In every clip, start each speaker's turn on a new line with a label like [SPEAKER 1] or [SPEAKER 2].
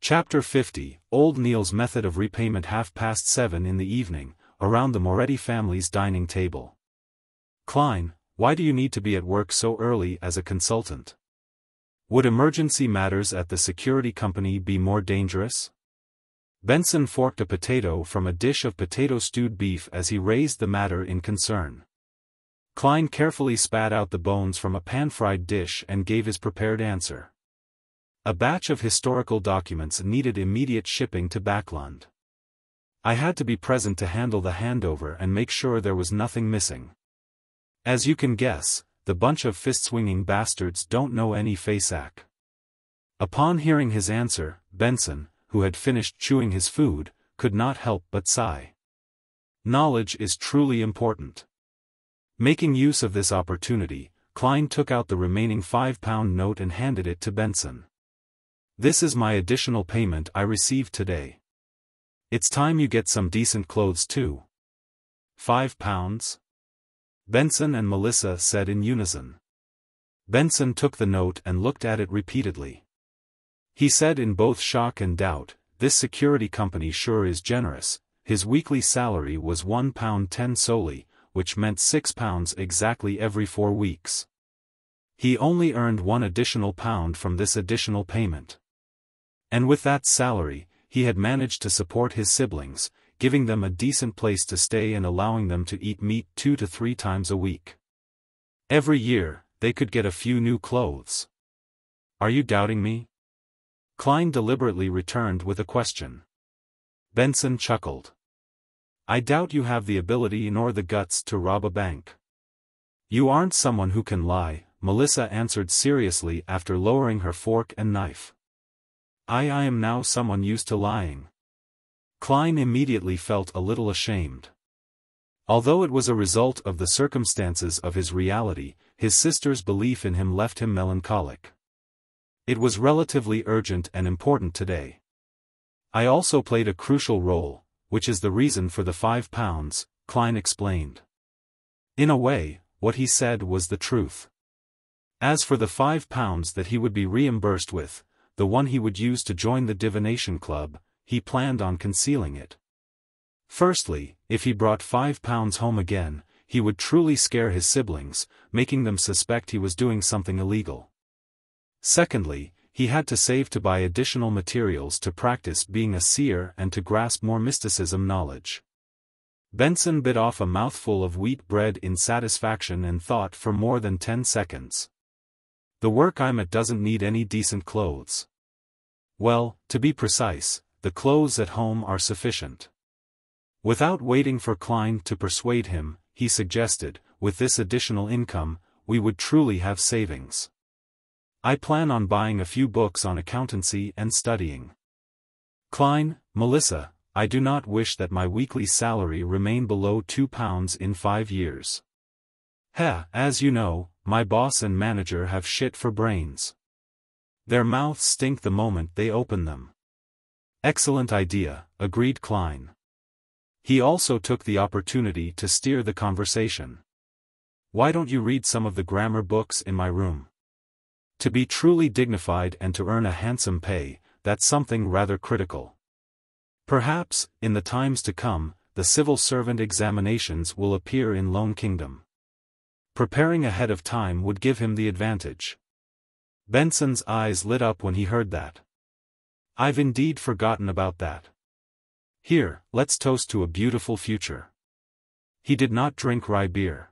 [SPEAKER 1] Chapter 50, Old Neil's Method of Repayment. 7:30 in the evening, around the Moretti family's dining table. Klein, why do you need to be at work so early as a consultant? Would emergency matters at the security company be more dangerous? Benson forked a potato from a dish of potato-stewed beef as he raised the matter in concern. Klein carefully spat out the bones from a pan-fried dish and gave his prepared answer. A batch of historical documents needed immediate shipping to Backlund. I had to be present to handle the handover and make sure there was nothing missing. As you can guess, the bunch of fist-swinging bastards don't know any FASAC. Upon hearing his answer, Benson, who had finished chewing his food, could not help but sigh. Knowledge is truly important. Making use of this opportunity, Klein took out the remaining £5 note and handed it to Benson. This is my additional payment I received today. It's time you get some decent clothes too. £5? Benson and Melissa said in unison. Benson took the note and looked at it repeatedly. He said in both shock and doubt, this security company sure is generous. His weekly salary was £1.10 solely, which meant £6 exactly every 4 weeks. He only earned £1 additional from this additional payment. And with that salary, he had managed to support his siblings, giving them a decent place to stay and allowing them to eat meat 2 to 3 times a week. Every year, they could get a few new clothes. Are you doubting me? Klein deliberately returned with a question. Benson chuckled. I doubt you have the ability nor the guts to rob a bank. You aren't someone who can lie, Melissa answered seriously after lowering her fork and knife. I am now someone used to lying. Klein immediately felt a little ashamed. Although it was a result of the circumstances of his reality, his sister's belief in him left him melancholic. It was relatively urgent and important today. I also played a crucial role, which is the reason for the £5, Klein explained. In a way, what he said was the truth. As for the £5 that he would be reimbursed with, the one he would use to join the Divination Club, he planned on concealing it. Firstly, if he brought £5 home again, he would truly scare his siblings, making them suspect he was doing something illegal. Secondly, he had to save to buy additional materials to practice being a seer and to grasp more mysticism knowledge. Benson bit off a mouthful of wheat bread in satisfaction and thought for more than 10 seconds. The work I'm at doesn't need any decent clothes. Well, to be precise, the clothes at home are sufficient. Without waiting for Klein to persuade him, he suggested, with this additional income, we would truly have savings. I plan on buying a few books on accountancy and studying. Klein, Melissa, I do not wish that my weekly salary remain below £2 in 5 years. As you know, my boss and manager have shit for brains. Their mouths stink the moment they open them. Excellent idea, agreed Klein. He also took the opportunity to steer the conversation. Why don't you read some of the grammar books in my room? To be truly dignified and to earn a handsome pay, that's something rather critical. Perhaps, in the times to come, the civil servant examinations will appear in Lone Kingdom. Preparing ahead of time would give him the advantage. Benson's eyes lit up when he heard that. I've indeed forgotten about that. Here, let's toast to a beautiful future. He did not drink rye beer.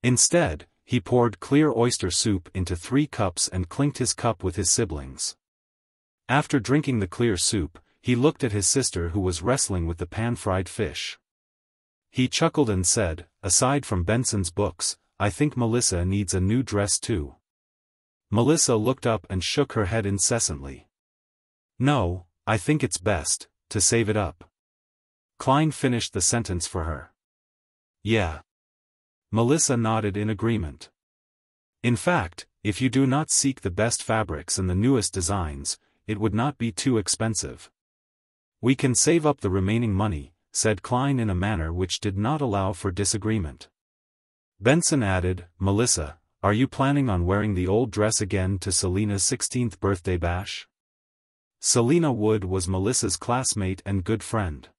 [SPEAKER 1] Instead, he poured clear oyster soup into 3 cups and clinked his cup with his siblings. After drinking the clear soup, he looked at his sister who was wrestling with the pan-fried fish. He chuckled and said, aside from Benson's books, I think Melissa needs a new dress too. Melissa looked up and shook her head incessantly. No, I think it's best to save it up. Klein finished the sentence for her. Yeah. Melissa nodded in agreement. In fact, if you do not seek the best fabrics and the newest designs, it would not be too expensive. We can save up the remaining money, said Klein in a manner which did not allow for disagreement. Benson added, Melissa, are you planning on wearing the old dress again to Selena's 16th birthday bash? Selena Wood was Melissa's classmate and good friend.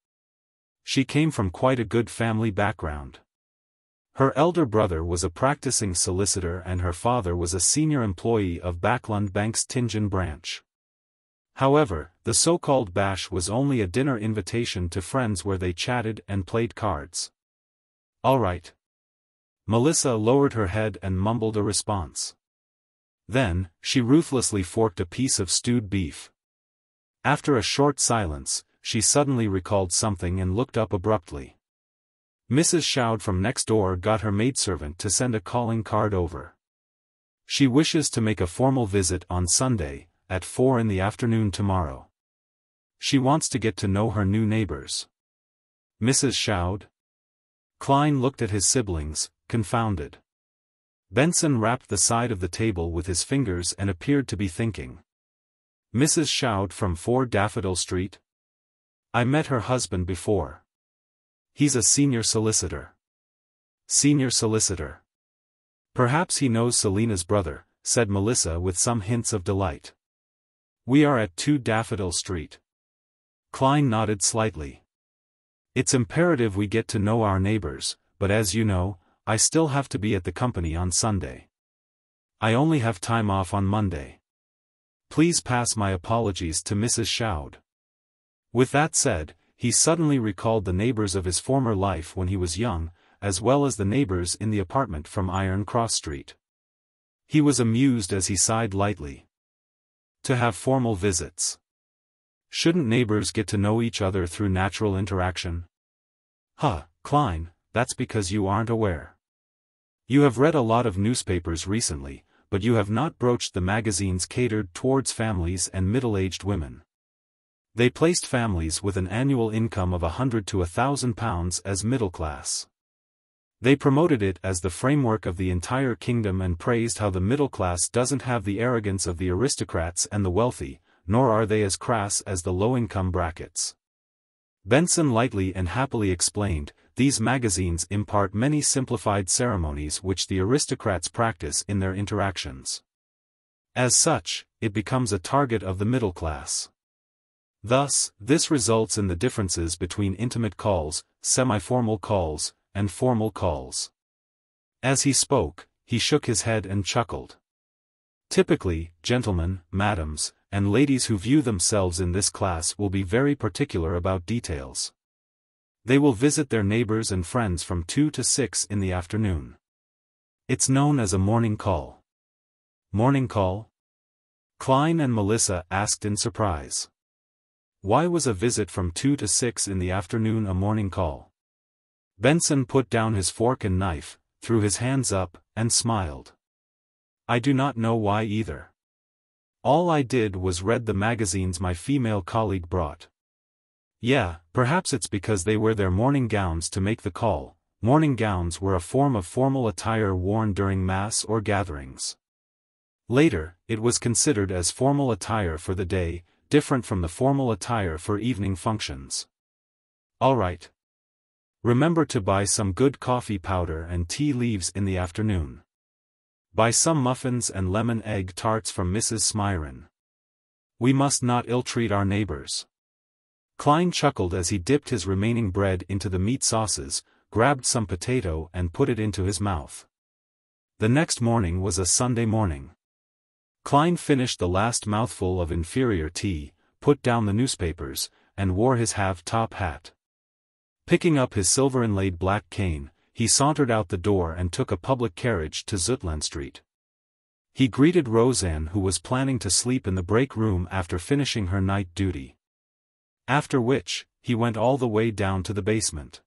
[SPEAKER 1] She came from quite a good family background. Her elder brother was a practicing solicitor and her father was a senior employee of Backlund Bank's Tingen branch. However, the so-called bash was only a dinner invitation to friends where they chatted and played cards. "All right." Melissa lowered her head and mumbled a response. Then, she ruthlessly forked a piece of stewed beef. After a short silence, she suddenly recalled something and looked up abruptly. Mrs. Shoud from next door got her maidservant to send a calling card over. She wishes to make a formal visit on Sunday, at 4 in the afternoon tomorrow. She wants to get to know her new neighbors. Mrs. Shoud? Klein looked at his siblings, confounded. Benson rapped the side of the table with his fingers and appeared to be thinking. Mrs. Shoud from 4 Daffodil Street? I met her husband before. He's a senior solicitor. Senior solicitor. Perhaps he knows Selena's brother, said Melissa with some hints of delight. We are at 2 Daffodil Street. Klein nodded slightly. It's imperative we get to know our neighbors, but as you know, I still have to be at the company on Sunday. I only have time off on Monday. Please pass my apologies to Mrs. Shoud. With that said, he suddenly recalled the neighbors of his former life when he was young, as well as the neighbors in the apartment from Iron Cross Street. He was amused as he sighed lightly. To have formal visits. Shouldn't neighbors get to know each other through natural interaction? Klein, that's because you aren't aware. You have read a lot of newspapers recently, but you have not broached the magazines catered towards families and middle-aged women. They placed families with an annual income of £100 to £1,000 as middle class. They promoted it as the framework of the entire kingdom and praised how the middle class doesn't have the arrogance of the aristocrats and the wealthy, nor are they as crass as the low-income brackets. Benson lightly and happily explained, these magazines impart many simplified ceremonies which the aristocrats practice in their interactions. As such, it becomes a target of the middle class. Thus, this results in the differences between intimate calls, semi-formal calls, and formal calls. As he spoke, he shook his head and chuckled. Typically, gentlemen, madams, and ladies who view themselves in this class will be very particular about details. They will visit their neighbors and friends from 2 to 6 in the afternoon. It's known as a morning call. Morning call? Klein and Melissa asked in surprise. Why was a visit from 2 to 6 in the afternoon a morning call? Benson put down his fork and knife, threw his hands up, and smiled. I do not know why either. All I did was read the magazines my female colleague brought. Yeah, perhaps it's because they wear their morning gowns to make the call. Morning gowns were a form of formal attire worn during mass or gatherings. Later, it was considered as formal attire for the day, different from the formal attire for evening functions. All right. Remember to buy some good coffee powder and tea leaves in the afternoon. Buy some muffins and lemon egg tarts from Mrs. Smyron. We must not ill-treat our neighbors. Klein chuckled as he dipped his remaining bread into the meat sauces, grabbed some potato and put it into his mouth. The next morning was a Sunday morning. Klein finished the last mouthful of inferior tea, put down the newspapers, and wore his half-top hat. Picking up his silver-inlaid black cane, he sauntered out the door and took a public carriage to Zutland Street. He greeted Roseanne, who was planning to sleep in the break room after finishing her night duty. After which, he went all the way down to the basement.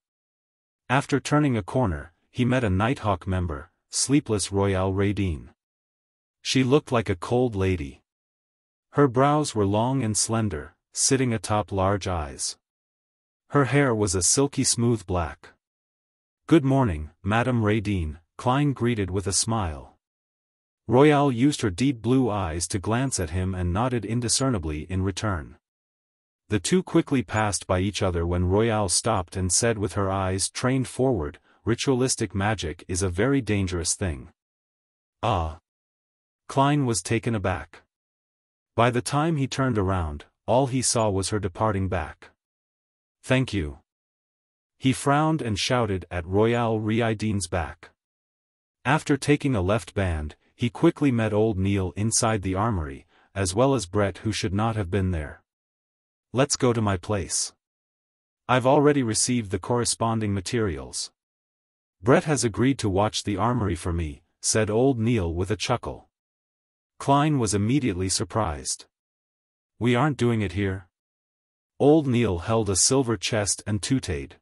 [SPEAKER 1] After turning a corner, he met a Nighthawk member, sleepless Royale Radine. She looked like a cold lady. Her brows were long and slender, sitting atop large eyes. Her hair was a silky smooth black. Good morning, Madame Radine, Klein greeted with a smile. Royale used her deep blue eyes to glance at him and nodded indiscernibly in return. The two quickly passed by each other when Royale stopped and said with her eyes trained forward, "Ritualistic magic is a very dangerous thing." Ah! Klein was taken aback. By the time he turned around, all he saw was her departing back. "Thank you." He frowned and shouted at Royale Riadine's back. After taking a left band, he quickly met old Neil inside the armory, as well as Brett, who should not have been there. "Let's go to my place. I've already received the corresponding materials. Brett has agreed to watch the armory for me," said old Neil with a chuckle. Klein was immediately surprised. "We aren't doing it here?" Old Neil held a silver chest and tooted.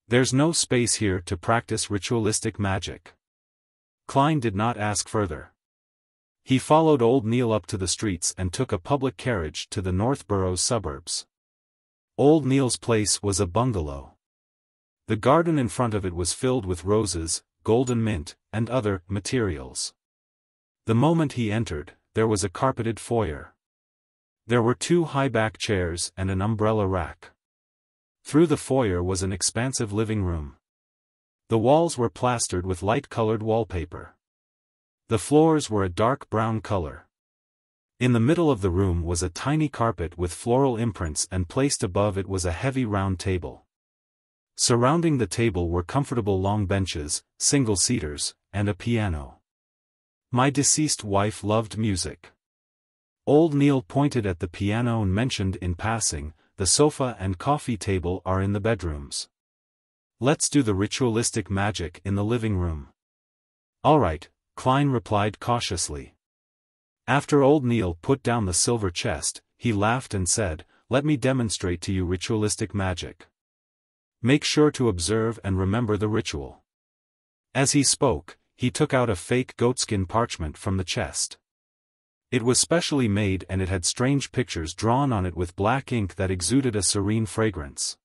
[SPEAKER 1] "There's no space here to practice ritualistic magic." Klein did not ask further. He followed old Neil up to the streets and took a public carriage to the Northborough's suburbs. Old Neil's place was a bungalow. The garden in front of it was filled with roses, golden mint, and other materials. The moment he entered, there was a carpeted foyer. There were 2 high-back chairs and an umbrella rack. Through the foyer was an expansive living room. The walls were plastered with light-colored wallpaper. The floors were a dark brown color. In the middle of the room was a tiny carpet with floral imprints, and placed above it was a heavy round table. Surrounding the table were comfortable long benches, single-seaters, and a piano. "My deceased wife loved music." Old Neil pointed at the piano and mentioned in passing, "The sofa and coffee table are in the bedrooms. Let's do the ritualistic magic in the living room." "All right," Klein replied cautiously. After old Neil put down the silver chest, he laughed and said, "Let me demonstrate to you ritualistic magic. Make sure to observe and remember the ritual." As he spoke, he took out a fake goatskin parchment from the chest. It was specially made, and it had strange pictures drawn on it with black ink that exuded a serene fragrance.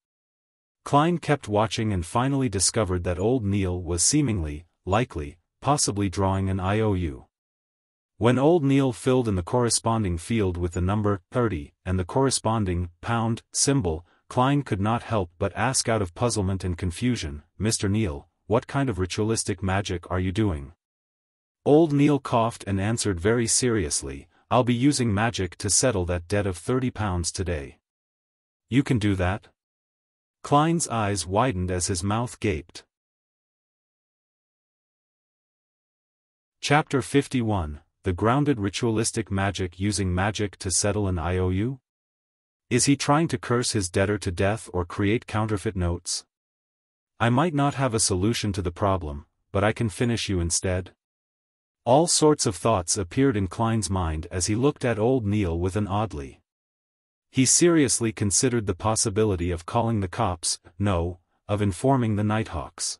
[SPEAKER 1] Klein kept watching and finally discovered that old Neil was seemingly, likely, possibly drawing an IOU. When old Neil filled in the corresponding field with the number 30 and the corresponding pound symbol, Klein could not help but ask out of puzzlement and confusion, "Mr. Neil, what kind of ritualistic magic are you doing?" Old Neil coughed and answered very seriously, "I'll be using magic to settle that debt of £30 today." "You can do that?" Klein's eyes widened as his mouth gaped. Chapter 51, The Grounded Ritualistic Magic Using Magic to Settle an IOU? Is he trying to curse his debtor to death or create counterfeit notes? I might not have a solution to the problem, but I can finish you instead. All sorts of thoughts appeared in Klein's mind as he looked at old Neil with an oddly. He seriously considered the possibility of calling the cops, of informing the Nighthawks.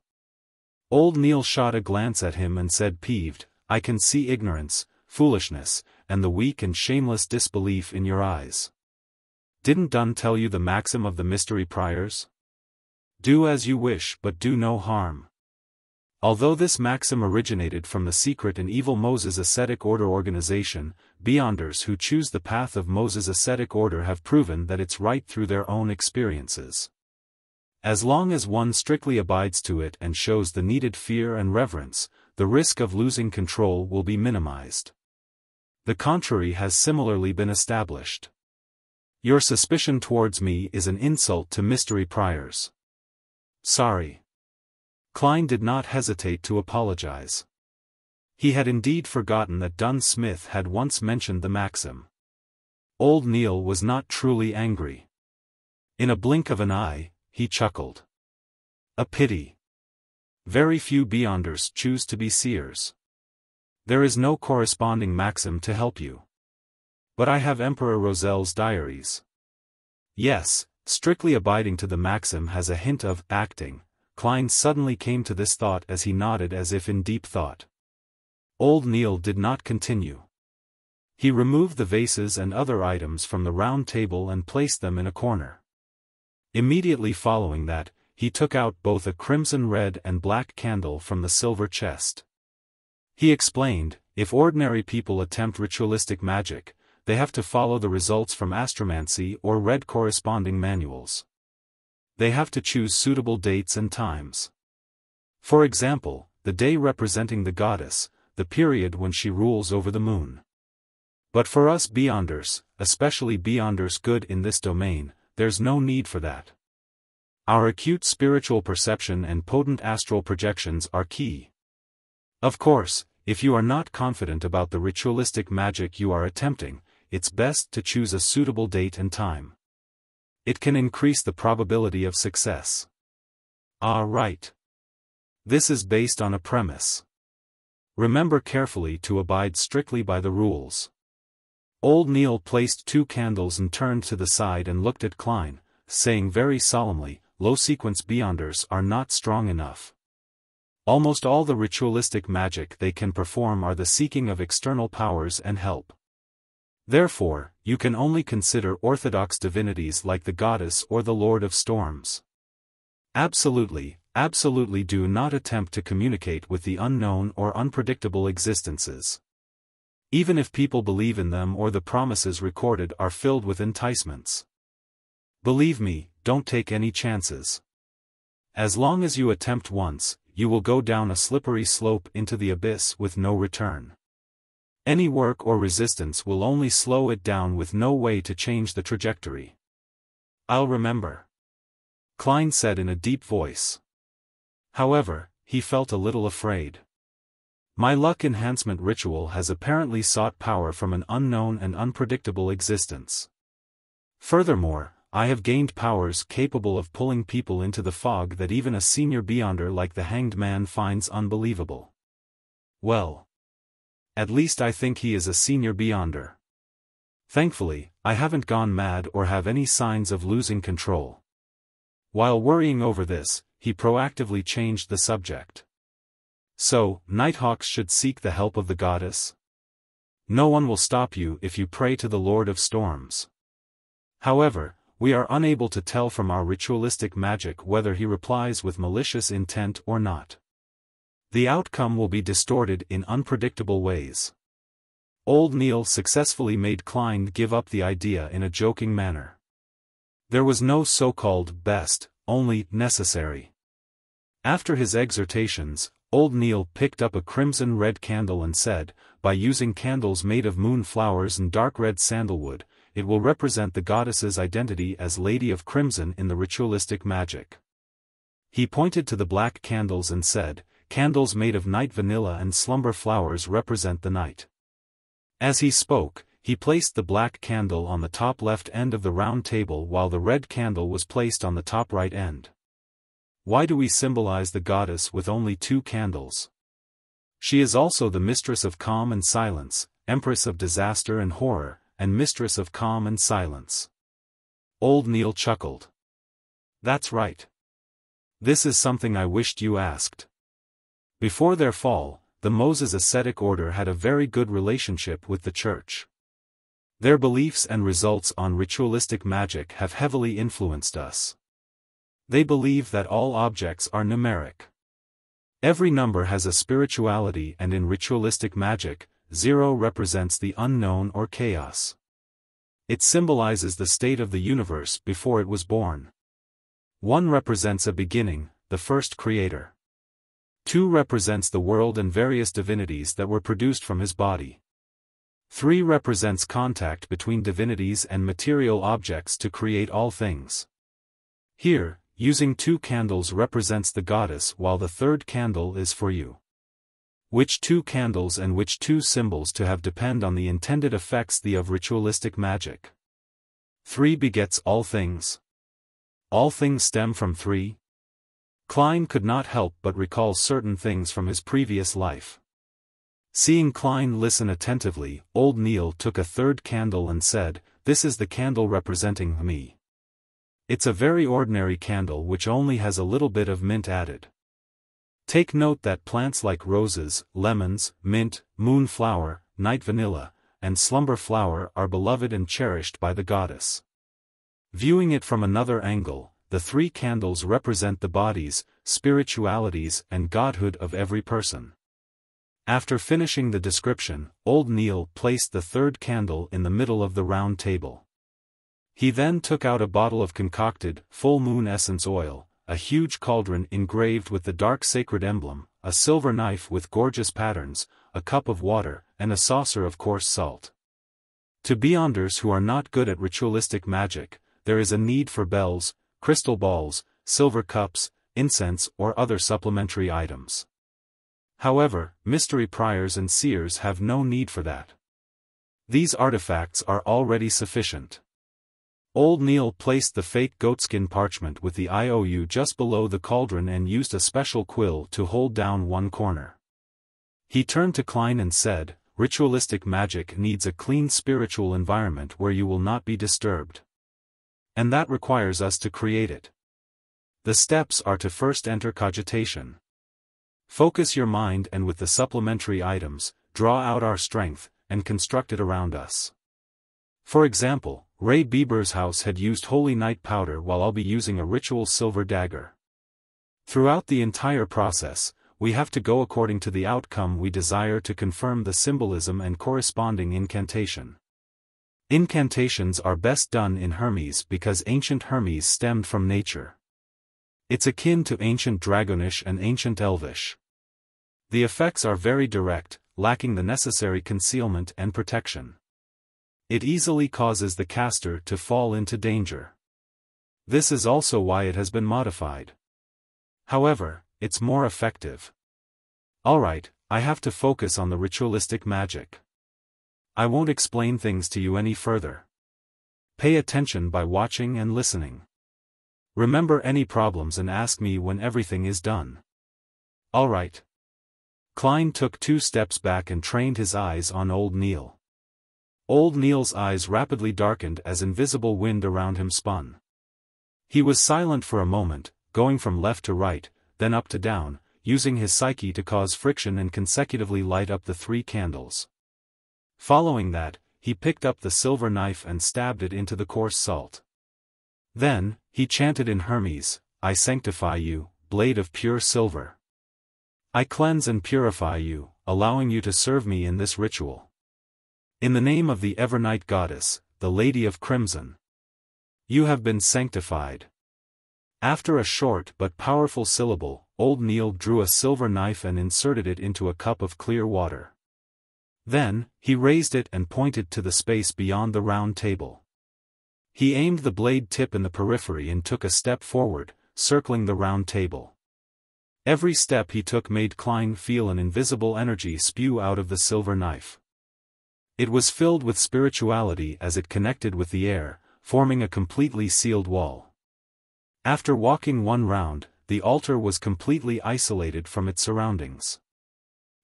[SPEAKER 1] Old Neil shot a glance at him and said peeved, "I can see ignorance, foolishness, and the weak and shameless disbelief in your eyes. Didn't Dunn tell you the maxim of the mystery priors? Do as you wish but do no harm." Although this maxim originated from the secret and evil Moses Ascetic Order organization, Beyonders who choose the path of Moses Ascetic Order have proven that it's right through their own experiences. As long as one strictly abides to it and shows the needed fear and reverence, the risk of losing control will be minimized. The contrary has similarly been established. Your suspicion towards me is an insult to mystery priors. Sorry. Klein did not hesitate to apologize. He had indeed forgotten that Dunn Smith had once mentioned the maxim. Old Neil was not truly angry. In a blink of an eye, he chuckled. A pity. Very few Beyonders choose to be seers. There is no corresponding maxim to help you. But I have Emperor Roselle's diaries. Yes, strictly abiding to the maxim has a hint of acting. Klein suddenly came to this thought as he nodded as if in deep thought. Old Neil did not continue. He removed the vases and other items from the round table and placed them in a corner. Immediately following that, he took out both a crimson red and black candle from the silver chest. He explained, if ordinary people attempt ritualistic magic, they have to follow the results from astromancy or read corresponding manuals. They have to choose suitable dates and times. For example, the day representing the goddess, the period when she rules over the moon. But for us Beyonders, especially Beyonders good in this domain, there's no need for that. Our acute spiritual perception and potent astral projections are key. Of course, if you are not confident about the ritualistic magic you are attempting, it's best to choose a suitable date and time. It can increase the probability of success. Right. This is based on a premise. Remember carefully to abide strictly by the rules. Old Neil placed 2 candles and turned to the side and looked at Klein, saying very solemnly, low-sequence Beyonders are not strong enough. Almost all the ritualistic magic they can perform are the seeking of external powers and help. Therefore, you can only consider orthodox divinities like the goddess or the Lord of Storms. Absolutely do not attempt to communicate with the unknown or unpredictable existences. Even if people believe in them or the promises recorded are filled with enticements. Believe me, don't take any chances. As long as you attempt once, you will go down a slippery slope into the abyss with no return. Any work or resistance will only slow it down with no way to change the trajectory. I'll remember, Klein said in a deep voice. However, he felt a little afraid. My luck enhancement ritual has apparently sought power from an unknown and unpredictable existence. Furthermore, I have gained powers capable of pulling people into the fog that even a senior Beyonder like the Hanged Man finds unbelievable. Well, at least I think he is a senior Beyonder. Thankfully, I haven't gone mad or have any signs of losing control. While worrying over this, he proactively changed the subject. So, Nighthawks should seek the help of the goddess? No one will stop you if you pray to the Lord of Storms. However, we are unable to tell from our ritualistic magic whether he replies with malicious intent or not. The outcome will be distorted in unpredictable ways. Old Neil successfully made Klein give up the idea in a joking manner. There was no so-called best, only necessary. After his exhortations, Old Neil picked up a crimson-red candle and said, by using candles made of moon flowers and dark red sandalwood, it will represent the goddess's identity as Lady of Crimson in the ritualistic magic. He pointed to the black candles and said, candles made of night vanilla and slumber flowers represent the night. As he spoke, he placed the black candle on the top left end of the round table while the red candle was placed on the top right end. Why do we symbolize the goddess with only 2 candles? She is also the mistress of calm and silence, empress of disaster and horror, and mistress of calm and silence. Old Neil chuckled. That's right. This is something I wished you asked. Before their fall, the Moses ascetic order had a very good relationship with the church. Their beliefs and results on ritualistic magic have heavily influenced us. They believe that all objects are numeric. Every number has a spirituality, and in ritualistic magic, 0 represents the unknown or chaos. It symbolizes the state of the universe before it was born. 1 represents a beginning, the first creator. 2 represents the world and various divinities that were produced from his body. 3 represents contact between divinities and material objects to create all things. Here, using 2 candles represents the goddess while the 3rd candle is for you. Which 2 candles and which 2 symbols to have depend on the intended effects of ritualistic magic. 3 begets all things. All things stem from 3. Klein could not help but recall certain things from his previous life. Seeing Klein listen attentively, Old Neil took a 3rd candle and said, "This is the candle representing me. It's a very ordinary candle which only has a little bit of mint added. Take note that plants like roses, lemons, mint, moonflower, night vanilla, and slumber flower are beloved and cherished by the goddess." Viewing it from another angle, the 3 candles represent the bodies, spiritualities, and godhood of every person. After finishing the description, Old Neil placed the 3rd candle in the middle of the round table. He then took out a bottle of concocted, full moon essence oil, a huge cauldron engraved with the dark sacred emblem, a silver knife with gorgeous patterns, a cup of water, and a saucer of coarse salt. To beyonders who are not good at ritualistic magic, there is a need for bells, crystal balls, silver cups, incense or other supplementary items. However, mystery priors and seers have no need for that. These artifacts are already sufficient. Old Neil placed the fake goatskin parchment with the IOU just below the cauldron and used a special quill to hold down one corner. He turned to Klein and said, "Ritualistic magic needs a clean spiritual environment where you will not be disturbed. And that requires us to create it. The steps are to first enter cogitation. Focus your mind and with the supplementary items, draw out our strength, and construct it around us." For example, Ray Bieber's house had used Holy Night powder while I'll be using a ritual silver dagger. Throughout the entire process, we have to go according to the outcome we desire to confirm the symbolism and corresponding incantation. Incantations are best done in Hermes because ancient Hermes stemmed from nature. It's akin to ancient Dragonish and ancient Elvish. The effects are very direct, lacking the necessary concealment and protection. It easily causes the caster to fall into danger. This is also why it has been modified. However, it's more effective. Alright, I have to focus on the ritualistic magic. I won't explain things to you any further. Pay attention by watching and listening. Remember any problems and ask me when everything is done. Alright. Klein took 2 steps back and trained his eyes on Old Neil. Old Neil's eyes rapidly darkened as invisible wind around him spun. He was silent for a moment, going from left to right, then up to down, using his psyche to cause friction and consecutively light up the 3 candles. Following that, he picked up the silver knife and stabbed it into the coarse salt. Then, he chanted in Hermes, "I sanctify you, blade of pure silver. I cleanse and purify you, allowing you to serve me in this ritual. In the name of the Evernight Goddess, the Lady of Crimson. You have been sanctified." After a short but powerful syllable, Old Neil drew a silver knife and inserted it into a cup of clear water. Then, he raised it and pointed to the space beyond the round table. He aimed the blade tip in the periphery and took a step forward, circling the round table. Every step he took made Klein feel an invisible energy spew out of the silver knife. It was filled with spirituality as it connected with the air, forming a completely sealed wall. After walking 1 round, the altar was completely isolated from its surroundings.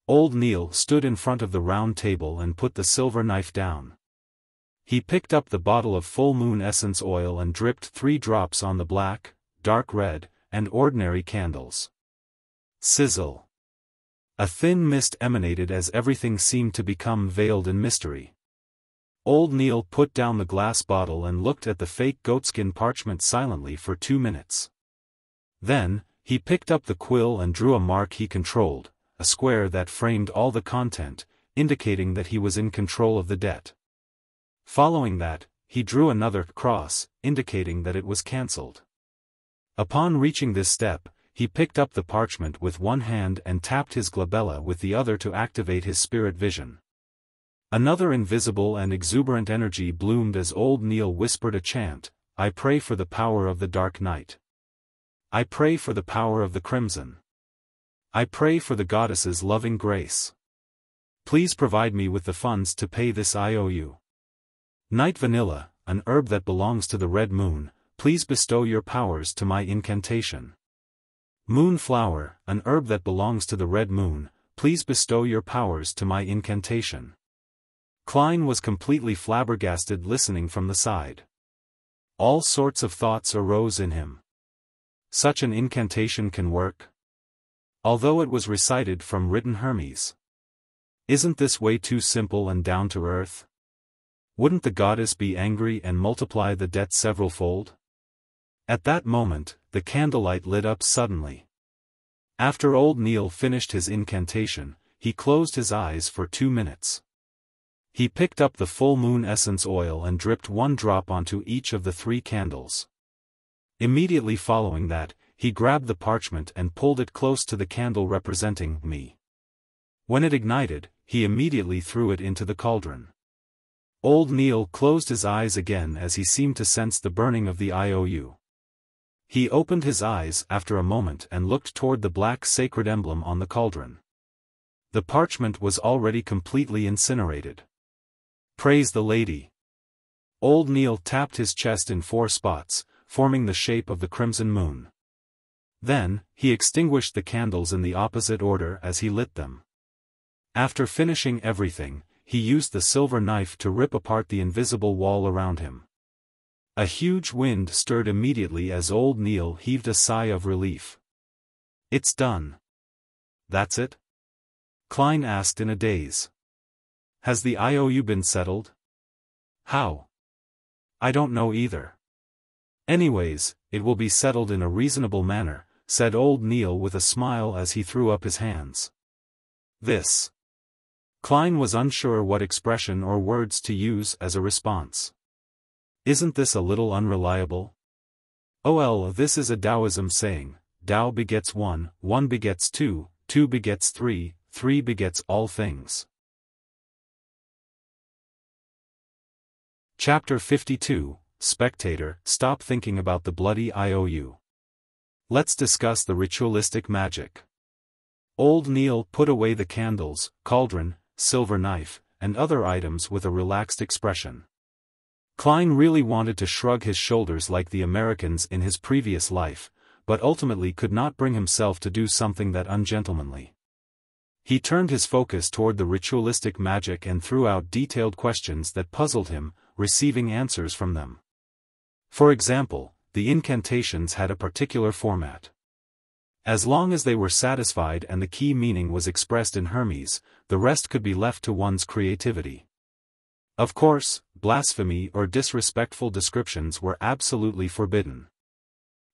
[SPEAKER 1] Old Neil stood in front of the round table and put the silver knife down. He picked up the bottle of full moon essence oil and dripped 3 drops on the black, dark red, and ordinary candles. Sizzle. A thin mist emanated as everything seemed to become veiled in mystery. Old Neil put down the glass bottle and looked at the fake goatskin parchment silently for 2 minutes. Then, he picked up the quill and drew a mark he controlled, a square that framed all the content, indicating that he was in control of the debt. Following that, he drew another cross, indicating that it was cancelled. Upon reaching this step, he picked up the parchment with one hand and tapped his glabella with the other to activate his spirit vision. Another invisible and exuberant energy bloomed as Old Neil whispered a chant, "I pray for the power of the Dark Night. I pray for the power of the Crimson. I pray for the Goddess's loving grace. Please provide me with the funds to pay this IOU. Night Vanilla, an herb that belongs to the Red Moon, please bestow your powers to my incantation. Moonflower, an herb that belongs to the Red Moon, please bestow your powers to my incantation." Klein was completely flabbergasted listening from the side. All sorts of thoughts arose in him. Such an incantation can work? Although it was recited from written Hermes. Isn't this way too simple and down to earth? Wouldn't the goddess be angry and multiply the debt severalfold? At that moment, the candlelight lit up suddenly. After Old Neil finished his incantation, he closed his eyes for 2 minutes. He picked up the full moon essence oil and dripped 1 drop onto each of the 3 candles. Immediately following that, he grabbed the parchment and pulled it close to the candle representing me. When it ignited, he immediately threw it into the cauldron. Old Neil closed his eyes again as he seemed to sense the burning of the IOU. He opened his eyes after a moment and looked toward the black sacred emblem on the cauldron. The parchment was already completely incinerated. Praise the Lady. Old Neil tapped his chest in 4 spots, forming the shape of the crimson moon. Then, he extinguished the candles in the opposite order as he lit them. After finishing everything, he used the silver knife to rip apart the invisible wall around him. A huge wind stirred immediately as Old Neil heaved a sigh of relief. It's done. That's it? Klein asked in a daze. Has the IOU been settled? How? I don't know either. Anyways, it will be settled in a reasonable manner, said Old Neil with a smile as he threw up his hands. This. Klein was unsure what expression or words to use as a response. Isn't this a little unreliable? Oh, this is a Taoism saying, Tao begets one, one begets two, two begets three, three begets all things. Chapter 52, Spectator, Stop thinking about the bloody IOU. Let's discuss the ritualistic magic. Old Neil put away the candles, cauldron, silver knife, and other items with a relaxed expression. Klein really wanted to shrug his shoulders like the Americans in his previous life, but ultimately could not bring himself to do something that ungentlemanly. He turned his focus toward the ritualistic magic and threw out detailed questions that puzzled him, receiving answers from them. For example, the incantations had a particular format. As long as they were satisfied and the key meaning was expressed in Hermes, the rest could be left to one's creativity. Of course, blasphemy or disrespectful descriptions were absolutely forbidden.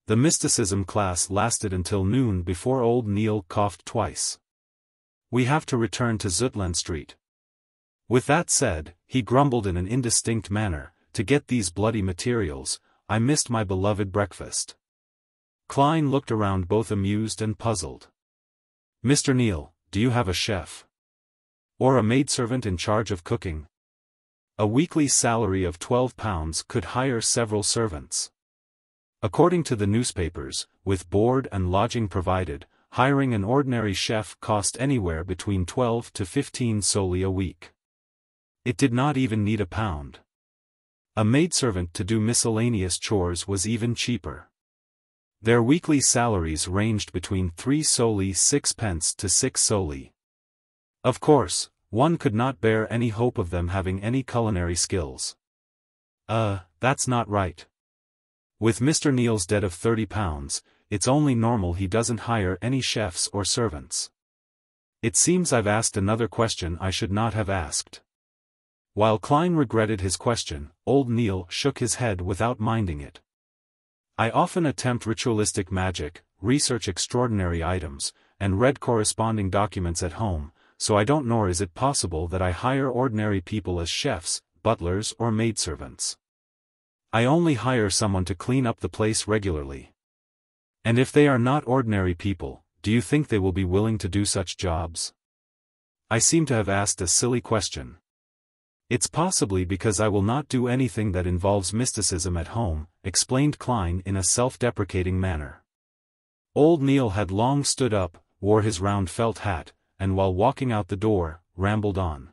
[SPEAKER 1] The mysticism class lasted until noon before Old Neil coughed twice. We have to return to Zutland Street. With that said, he grumbled in an indistinct manner, to get these bloody materials, I missed my beloved breakfast. Klein looked around both amused and puzzled. Mr. Neil, do you have a chef? Or a maidservant in charge of cooking? A weekly salary of £12 could hire several servants. According to the newspapers, with board and lodging provided, hiring an ordinary chef cost anywhere between 12 to 15 soldi a week. It did not even need £1. A maidservant to do miscellaneous chores was even cheaper. Their weekly salaries ranged between 3 soldi 6 pence to 6 soldi. Of course, one could not bear any hope of them having any culinary skills. That's not right. With Mr. Neil's debt of £30, it's only normal he doesn't hire any chefs or servants. It seems I've asked another question I should not have asked. While Klein regretted his question, Old Neil shook his head without minding it. I often attempt ritualistic magic, research extraordinary items, and read corresponding documents at home, so I don't know is it possible that I hire ordinary people as chefs, butlers or maidservants. I only hire someone to clean up the place regularly. And if they are not ordinary people, do you think they will be willing to do such jobs? I seem to have asked a silly question. It's possibly because I will not do anything that involves mysticism at home, explained Klein in a self-deprecating manner. Old Neil had long stood up, wore his round felt hat, and while walking out the door, rambled on.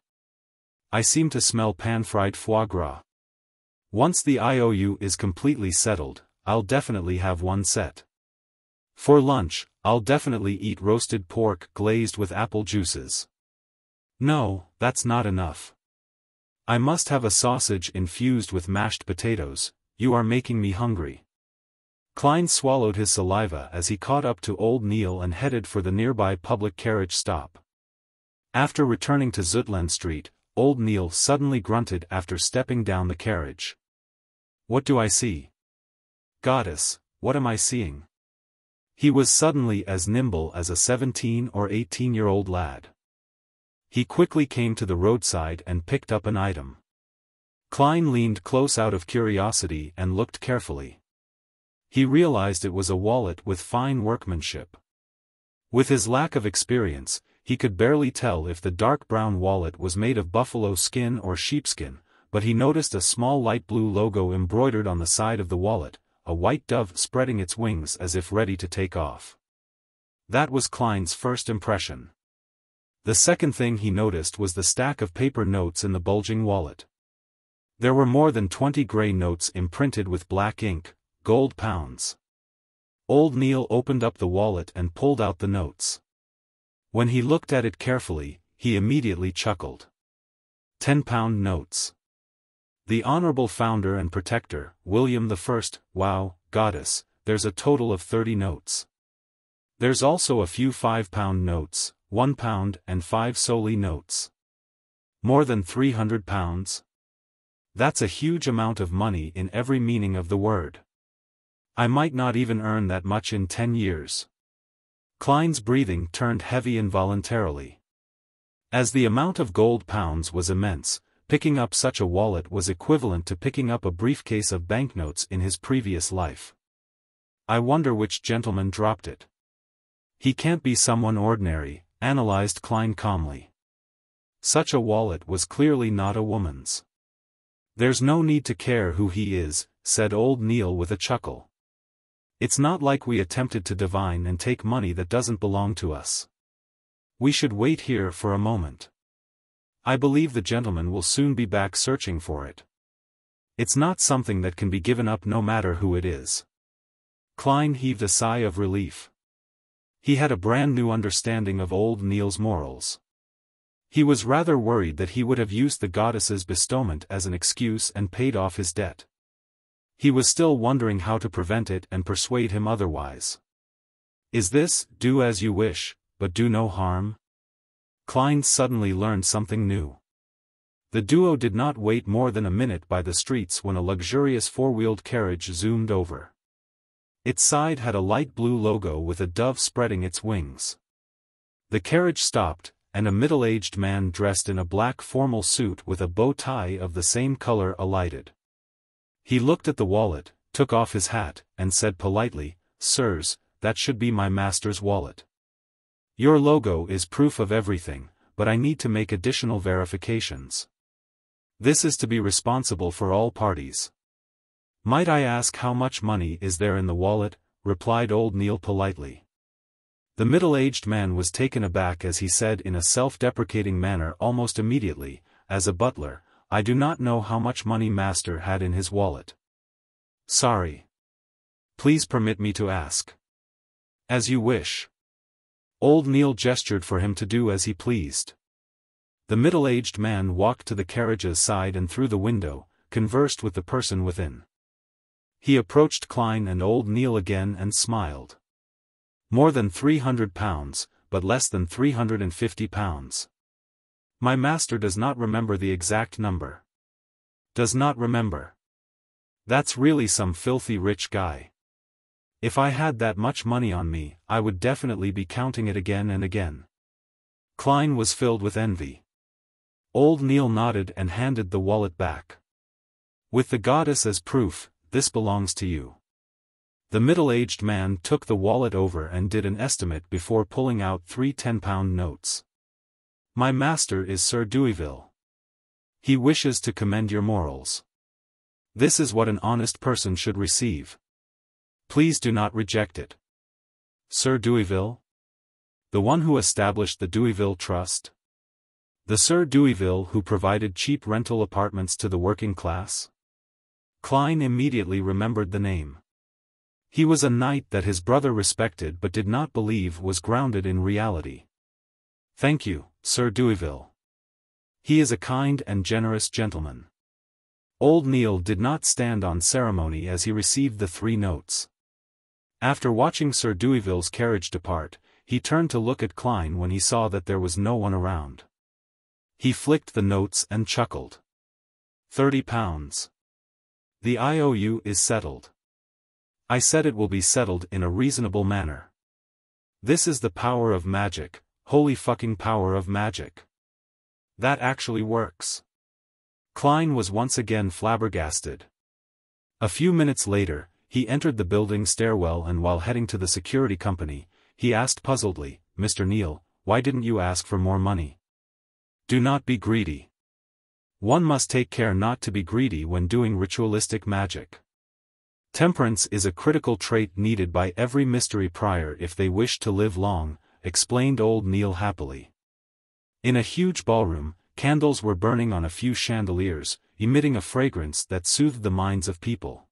[SPEAKER 1] I seem to smell pan-fried foie gras. Once the IOU is completely settled, I'll definitely have one set. For lunch, I'll definitely eat roasted pork glazed with apple juices. No, that's not enough. I must have a sausage infused with mashed potatoes. You are making me hungry. Klein swallowed his saliva as he caught up to Old Neil and headed for the nearby public carriage stop. After returning to Zutland Street, Old Neil suddenly grunted after stepping down the carriage. What do I see? Goddess, what am I seeing? He was suddenly as nimble as a 17 or 18-year-old lad. He quickly came to the roadside and picked up an item. Klein leaned close out of curiosity and looked carefully. He realized it was a wallet with fine workmanship. With his lack of experience, he could barely tell if the dark brown wallet was made of buffalo skin or sheepskin, but he noticed a small light blue logo embroidered on the side of the wallet, a white dove spreading its wings as if ready to take off. That was Klein's first impression. The second thing he noticed was the stack of paper notes in the bulging wallet. There were more than 20 gray notes imprinted with black ink, gold pounds. Old Neil opened up the wallet and pulled out the notes. When he looked at it carefully, he immediately chuckled. 10-pound notes. The Honorable Founder and Protector, William I, wow, goddess, there's a total of 30 notes. There's also a few 5-pound notes, 1 pound and 5 solely notes. More than 300 pounds? That's a huge amount of money in every meaning of the word. I might not even earn that much in 10 years. Klein's breathing turned heavy involuntarily. As the amount of gold pounds was immense, picking up such a wallet was equivalent to picking up a briefcase of banknotes in his previous life. I wonder which gentleman dropped it. He can't be someone ordinary, analyzed Klein calmly. Such a wallet was clearly not a woman's. There's no need to care who he is, said old Neil with a chuckle. It's not like we attempted to divine and take money that doesn't belong to us. We should wait here for a moment. I believe the gentleman will soon be back searching for it. It's not something that can be given up no matter who it is. Klein heaved a sigh of relief. He had a brand new understanding of old Neil's morals. He was rather worried that he would have used the goddess's bestowment as an excuse and paid off his debt. He was still wondering how to prevent it and persuade him otherwise. Is this, do as you wish, but do no harm? Klein suddenly learned something new. The duo did not wait more than a minute by the streets when a luxurious four-wheeled carriage zoomed over. Its side had a light blue logo with a dove spreading its wings. The carriage stopped, and a middle-aged man dressed in a black formal suit with a bow tie of the same color alighted. He looked at the wallet, took off his hat, and said politely, "Sirs, that should be my master's wallet. Your logo is proof of everything, but I need to make additional verifications. This is to be responsible for all parties." "Might I ask how much money is there in the wallet?" replied old Neil politely. The middle-aged man was taken aback as he said in a self-deprecating manner almost immediately, "As a butler, I do not know how much money master had in his wallet. Sorry. Please permit me to ask." "As you wish." Old Neil gestured for him to do as he pleased. The middle-aged man walked to the carriage's side and through the window, conversed with the person within. He approached Klein and old Neil again and smiled. "More than 300 pounds, but less than 350 pounds. My master does not remember the exact number." "Does not remember. That's really some filthy rich guy. If I had that much money on me, I would definitely be counting it again and again." Klein was filled with envy. Old Neil nodded and handed the wallet back. "With the goddess as proof, this belongs to you." The middle-aged man took the wallet over and did an estimate before pulling out 3 10-pound notes. "My master is Sir Deweyville. He wishes to commend your morals. This is what an honest person should receive. Please do not reject it." "Sir Deweyville? The one who established the Deweyville Trust? The Sir Deweyville who provided cheap rental apartments to the working class?" Klein immediately remembered the name. He was a knight that his brother respected but did not believe was grounded in reality. "Thank you, Sir Deweyville. He is a kind and generous gentleman." Old Neil did not stand on ceremony as he received the 3 notes. After watching Sir Deweyville's carriage depart, he turned to look at Klein when he saw that there was no one around. He flicked the notes and chuckled. 30 pounds. The IOU is settled. I said it will be settled in a reasonable manner. This is the power of magic, holy fucking power of magic. That actually works. Klein was once again flabbergasted. A few minutes later, he entered the building stairwell and while heading to the security company, he asked puzzledly, "Mr. Neil, why didn't you ask for more money? Do not be greedy. One must take care not to be greedy when doing ritualistic magic. Temperance is a critical trait needed by every mystery prior if they wish to live long, explained old Neil happily. In a huge ballroom, candles were burning on a few chandeliers, emitting a fragrance that soothed the minds of people.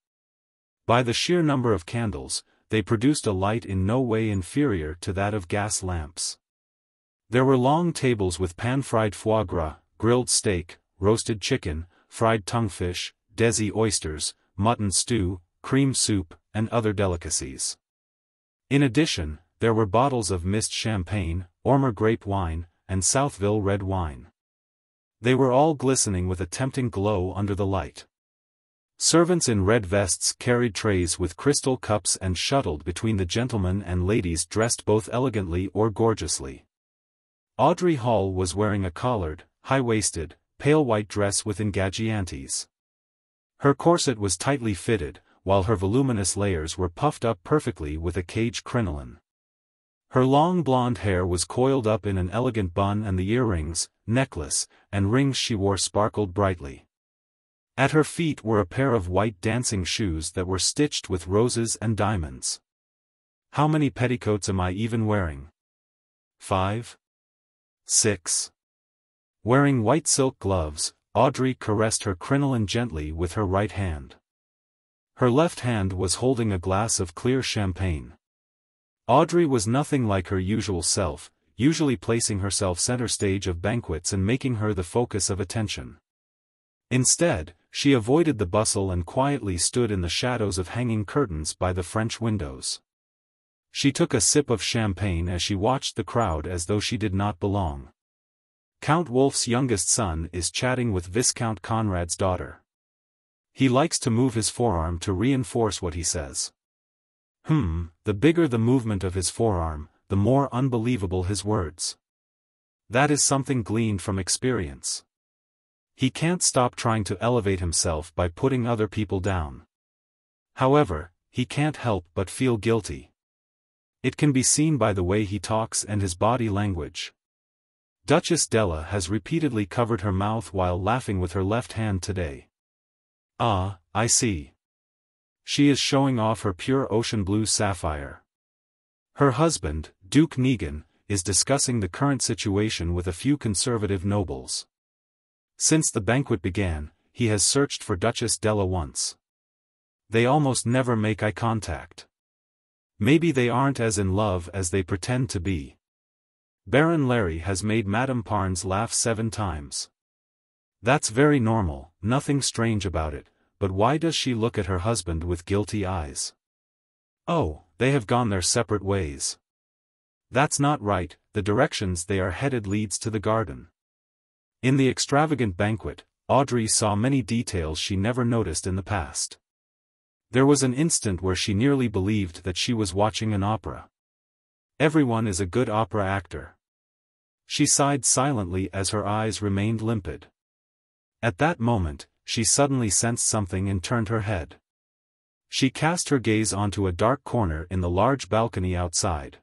[SPEAKER 1] By the sheer number of candles, they produced a light in no way inferior to that of gas lamps. There were long tables with pan-fried foie gras, grilled steak, roasted chicken, fried tonguefish, desi oysters, mutton stew, cream soup, and other delicacies. In addition, there were bottles of mist champagne, Ormer grape wine, and Southville red wine. They were all glistening with a tempting glow under the light. Servants in red vests carried trays with crystal cups and shuttled between the gentlemen and ladies dressed both elegantly or gorgeously. Audrey Hall was wearing a collared, high-waisted, pale white dress with engagiantes. Her corset was tightly fitted, while her voluminous layers were puffed up perfectly with a cage crinoline. Her long blonde hair was coiled up in an elegant bun and the earrings, necklace, and rings she wore sparkled brightly. At her feet were a pair of white dancing shoes that were stitched with roses and diamonds. How many petticoats am I even wearing? 5? 6. Wearing white silk gloves, Audrey caressed her crinoline gently with her right hand. Her left hand was holding a glass of clear champagne. Audrey was nothing like her usual self, usually placing herself center stage of banquets and making her the focus of attention. Instead, she avoided the bustle and quietly stood in the shadows of hanging curtains by the French windows. She took a sip of champagne as she watched the crowd as though she did not belong. Count Wolf's youngest son is chatting with Viscount Conrad's daughter. He likes to move his forearm to reinforce what he says. The bigger the movement of his forearm, the more unbelievable his words. That is something gleaned from experience. He can't stop trying to elevate himself by putting other people down. However, he can't help but feel guilty. It can be seen by the way he talks and his body language. Duchess Della has repeatedly covered her mouth while laughing with her left hand today. Ah, I see. She is showing off her pure ocean blue sapphire. Her husband, Duke Negan, is discussing the current situation with a few conservative nobles. Since the banquet began, he has searched for Duchess Della once. They almost never make eye contact. Maybe they aren't as in love as they pretend to be. Baron Larry has made Madame Parnes laugh 7 times. That's very normal, nothing strange about it, but why does she look at her husband with guilty eyes? Oh, they have gone their separate ways. That's not right, the directions they are headed leads to the garden. In the extravagant banquet, Audrey saw many details she never noticed in the past. There was an instant where she nearly believed that she was watching an opera. Everyone is a good opera actor. She sighed silently as her eyes remained limpid. At that moment, she suddenly sensed something and turned her head. She cast her gaze onto a dark corner in the large balcony outside.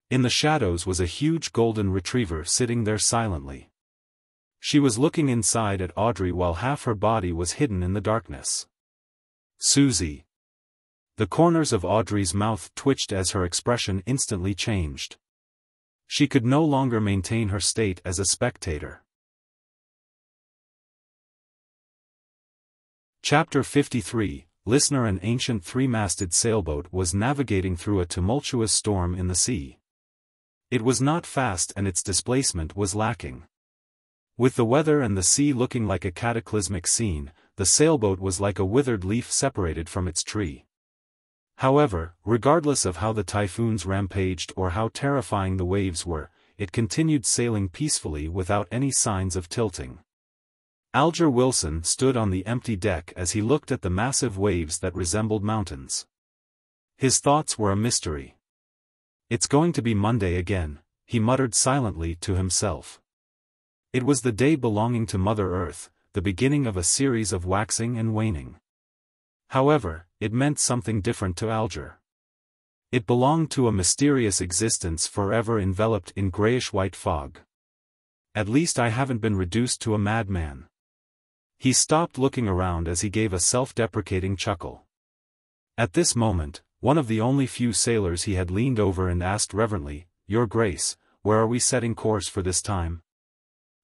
[SPEAKER 1] In the shadows was a huge golden retriever sitting there silently. She was looking inside at Audrey while half her body was hidden in the darkness. Susie. The corners of Audrey's mouth twitched as her expression instantly changed. She could no longer maintain her state as a spectator. Chapter 53, Listener. An ancient 3-masted sailboat was navigating through a tumultuous storm in the sea. It was not fast and its displacement was lacking. With the weather and the sea looking like a cataclysmic scene, the sailboat was like a withered leaf separated from its tree. However, regardless of how the typhoons rampaged or how terrifying the waves were, it continued sailing peacefully without any signs of tilting. Alger Wilson stood on the empty deck as he looked at the massive waves that resembled mountains. His thoughts were a mystery. It's going to be Monday again, he muttered silently to himself. It was the day belonging to Mother Earth, the beginning of a series of waxing and waning. However, it meant something different to Alger. It belonged to a mysterious existence forever enveloped in grayish-white fog. At least I haven't been reduced to a madman. He stopped looking around as he gave a self-deprecating chuckle. At this moment, one of the only few sailors he had leaned over and asked reverently, "Your Grace, where are we setting course for this time?"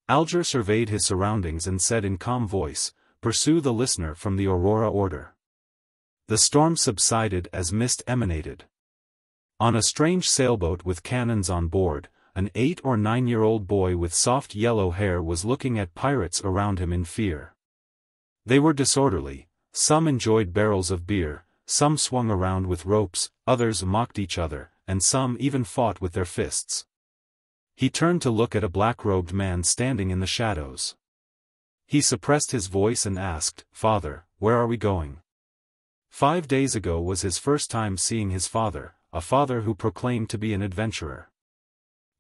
[SPEAKER 1] Alger surveyed his surroundings and said in calm voice, "Pursue the listener from the Aurora Order." The storm subsided as mist emanated. On a strange sailboat with cannons on board, an 8 or 9-year-old boy with soft yellow hair was looking at pirates around him in fear. They were disorderly, some enjoyed barrels of beer, some swung around with ropes, others mocked each other, and some even fought with their fists. He turned to look at a black-robed man standing in the shadows. He suppressed his voice and asked, "Father, where are we going?" 5 days ago was his first time seeing his father, a father who proclaimed to be an adventurer.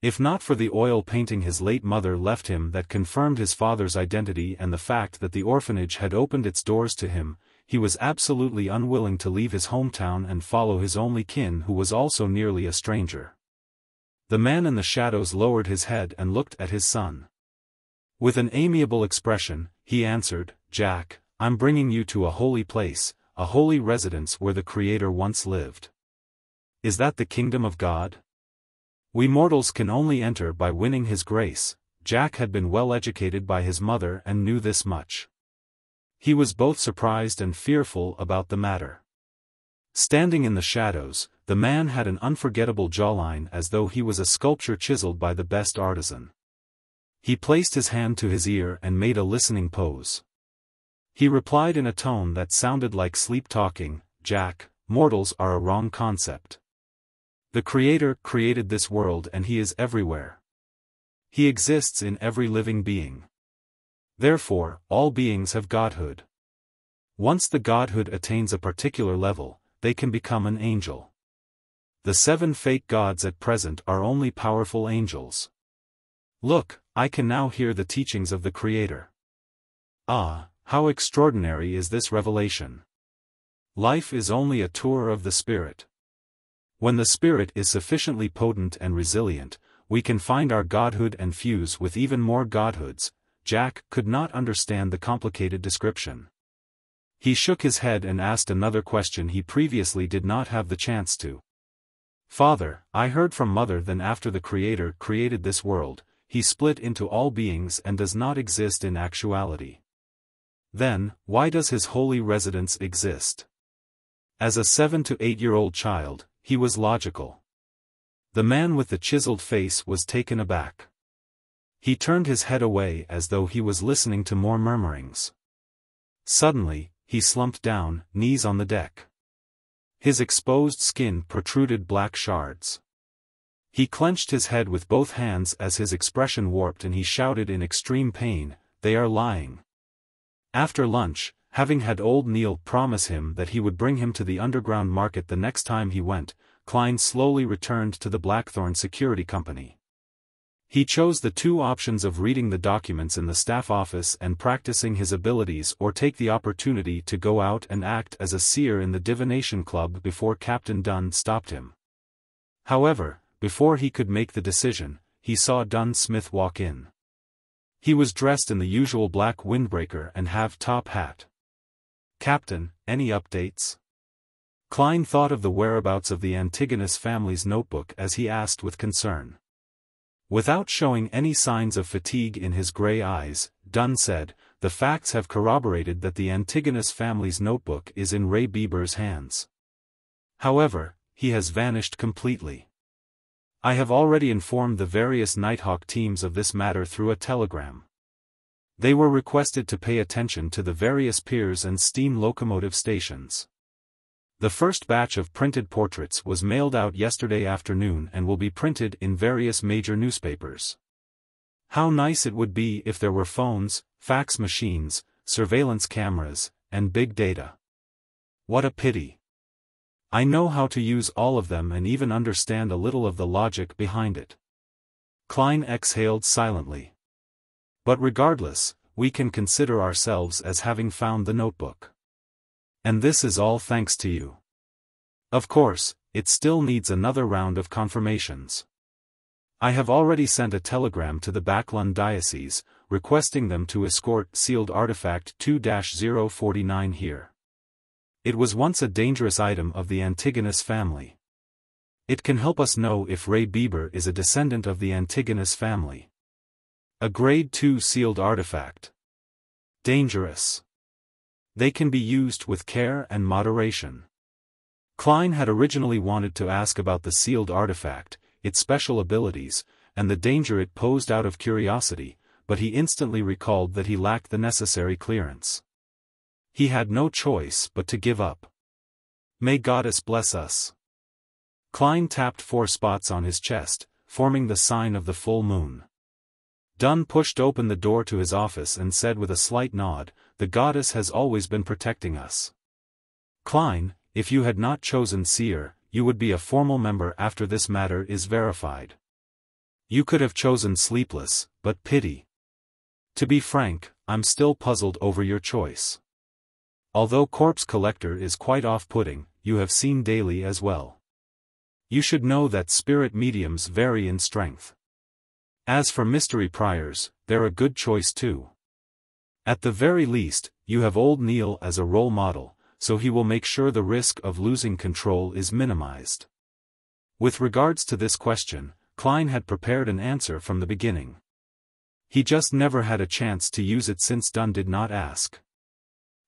[SPEAKER 1] If not for the oil painting his late mother left him that confirmed his father's identity and the fact that the orphanage had opened its doors to him, he was absolutely unwilling to leave his hometown and follow his only kin who was also nearly a stranger. The man in the shadows lowered his head and looked at his son. With an amiable expression, he answered, "Jack, I'm bringing you to a holy place, a holy residence where the Creator once lived." "Is that the kingdom of God?" "We mortals can only enter by winning His grace." Jack had been well educated by his mother and knew this much. He was both surprised and fearful about the matter. Standing in the shadows, the man had an unforgettable jawline as though he was a sculpture chiseled by the best artisan. He placed his hand to his ear and made a listening pose. He replied in a tone that sounded like sleep-talking, "Jack, mortals are a wrong concept. The Creator created this world and He is everywhere. He exists in every living being. Therefore, all beings have godhood. Once the godhood attains a particular level, they can become an angel. The 7 fake gods at present are only powerful angels. Look, I can now hear the teachings of the Creator. Ah, how extraordinary is this revelation! Life is only a tour of the spirit. When the spirit is sufficiently potent and resilient, we can find our godhood and fuse with even more godhoods." Jack could not understand the complicated description. He shook his head and asked another question he previously did not have the chance to. "Father, I heard from Mother that after the Creator created this world, He split into all beings and does not exist in actuality. Then, why does His holy residence exist?" As a 7 to 8-year-old child, he was logical. The man with the chiseled face was taken aback. He turned his head away as though he was listening to more murmurings. Suddenly, he slumped down, knees on the deck. His exposed skin protruded black shards. He clenched his head with both hands as his expression warped and he shouted in extreme pain, "They are lying." After lunch, having had old Neil promise him that he would bring him to the underground market the next time he went, Klein slowly returned to the Blackthorn Security Company. He chose the 2 options of reading the documents in the staff office and practicing his abilities or take the opportunity to go out and act as a seer in the Divination Club before Captain Dunn stopped him. However, before he could make the decision, he saw Dunn Smith walk in. He was dressed in the usual black windbreaker and half-top hat. "Captain, any updates?" Klein thought of the whereabouts of the Antigonus family's notebook as he asked with concern. Without showing any signs of fatigue in his gray eyes, Dunn said, "The facts have corroborated that the Antigonus family's notebook is in Ray Bieber's hands. However, he has vanished completely. I have already informed the various Nighthawk teams of this matter through a telegram. They were requested to pay attention to the various piers and steam locomotive stations. The first batch of printed portraits was mailed out yesterday afternoon and will be printed in various major newspapers. How nice it would be if there were phones, fax machines, surveillance cameras, and big data. What a pity. I know how to use all of them and even understand a little of the logic behind it." Klein exhaled silently. "But regardless, we can consider ourselves as having found the notebook. And this is all thanks to you. Of course, it still needs another round of confirmations. I have already sent a telegram to the Backlund Diocese, requesting them to escort sealed artifact 2-049 here. It was once a dangerous item of the Antigonus family. It can help us know if Ray Bieber is a descendant of the Antigonus family. A Grade 2 sealed artifact. Dangerous. They can be used with care and moderation. Klein had originally wanted to ask about the sealed artifact, its special abilities, and the danger it posed out of curiosity, but he instantly recalled that he lacked the necessary clearance. He had no choice but to give up. May Goddess bless us. Klein tapped 4 spots on his chest, forming the sign of the full moon. Dunn pushed open the door to his office and said with a slight nod, "The Goddess has always been protecting us." Klein, if you had not chosen Seer, you would be a formal member after this matter is verified. You could have chosen Sleepless, but pity. To be frank, I'm still puzzled over your choice. Although Corpse Collector is quite off-putting, you have seen daily as well. You should know that spirit mediums vary in strength. As for Mystery Priors, they're a good choice too. At the very least, you have old Neil as a role model, so he will make sure the risk of losing control is minimized. With regards to this question, Klein had prepared an answer from the beginning. He just never had a chance to use it since Dunn did not ask.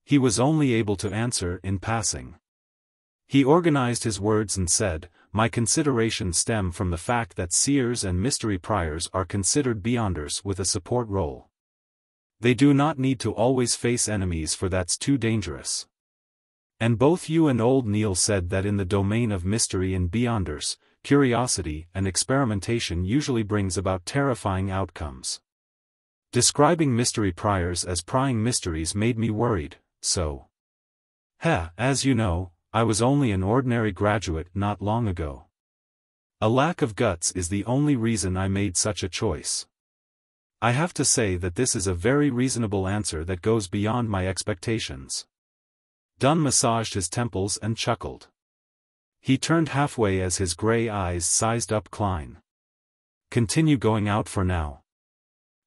[SPEAKER 1] He was only able to answer in passing. He organized his words and said, "My considerations stem from the fact that Seers and Mystery Priors are considered Beyonders with a support role. They do not need to always face enemies, for that's too dangerous. And both you and old Neil said that in the domain of mystery and Beyonders, curiosity and experimentation usually brings about terrifying outcomes. Describing Mystery Priors as prying mysteries made me worried, so. As you know, I was only an ordinary graduate not long ago. A lack of guts is the only reason I made such a choice. I have to say that this is a very reasonable answer that goes beyond my expectations." Dunn massaged his temples and chuckled. He turned halfway as his gray eyes sized up Klein. "Continue going out for now.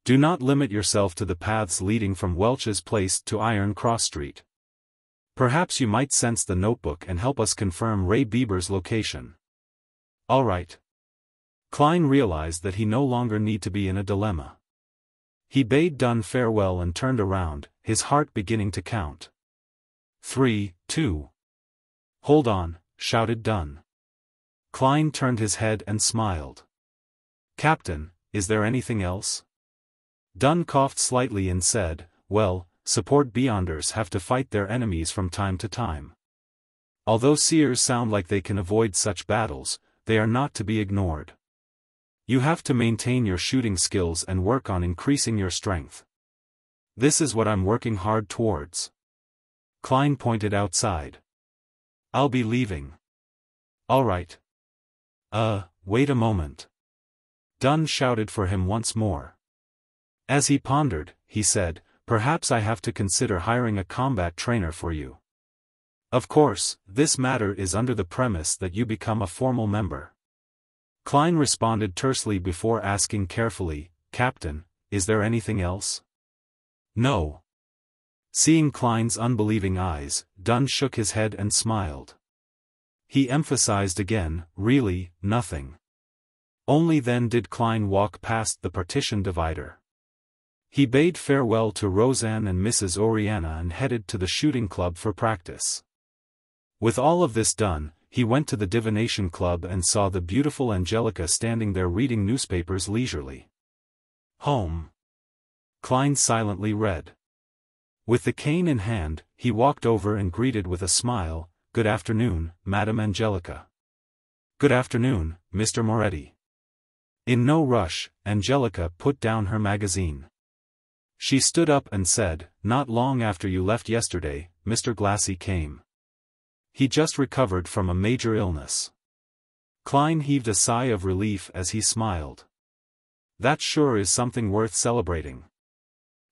[SPEAKER 1] Do not limit yourself to the paths leading from Welch's Place to Iron Cross Street. Perhaps you might sense the notebook and help us confirm Ray Bieber's location." "All right." Klein realized that he no longer need to be in a dilemma. He bade Dunn farewell and turned around, his heart beginning to count. 3, 2. "Hold on," shouted Dunn. Klein turned his head and smiled. "Captain, is there anything else?" Dunn coughed slightly and said, "Well, support Beyonders have to fight their enemies from time to time. Although Seers sound like they can avoid such battles, they are not to be ignored. You have to maintain your shooting skills and work on increasing your strength. This is what I'm working hard towards." Klein pointed outside. "I'll be leaving." "All right." Wait a moment." Dunn shouted for him once more. As he pondered, he said, "Perhaps I have to consider hiring a combat trainer for you. Of course, this matter is under the premise that you become a formal member." Klein responded tersely before asking carefully, "Captain, is there anything else?" "No." Seeing Klein's unbelieving eyes, Dunn shook his head and smiled. He emphasized again, "Really, nothing." Only then did Klein walk past the partition divider. He bade farewell to Roseanne and Mrs. Oriana and headed to the shooting club for practice. With all of this done, he went to the Divination Club and saw the beautiful Angelica standing there reading newspapers leisurely. "Home." Klein silently read. With the cane in hand, he walked over and greeted with a smile, "Good afternoon, Madam Angelica." "Good afternoon, Mr. Moretti." In no rush, Angelica put down her magazine. She stood up and said, "Not long after you left yesterday, Mr. Glassy came. He just recovered from a major illness." Klein heaved a sigh of relief as he smiled. "That sure is something worth celebrating."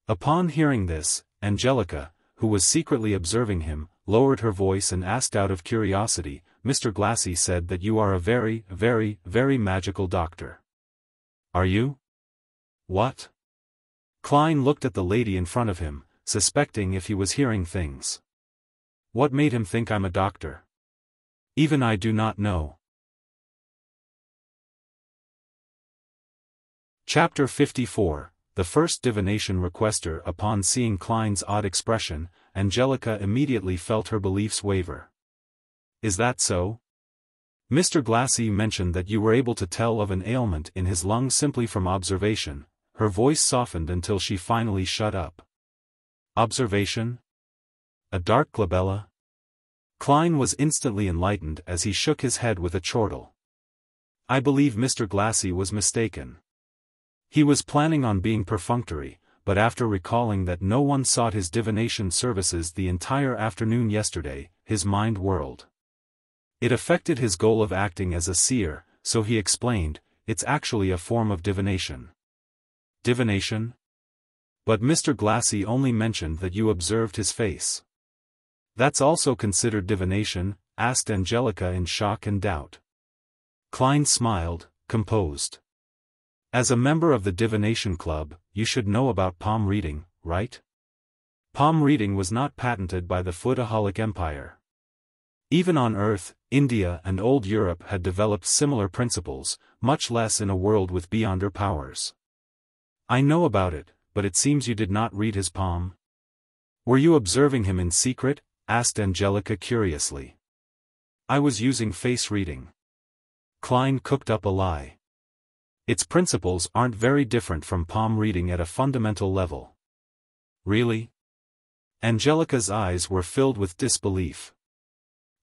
[SPEAKER 1] Upon hearing this, Angelica, who was secretly observing him, lowered her voice and asked out of curiosity, "Mr. Glassy said that you are a very, very, very magical doctor. Are you?" "What?" Klein looked at the lady in front of him, suspecting if he was hearing things. What made him think I'm a doctor? Even I do not know. Chapter 54, The First Divination Requester. Upon seeing Klein's odd expression, Angelica immediately felt her beliefs waver. Is that so? Mr. Glassy mentioned that you were able to tell of an ailment in his lung simply from observation. Her voice softened until she finally shut up. Observation? A dark glabella? Klein was instantly enlightened as he shook his head with a chortle. I believe Mr. Glassy was mistaken. He was planning on being perfunctory, but after recalling that no one sought his divination services the entire afternoon yesterday, his mind whirled. It affected his goal of acting as a seer, so he explained, it's actually a form of divination. Divination? But Mr. Glassy only mentioned that you observed his face. That's also considered divination? Asked Angelica in shock and doubt. Klein smiled, composed. As a member of the Divination Club, you should know about palm reading, right? Palm reading was not patented by the Foodaholic Empire. Even on Earth, India and Old Europe had developed similar principles, much less in a world with beyonder powers. I know about it, but it seems you did not read his palm. Were you observing him in secret? Asked Angelica curiously. I was using face reading. Klein cooked up a lie. Its principles aren't very different from palm reading at a fundamental level. Really? Angelica's eyes were filled with disbelief.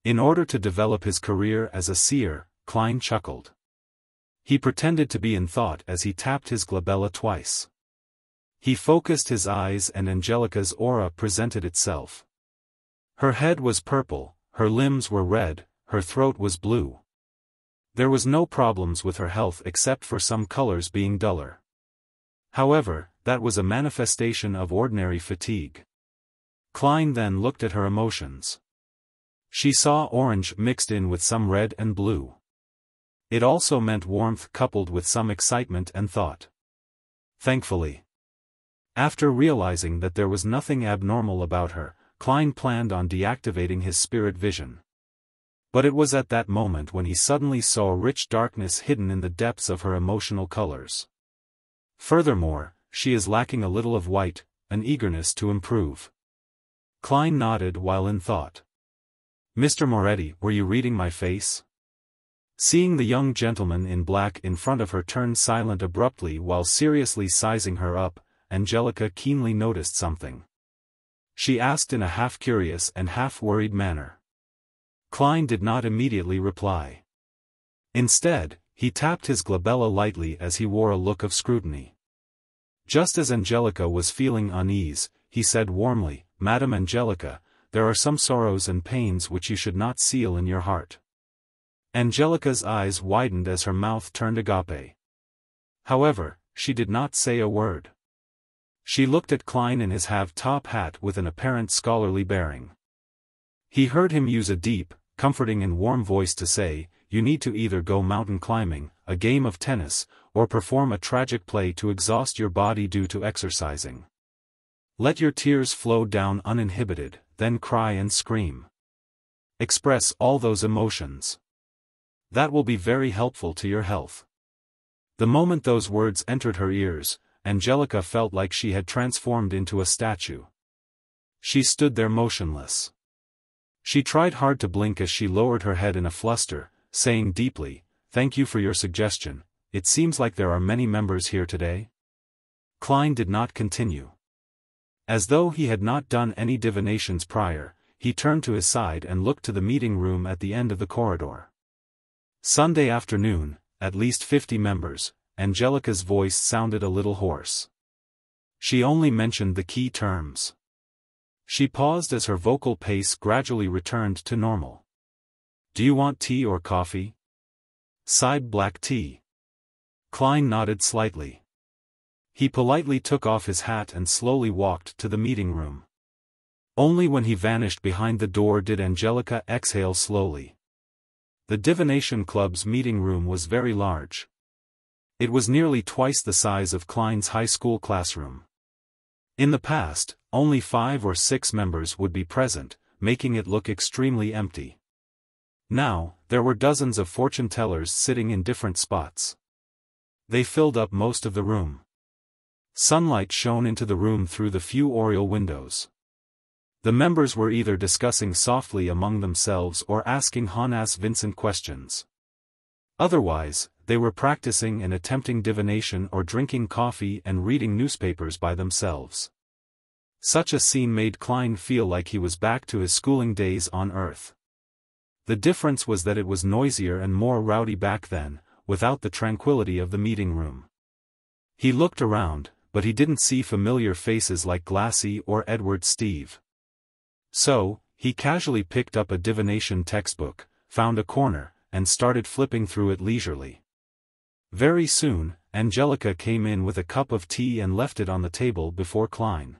[SPEAKER 1] In order to develop his career as a seer, Klein chuckled. He pretended to be in thought as he tapped his glabella twice. He focused his eyes and Angelica's aura presented itself. Her head was purple, her limbs were red, her throat was blue. There was no problems with her health except for some colors being duller. However, that was a manifestation of ordinary fatigue. Klein then looked at her emotions. She saw orange mixed in with some red and blue. It also meant warmth coupled with some excitement and thought. Thankfully. After realizing that there was nothing abnormal about her, Klein planned on deactivating his spirit vision. But it was at that moment when he suddenly saw a rich darkness hidden in the depths of her emotional colors. Furthermore, she is lacking a little of white, an eagerness to improve. Klein nodded while in thought. Mr. Moretti, were you reading my face? Seeing the young gentleman in black in front of her turn silent abruptly while seriously sizing her up, Angelica keenly noticed something. She asked in a half-curious and half-worried manner. Klein did not immediately reply. Instead, he tapped his glabella lightly as he wore a look of scrutiny. Just as Angelica was feeling unease, he said warmly, Madam Angelica, there are some sorrows and pains which you should not seal in your heart. Angelica's eyes widened as her mouth turned agape. However, she did not say a word. She looked at Klein in his half-top hat with an apparent scholarly bearing. He heard him use a deep, comforting and warm voice to say, you need to either go mountain climbing, a game of tennis, or perform a tragic play to exhaust your body due to exercising. Let your tears flow down uninhibited, then cry and scream. Express all those emotions. That will be very helpful to your health. The moment those words entered her ears, Angelica felt like she had transformed into a statue. She stood there motionless. She tried hard to blink as she lowered her head in a fluster, saying deeply, thank you for your suggestion, it seems like there are many members here today. Klein did not continue. As though he had not done any divinations prior, he turned to his side and looked to the meeting room at the end of the corridor. Sunday afternoon, at least 50 members, Angelica's voice sounded a little hoarse. She only mentioned the key terms. She paused as her vocal pace gradually returned to normal. Do you want tea or coffee? Side black tea. Klein nodded slightly. He politely took off his hat and slowly walked to the meeting room. Only when he vanished behind the door did Angelica exhale slowly. The Divination Club's meeting room was very large. It was nearly twice the size of Klein's high school classroom. In the past, only 5 or 6 members would be present, making it look extremely empty. Now, there were dozens of fortune tellers sitting in different spots. They filled up most of the room. Sunlight shone into the room through the few oriel windows. The members were either discussing softly among themselves or asking Honas Vincent questions. Otherwise, they were practicing and attempting divination or drinking coffee and reading newspapers by themselves. Such a scene made Klein feel like he was back to his schooling days on Earth. The difference was that it was noisier and more rowdy back then, without the tranquility of the meeting room. He looked around, but he didn't see familiar faces like Glassy or Edward Steve. So, he casually picked up a divination textbook, found a corner, and started flipping through it leisurely. Very soon, Angelica came in with a cup of tea and left it on the table before Klein.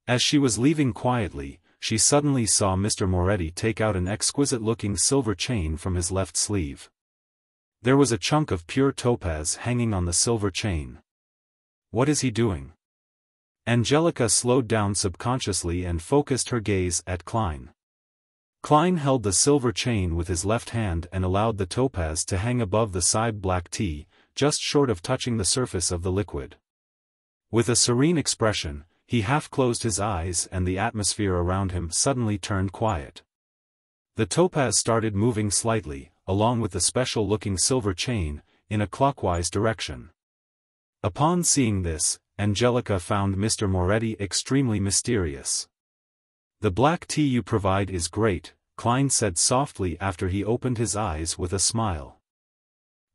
[SPEAKER 1] As she was leaving quietly, she suddenly saw Mr. Moretti take out an exquisite-looking silver chain from his left sleeve. There was a chunk of pure topaz hanging on the silver chain. What is he doing? Angelica slowed down subconsciously and focused her gaze at Klein. Klein held the silver chain with his left hand and allowed the topaz to hang above the side black tea, just short of touching the surface of the liquid. With a serene expression, he half closed his eyes and the atmosphere around him suddenly turned quiet. The topaz started moving slightly, along with the special-looking silver chain, in a clockwise direction. Upon seeing this, Angelica found Mr. Moretti extremely mysterious. "The black tea you provide is great," Klein said softly after he opened his eyes with a smile.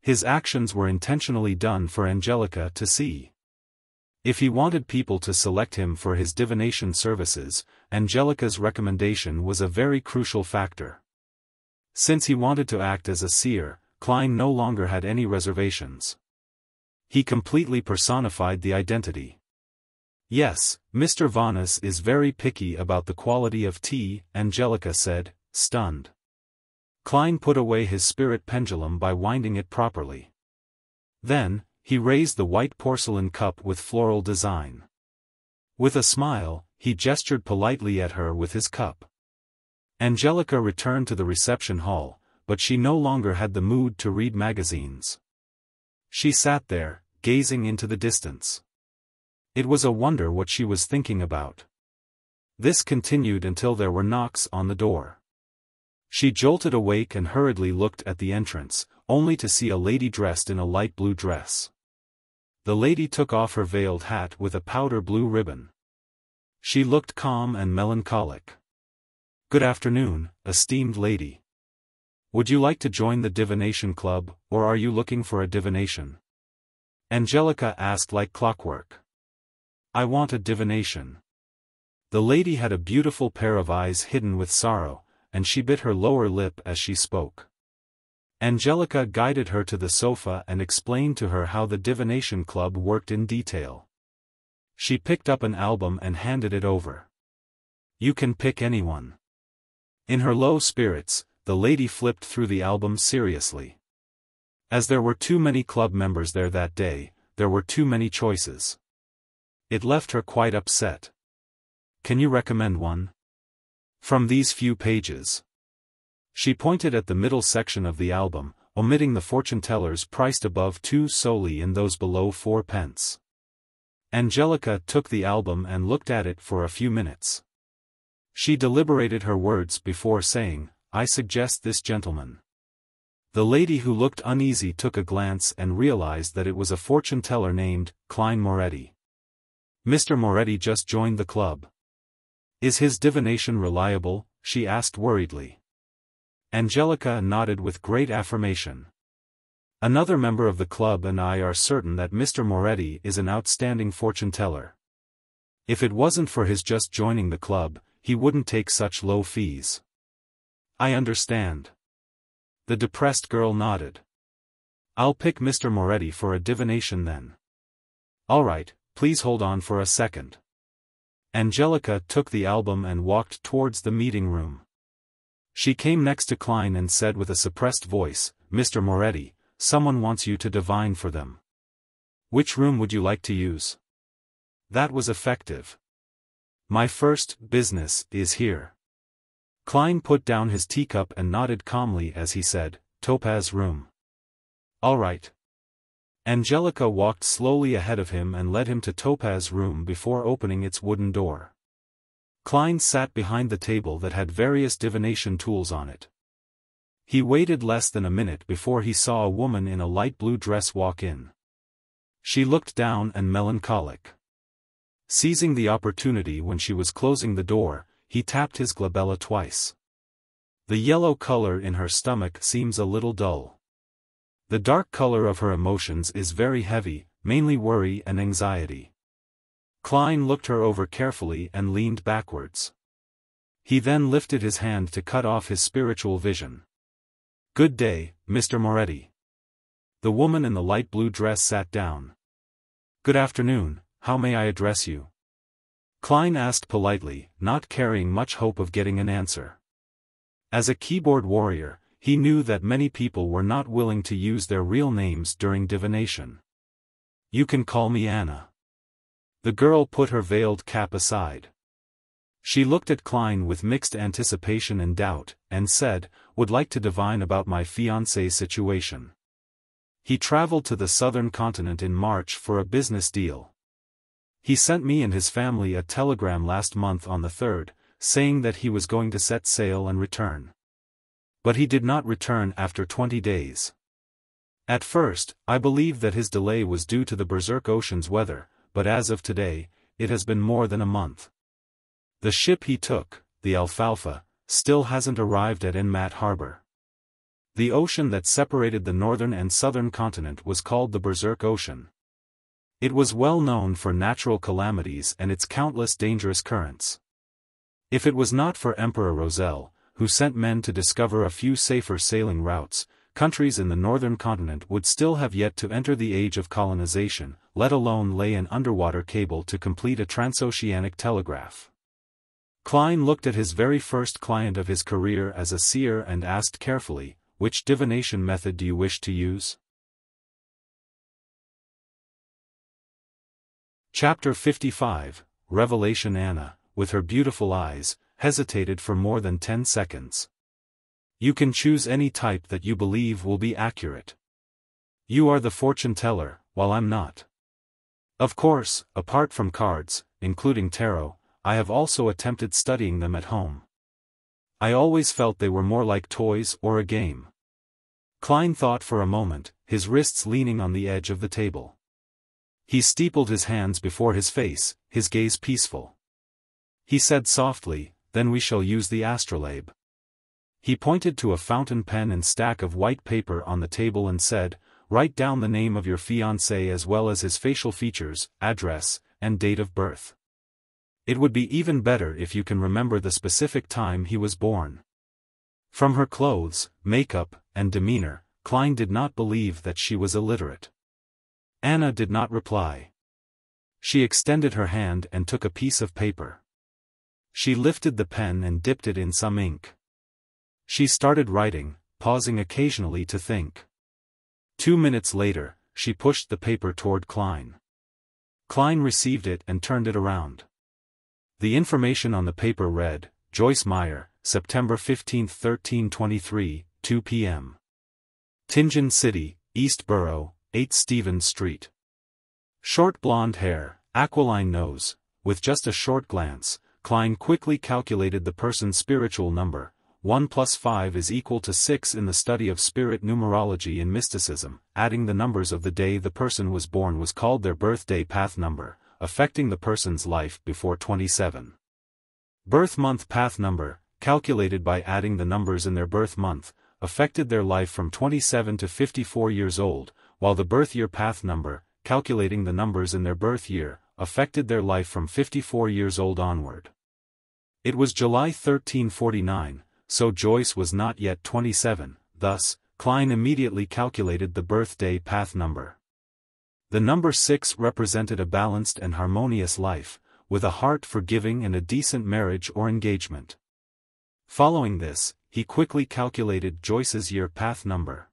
[SPEAKER 1] His actions were intentionally done for Angelica to see. If he wanted people to select him for his divination services, Angelica's recommendation was a very crucial factor. Since he wanted to act as a seer, Klein no longer had any reservations. He completely personified the identity. "Yes, Mr. Vanas is very picky about the quality of tea," Angelica said, stunned. Klein put away his spirit pendulum by winding it properly. Then, he raised the white porcelain cup with floral design. With a smile, he gestured politely at her with his cup. Angelica returned to the reception hall, but she no longer had the mood to read magazines. She sat there, gazing into the distance. It was a wonder what she was thinking about. This continued until there were knocks on the door. She jolted awake and hurriedly looked at the entrance, only to see a lady dressed in a light blue dress. The lady took off her veiled hat with a powder blue ribbon. She looked calm and melancholic. "Good afternoon, esteemed lady. Would you like to join the divination club, or are you looking for a divination?" Angelica asked like clockwork. "I want a divination." The lady had a beautiful pair of eyes hidden with sorrow, and she bit her lower lip as she spoke. Angelica guided her to the sofa and explained to her how the divination club worked in detail. She picked up an album and handed it over. "You can pick anyone." In her low spirits, the lady flipped through the album seriously. As there were too many club members there that day, there were too many choices. It left her quite upset. "Can you recommend one? From these few pages." She pointed at the middle section of the album, omitting the fortune tellers priced above 2 solely in those below 4 pence. Angelica took the album and looked at it for a few minutes. She deliberated her words before saying, "I suggest this gentleman." The lady who looked uneasy took a glance and realized that it was a fortune teller named Klein Moretti. "Mr. Moretti just joined the club. Is his divination reliable?" she asked worriedly. Angelica nodded with great affirmation. "Another member of the club and I are certain that Mr. Moretti is an outstanding fortune teller. If it wasn't for his just joining the club, he wouldn't take such low fees." "I understand." The depressed girl nodded. "I'll pick Mr. Moretti for a divination then." "All right, please hold on for a second." Angelica took the album and walked towards the meeting room. She came next to Klein and said with a suppressed voice, "Mr. Moretti, someone wants you to divine for them. Which room would you like to use?" That was effective. My first business is here. Klein put down his teacup and nodded calmly as he said, Topaz room. All right. Angelica walked slowly ahead of him and led him to Topaz room before opening its wooden door. Klein sat behind the table that had various divination tools on it. He waited less than a minute before he saw a woman in a light blue dress walk in. She looked down and melancholic. Seizing the opportunity when she was closing the door, he tapped his glabella twice. The yellow color in her stomach seems a little dull. The dark color of her emotions is very heavy, mainly worry and anxiety. Klein looked her over carefully and leaned backwards. He then lifted his hand to cut off his spiritual vision. Good day, Mr. Moretti. The woman in the light blue dress sat down. Good afternoon, how may I address you? Klein asked politely, not carrying much hope of getting an answer. As a keyboard warrior, he knew that many people were not willing to use their real names during divination. You can call me Anna. The girl put her veiled cap aside. She looked at Klein with mixed anticipation and doubt, and said, would like to divine about my fiancé's situation. He traveled to the southern continent in March for a business deal. He sent me and his family a telegram last month on the 3rd, saying that he was going to set sail and return. But he did not return after 20 days. At first, I believed that his delay was due to the Berserk Ocean's weather, but as of today, it has been more than a month. The ship he took, the Alfalfa, still hasn't arrived at Enmat Harbor. The ocean that separated the northern and southern continent was called the Berserk Ocean. It was well known for natural calamities and its countless dangerous currents. If it was not for Emperor Roselle, who sent men to discover a few safer sailing routes, countries in the northern continent would still have yet to enter the age of colonization, let alone lay an underwater cable to complete a transoceanic telegraph. Klein looked at his very first client of his career as a seer and asked carefully, which divination method do you wish to use? Chapter 55, Revelation. Anna, with her beautiful eyes, hesitated for more than 10 seconds. You can choose any type that you believe will be accurate. You are the fortune teller, while I'm not. Of course, apart from cards, including tarot, I have also attempted studying them at home. I always felt they were more like toys or a game. Klein thought for a moment, his wrists leaning on the edge of the table. He steepled his hands before his face, his gaze peaceful. He said softly, then we shall use the astrolabe. He pointed to a fountain pen and stack of white paper on the table and said, write down the name of your fiancé as well as his facial features, address, and date of birth. It would be even better if you can remember the specific time he was born. From her clothes, makeup, and demeanor, Klein did not believe that she was illiterate. Anna did not reply. She extended her hand and took a piece of paper. She lifted the pen and dipped it in some ink. She started writing, pausing occasionally to think. 2 minutes later, she pushed the paper toward Klein. Klein received it and turned it around. The information on the paper read, Joyce Meyer, September 15, 1323, 2 p.m. Tingen City, East Borough, 8 Stevens Street. Short blonde hair, aquiline nose. With just a short glance, Klein quickly calculated the person's spiritual number. 1 plus 5 is equal to 6 in the study of spirit numerology in mysticism. Adding the numbers of the day the person was born was called their birthday path number, affecting the person's life before 27. Birth month path number, calculated by adding the numbers in their birth month, affected their life from 27 to 54 years old, while the birth year path number, calculating the numbers in their birth year, affected their life from 54 years old onward. It was July 1349, so Joyce was not yet 27, thus, Klein immediately calculated the birthday path number. The number 6 represented a balanced and harmonious life, with a heart for giving and a decent marriage or engagement. Following this, he quickly calculated Joyce's year path number.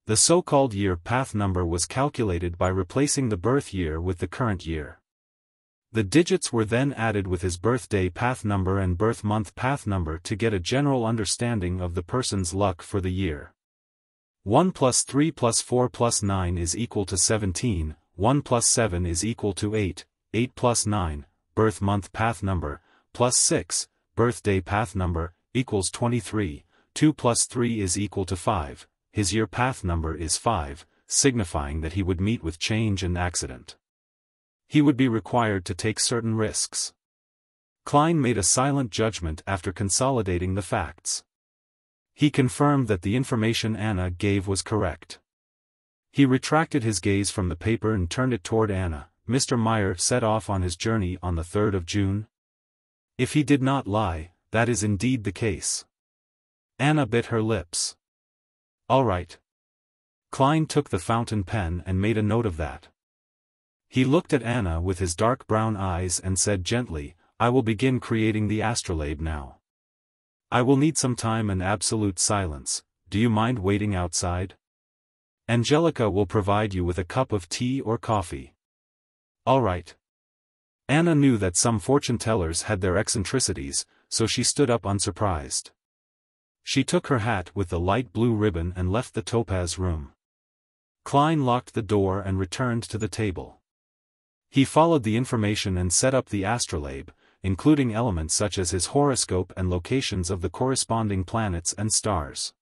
[SPEAKER 1] The so-called year path number was calculated by replacing the birth year with the current year. The digits were then added with his birthday path number and birth month path number to get a general understanding of the person's luck for the year. 1 plus 3 plus 4 plus 9 is equal to 17, 1 plus 7 is equal to 8, 8 plus 9, birth month path number, plus 6, birthday path number, equals 23, 2 plus 3 is equal to 5, his year path number is 5, signifying that he would meet with change and accident. He would be required to take certain risks. Klein made a silent judgment after consolidating the facts. He confirmed that the information Anna gave was correct. He retracted his gaze from the paper and turned it toward Anna. Mr. Meyer set off on his journey on the 3rd of June. If he did not lie, that is indeed the case. Anna bit her lips. All right. Klein took the fountain pen and made a note of that. He looked at Anna with his dark brown eyes and said gently, I will begin creating the astrolabe now. I will need some time and absolute silence. Do you mind waiting outside? Angelica will provide you with a cup of tea or coffee. All right. Anna knew that some fortune-tellers had their eccentricities, so she stood up unsurprised. She took her hat with the light blue ribbon and left the topaz room. Klein locked the door and returned to the table. He followed the information and set up the astrolabe, including elements such as his horoscope and locations of the corresponding planets and stars.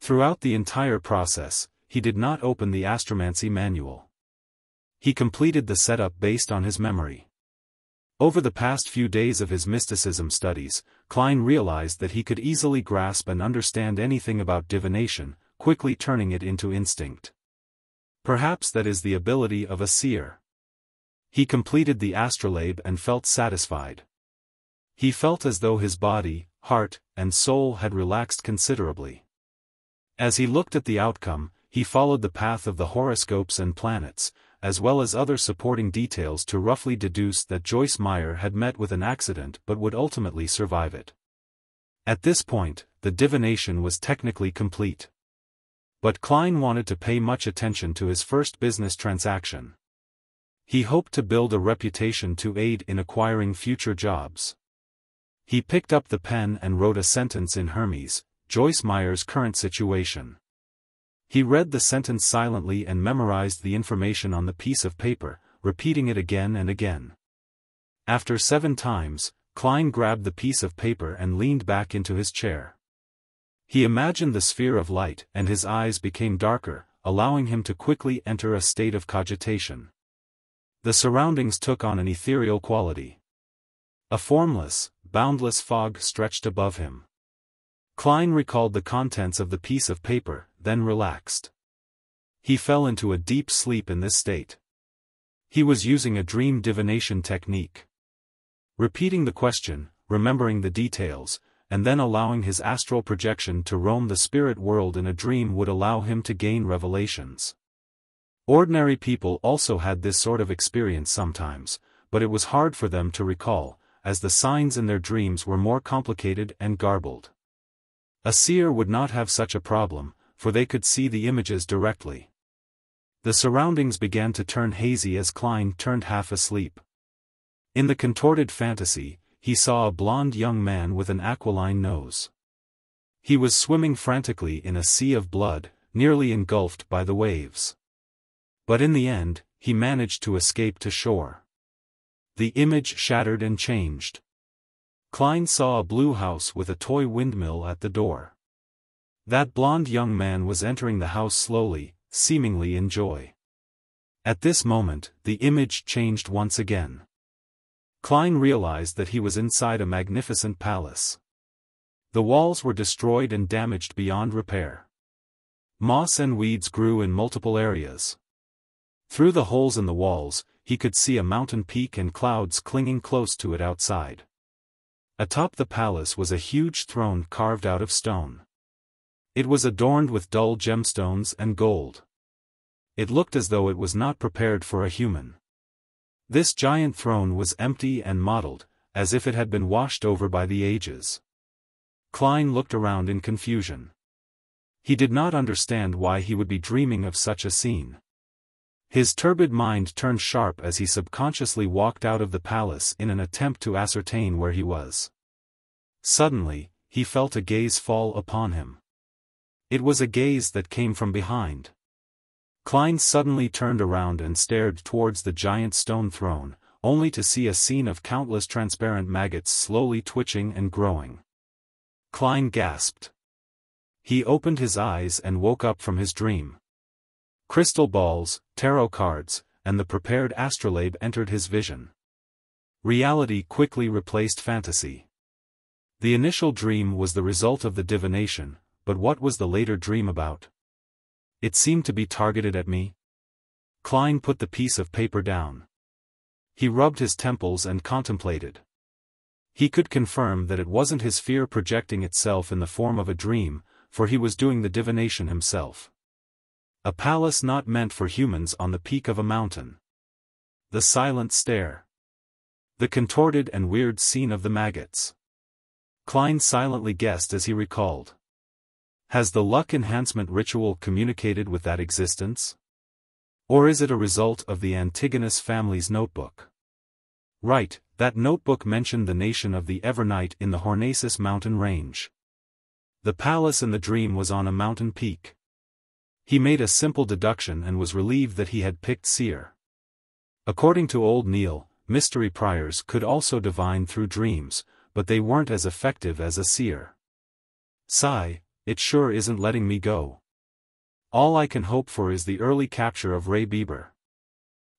[SPEAKER 1] Throughout the entire process, he did not open the astromancy manual. He completed the setup based on his memory. Over the past few days of his mysticism studies, Klein realized that he could easily grasp and understand anything about divination, quickly turning it into instinct. Perhaps that is the ability of a seer. He completed the astrolabe and felt satisfied. He felt as though his body, heart, and soul had relaxed considerably. As he looked at the outcome, he followed the path of the horoscopes and planets, as well as other supporting details to roughly deduce that Joyce Meyer had met with an accident but would ultimately survive it. At this point, the divination was technically complete. But Klein wanted to pay much attention to his first business transaction. He hoped to build a reputation to aid in acquiring future jobs. He picked up the pen and wrote a sentence in Hermes, Joyce Meyer's current situation. He read the sentence silently and memorized the information on the piece of paper, repeating it again and again. After 7 times, Klein grabbed the piece of paper and leaned back into his chair. He imagined the sphere of light and his eyes became darker, allowing him to quickly enter a state of cogitation. The surroundings took on an ethereal quality. A formless, boundless fog stretched above him. Klein recalled the contents of the piece of paper, then relaxed. He fell into a deep sleep in this state. He was using a dream divination technique. Repeating the question, remembering the details, and then allowing his astral projection to roam the spirit world in a dream would allow him to gain revelations. Ordinary people also had this sort of experience sometimes, but it was hard for them to recall, as the signs in their dreams were more complicated and garbled. A seer would not have such a problem, for they could see the images directly. The surroundings began to turn hazy as Klein turned half asleep. In the contorted fantasy, he saw a blond young man with an aquiline nose. He was swimming frantically in a sea of blood, nearly engulfed by the waves. But in the end, he managed to escape to shore. The image shattered and changed. Klein saw a blue house with a toy windmill at the door. That blond young man was entering the house slowly, seemingly in joy. At this moment, the image changed once again. Klein realized that he was inside a magnificent palace. The walls were destroyed and damaged beyond repair. Moss and weeds grew in multiple areas. Through the holes in the walls, he could see a mountain peak and clouds clinging close to it outside. Atop the palace was a huge throne carved out of stone. It was adorned with dull gemstones and gold. It looked as though it was not prepared for a human. This giant throne was empty and mottled, as if it had been washed over by the ages. Klein looked around in confusion. He did not understand why he would be dreaming of such a scene. His turbid mind turned sharp as he subconsciously walked out of the palace in an attempt to ascertain where he was. Suddenly, he felt a gaze fall upon him. It was a gaze that came from behind. Klein suddenly turned around and stared towards the giant stone throne, only to see a scene of countless transparent maggots slowly twitching and growing. Klein gasped. He opened his eyes and woke up from his dream. Crystal balls, tarot cards, and the prepared astrolabe entered his vision. Reality quickly replaced fantasy. The initial dream was the result of the divination, but what was the later dream about? It seemed to be targeted at me. Klein put the piece of paper down. He rubbed his temples and contemplated. He could confirm that it wasn't his fear projecting itself in the form of a dream, for he was doing the divination himself. A palace not meant for humans on the peak of a mountain. The silent stare. The contorted and weird scene of the maggots. Klein silently guessed as he recalled. Has the luck enhancement ritual communicated with that existence? Or is it a result of the Antigonus family's notebook? Right, that notebook mentioned the nation of the Evernight in the Hornacis mountain range. The palace in the dream was on a mountain peak. He made a simple deduction and was relieved that he had picked Seer. According to Old Neil, mystery priors could also divine through dreams, but they weren't as effective as a seer. Sigh, it sure isn't letting me go. All I can hope for is the early capture of Ray Bieber.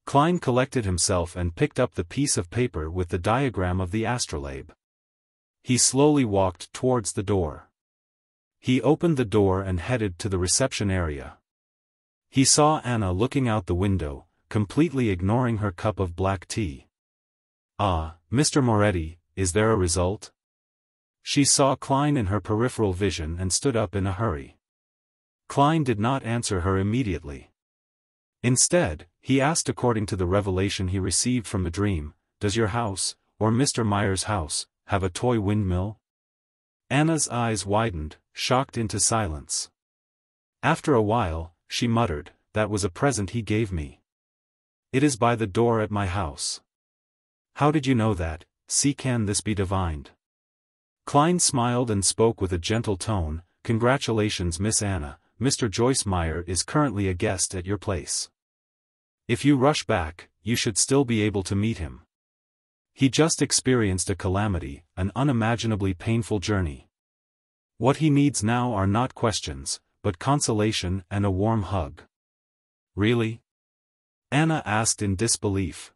[SPEAKER 1] Klein collected himself and picked up the piece of paper with the diagram of the astrolabe. He slowly walked towards the door. He opened the door and headed to the reception area. He saw Anna looking out the window, completely ignoring her cup of black tea. Ah, Mr. Moretti, is there a result? She saw Klein in her peripheral vision and stood up in a hurry. Klein did not answer her immediately. Instead, he asked according to the revelation he received from the dream, does your house, or Mr. Meyer's house, have a toy windmill? Anna's eyes widened, shocked into silence. After a while, she muttered, that was a present he gave me. It is by the door at my house. How did you know that? Can this be divined? Klein smiled and spoke with a gentle tone, congratulations Miss Anna, Mr. Joyce Meyer is currently a guest at your place. If you rush back, you should still be able to meet him. He just experienced a calamity, an unimaginably painful journey. What he needs now are not questions, but consolation and a warm hug. Really? Anna asked in disbelief.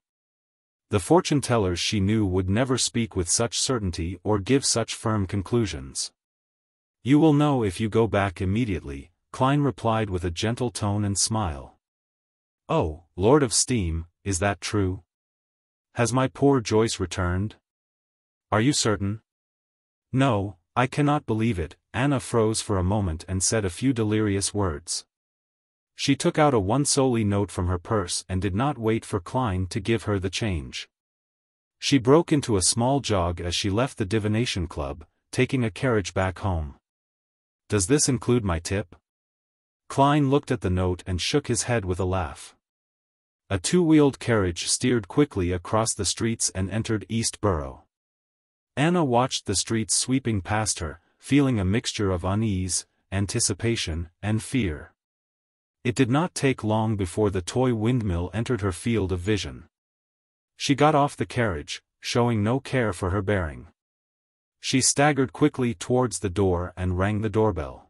[SPEAKER 1] The fortune-tellers she knew would never speak with such certainty or give such firm conclusions. You will know if you go back immediately, Klein replied with a gentle tone and smile. Oh, Lord of Steam, is that true? Has my poor Joyce returned? Are you certain? No, I cannot believe it. Anna froze for a moment and said a few delirious words. She took out a one-solely note from her purse and did not wait for Klein to give her the change. She broke into a small jog as she left the Divination Club, taking a carriage back home. Does this include my tip? Klein looked at the note and shook his head with a laugh. A two-wheeled carriage steered quickly across the streets and entered East Borough. Anna watched the streets sweeping past her, feeling a mixture of unease, anticipation, and fear. It did not take long before the toy windmill entered her field of vision. She got off the carriage, showing no care for her bearing. She staggered quickly towards the door and rang the doorbell.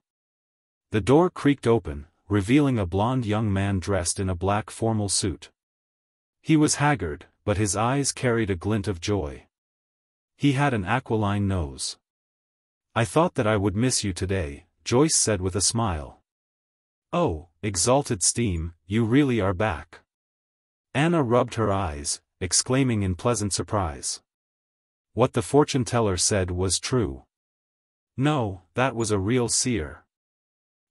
[SPEAKER 1] The door creaked open, revealing a blond young man dressed in a black formal suit. He was haggard, but his eyes carried a glint of joy. He had an aquiline nose. I thought that I would miss you today, Joyce said with a smile. Oh, exalted Steam, you really are back. Anna rubbed her eyes, exclaiming in pleasant surprise. What the fortune-teller said was true. No, that was a real seer.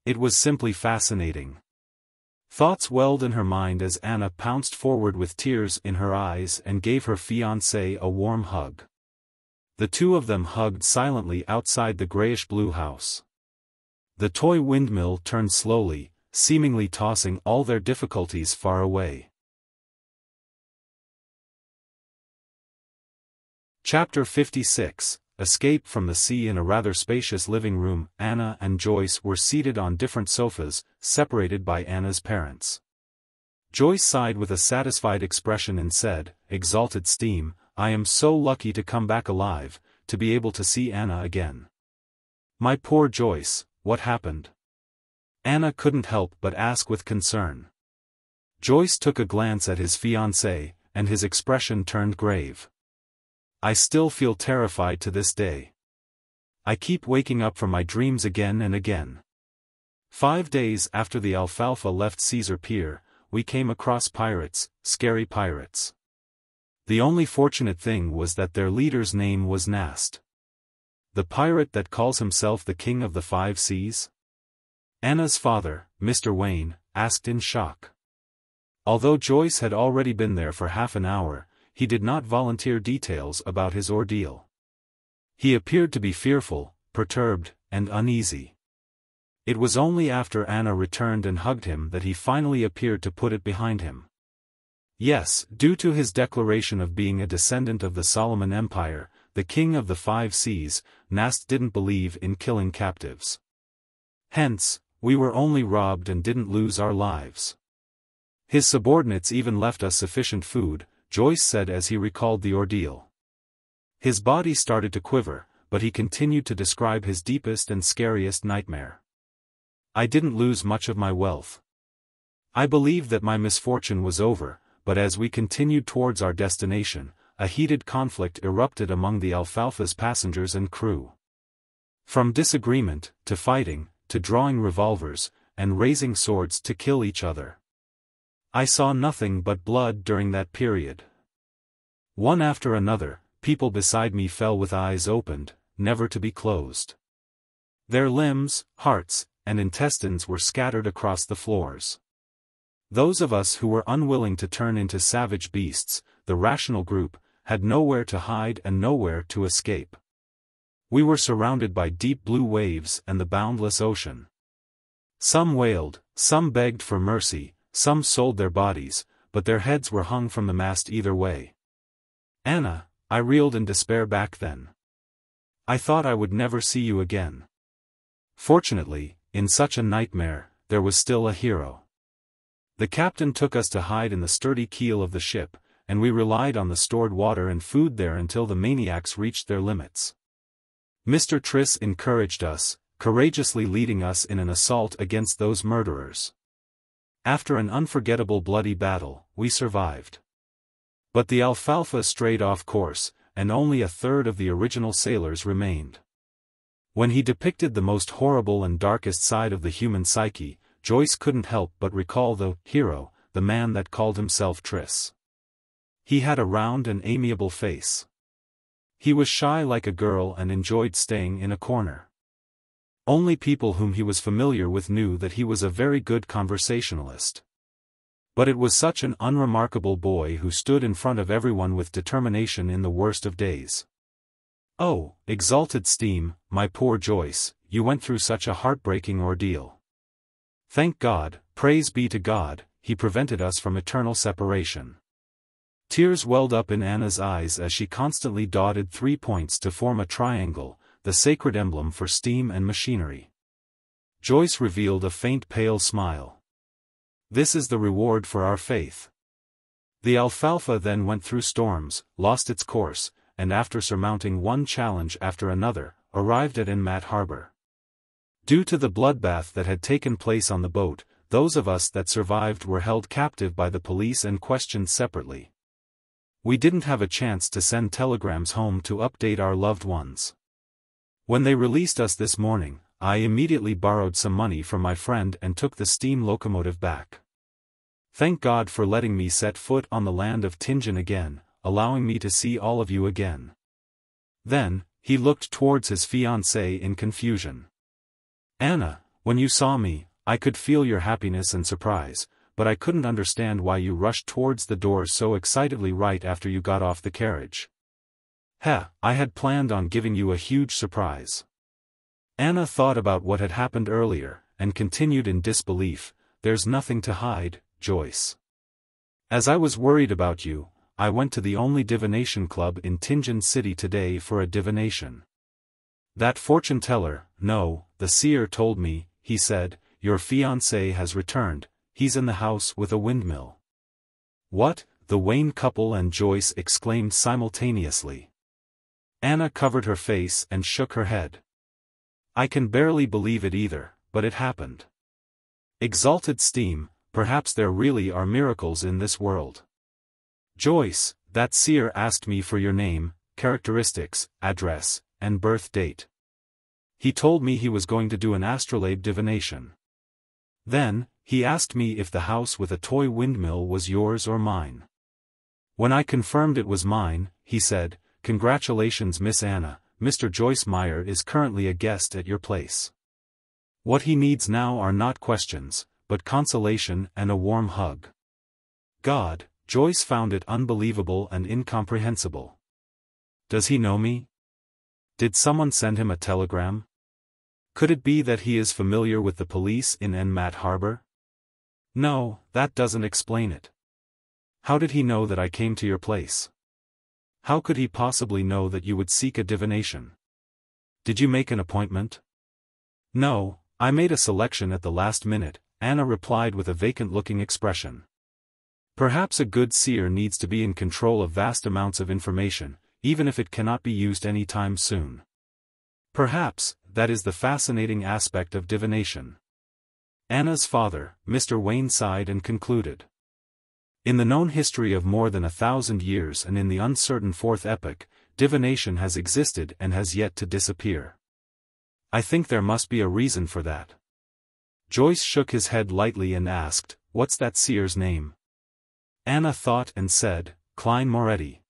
[SPEAKER 1] It was simply fascinating. Thoughts welled in her mind as Anna pounced forward with tears in her eyes and gave her fiancé a warm hug. The two of them hugged silently outside the grayish-blue house. The toy windmill turned slowly, seemingly tossing all their difficulties far away. Chapter 56, Escape from the Sea. In a rather spacious living room, Anna and Joyce were seated on different sofas, separated by Anna's parents. Joyce sighed with a satisfied expression and said, "Exalted Steam, I am so lucky to come back alive, to be able to see Anna again." "My poor Joyce, what happened?" Anna couldn't help but ask with concern. Joyce took a glance at his fiancée, and his expression turned grave. "I still feel terrified to this day. I keep waking up from my dreams again and again." 5 days after the Alfalfa left Caesar Pier, we came across pirates, scary pirates. The only fortunate thing was that their leader's name was Nast. "The pirate that calls himself the King of the Five Seas?" Anna's father, Mr. Wayne, asked in shock. Although Joyce had already been there for half an hour, he did not volunteer details about his ordeal. He appeared to be fearful, perturbed, and uneasy. It was only after Anna returned and hugged him that he finally appeared to put it behind him. Yes, due to his declaration of being a descendant of the Solomon Empire, the King of the Five Seas, Nast didn't believe in killing captives. Hence, we were only robbed and didn't lose our lives. His subordinates even left us sufficient food, Joyce said as he recalled the ordeal. His body started to quiver, but he continued to describe his deepest and scariest nightmare. "I didn't lose much of my wealth. I believed that my misfortune was over, but as we continued towards our destination, a heated conflict erupted among the Alfalfa's passengers and crew. From disagreement, to fighting, to drawing revolvers, and raising swords to kill each other. I saw nothing but blood during that period. One after another, people beside me fell with eyes opened, never to be closed. Their limbs, hearts, and intestines were scattered across the floors. Those of us who were unwilling to turn into savage beasts, the rational group, had nowhere to hide and nowhere to escape. We were surrounded by deep blue waves and the boundless ocean. Some wailed, some begged for mercy, some sold their bodies, but their heads were hung from the mast either way. Anna, I reeled in despair back then. I thought I would never see you again. Fortunately, in such a nightmare, there was still a hero. The captain took us to hide in the sturdy keel of the ship, and we relied on the stored water and food there until the maniacs reached their limits. Mr. Triss encouraged us, courageously leading us in an assault against those murderers. After an unforgettable bloody battle, we survived. But the Alfalfa strayed off course, and only a third of the original sailors remained. When he depicted the most horrible and darkest side of the human psyche, Joyce couldn't help but recall the hero, the man that called himself Triss. He had a round and amiable face. He was shy like a girl and enjoyed staying in a corner. Only people whom he was familiar with knew that he was a very good conversationalist. But it was such an unremarkable boy who stood in front of everyone with determination in the worst of days. "Oh, exalted Steam, my poor Joyce, you went through such a heartbreaking ordeal. Thank God, praise be to God, he prevented us from eternal separation." Tears welled up in Anna's eyes as she constantly dotted 3 points to form a triangle, the sacred emblem for steam and machinery. Joyce revealed a faint pale smile. "This is the reward for our faith." The Alfalfa then went through storms, lost its course, and after surmounting one challenge after another, arrived at Inmat Harbor. Due to the bloodbath that had taken place on the boat, those of us that survived were held captive by the police and questioned separately. We didn't have a chance to send telegrams home to update our loved ones. When they released us this morning, I immediately borrowed some money from my friend and took the steam locomotive back. Thank God for letting me set foot on the land of Tingen again, allowing me to see all of you again. Then, he looked towards his fiancée in confusion. "Anna, when you saw me, I could feel your happiness and surprise, but I couldn't understand why you rushed towards the doors so excitedly right after you got off the carriage." I had planned on giving you a huge surprise." Anna thought about what had happened earlier, and continued in disbelief, "There's nothing to hide, Joyce. As I was worried about you, I went to the only divination club in Tinjin City today for a divination. That fortune teller, no, the seer told me, he said, your fiancé has returned, he's in the house with a windmill. What? The Wayne couple and Joyce exclaimed simultaneously. Anna covered her face and shook her head. I can barely believe it either, but it happened. Exalted steam, perhaps there really are miracles in this world. Joyce, that seer asked me for your name, characteristics, address, and birth date. He told me he was going to do an astrolabe divination. Then, he asked me if the house with a toy windmill was yours or mine. When I confirmed it was mine, he said, congratulations Miss Anna, Mr. Joyce Meyer is currently a guest at your place. What he needs now are not questions, but consolation and a warm hug. God, Joyce found it unbelievable and incomprehensible. Does he know me? Did someone send him a telegram? Could it be that he is familiar with the police in Enmat Harbor? No, that doesn't explain it. How did he know that I came to your place? How could he possibly know that you would seek a divination? Did you make an appointment? No, I made a selection at the last minute, Anna replied with a vacant-looking expression. Perhaps a good seer needs to be in control of vast amounts of information, even if it cannot be used any time soon. Perhaps, that is the fascinating aspect of divination. Anna's father, Mr. Wayne sighed and concluded. In the known history of more than 1,000 years and in the uncertain fourth epoch, divination has existed and has yet to disappear. I think there must be a reason for that. Joyce shook his head lightly and asked, what's that seer's name? Anna thought and said, Klein Moretti.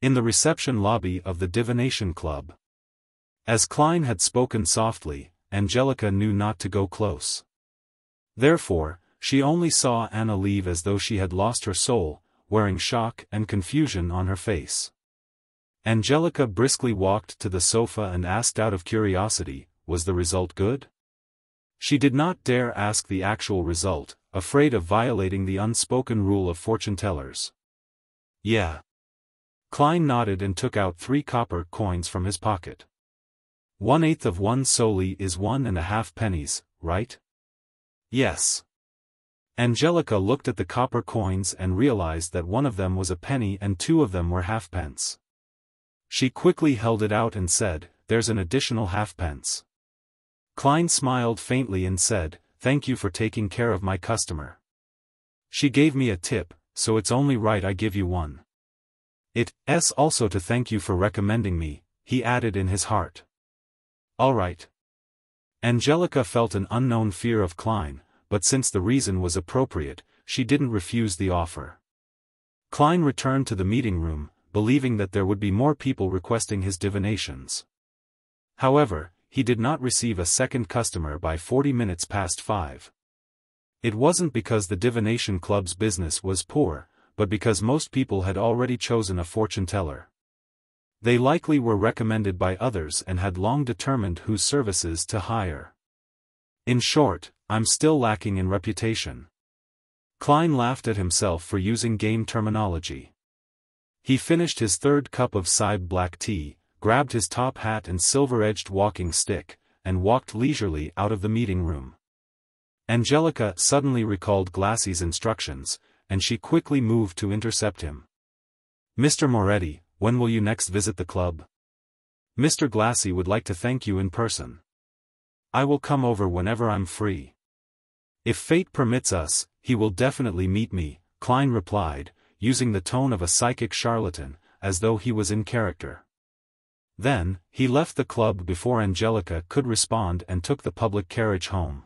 [SPEAKER 1] In the reception lobby of the Divination Club. As Klein had spoken softly, Angelica knew not to go close. Therefore, she only saw Anna leave as though she had lost her soul, wearing shock and confusion on her face. Angelica briskly walked to the sofa and asked out of curiosity, was the result good? She did not dare ask the actual result, afraid of violating the unspoken rule of fortune-tellers. Yeah. Klein nodded and took out 3 copper coins from his pocket. 1/8 of 1 soli is 1.5 pennies, right? Yes. Angelica looked at the copper coins and realized that one of them was a penny and 2 of them were halfpence. She quickly held it out and said, there's an additional halfpence. Klein smiled faintly and said, thank you for taking care of my customer. She gave me a tip, so it's only right I give you one. It's also to thank you for recommending me, he added in his heart. All right. Angelica felt an unknown fear of Klein, but since the reason was appropriate, she didn't refuse the offer. Klein returned to the meeting room, believing that there would be more people requesting his divinations. However, he did not receive a second customer by 40 minutes past 5. It wasn't because the Divination Club's business was poor, but because most people had already chosen a fortune-teller. They likely were recommended by others and had long determined whose services to hire. In short, I'm still lacking in reputation. Klein laughed at himself for using game terminology. He finished his 3rd cup of Sibe black tea, grabbed his top hat and silver-edged walking stick, and walked leisurely out of the meeting room. Angelica suddenly recalled Glassy's instructions, and she quickly moved to intercept him. Mr. Moretti, when will you next visit the club? Mr. Glassy would like to thank you in person. I will come over whenever I'm free. If fate permits us, he will definitely meet me, Klein replied, using the tone of a psychic charlatan, as though he was in character. Then, he left the club before Angelica could respond and took the public carriage home.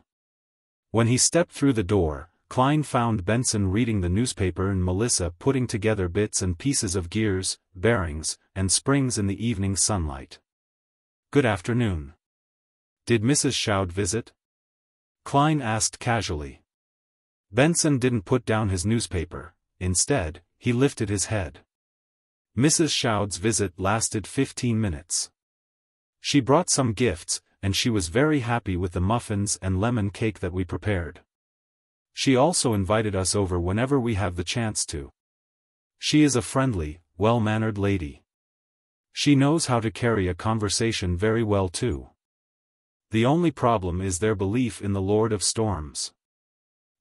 [SPEAKER 1] When he stepped through the door, Klein found Benson reading the newspaper and Melissa putting together bits and pieces of gears, bearings, and springs in the evening sunlight. Good afternoon. Did Mrs. Shoud visit? Klein asked casually. Benson didn't put down his newspaper, instead, he lifted his head. Mrs. Shoud's visit lasted 15 minutes. She brought some gifts, and she was very happy with the muffins and lemon cake that we prepared. She also invited us over whenever we have the chance to. She is a friendly, well-mannered lady. She knows how to carry a conversation very well too. The only problem is their belief in the Lord of Storms.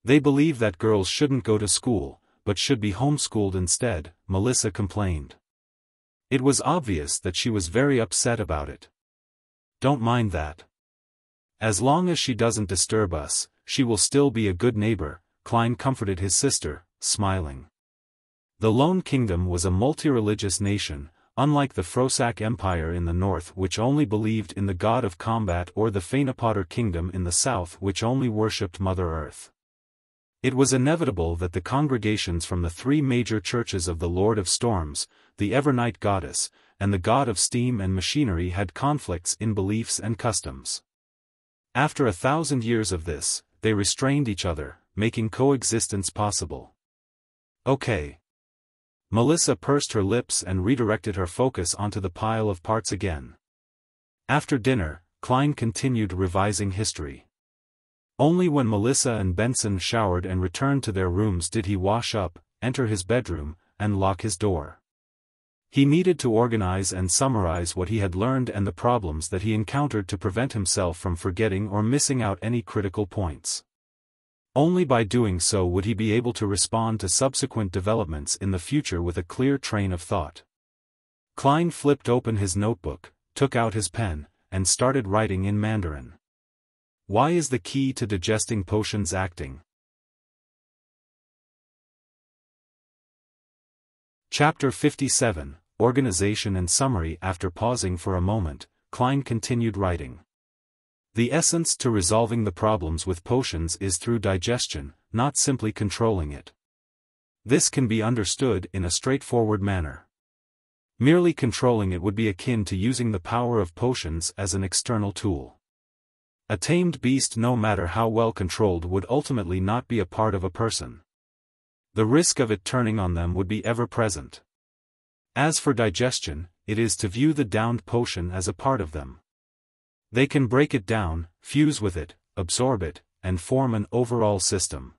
[SPEAKER 1] They believe that girls shouldn't go to school, but should be homeschooled instead, Melissa complained. It was obvious that she was very upset about it. Don't mind that. As long as she doesn't disturb us, she will still be a good neighbor, Klein comforted his sister, smiling. The Lone Kingdom was a multi-religious nation, unlike the Frosak Empire in the north which only believed in the god of combat or the Fainapotter Kingdom in the south which only worshipped Mother Earth. It was inevitable that the congregations from the three major churches of the Lord of Storms, the Evernight Goddess, and the God of Steam and Machinery had conflicts in beliefs and customs. After 1,000 years of this, they restrained each other, making coexistence possible. Okay. Melissa pursed her lips and redirected her focus onto the pile of parts again. After dinner, Klein continued revising history. Only when Melissa and Benson showered and returned to their rooms did he wash up, enter his bedroom, and lock his door. He needed to organize and summarize what he had learned and the problems that he encountered to prevent himself from forgetting or missing out any critical points. Only by doing so would he be able to respond to subsequent developments in the future with a clear train of thought. Klein flipped open his notebook, took out his pen, and started writing in Mandarin. Why is the key to digesting potions acting? Chapter 57, Organization and Summary. After pausing for a moment, Klein continued writing. The essence to resolving the problems with potions is through digestion, not simply controlling it. This can be understood in a straightforward manner. Merely controlling it would be akin to using the power of potions as an external tool. A tamed beast, no matter how well controlled, would ultimately not be a part of a person. The risk of it turning on them would be ever present. As for digestion, it is to view the downed potion as a part of them. They can break it down, fuse with it, absorb it, and form an overall system.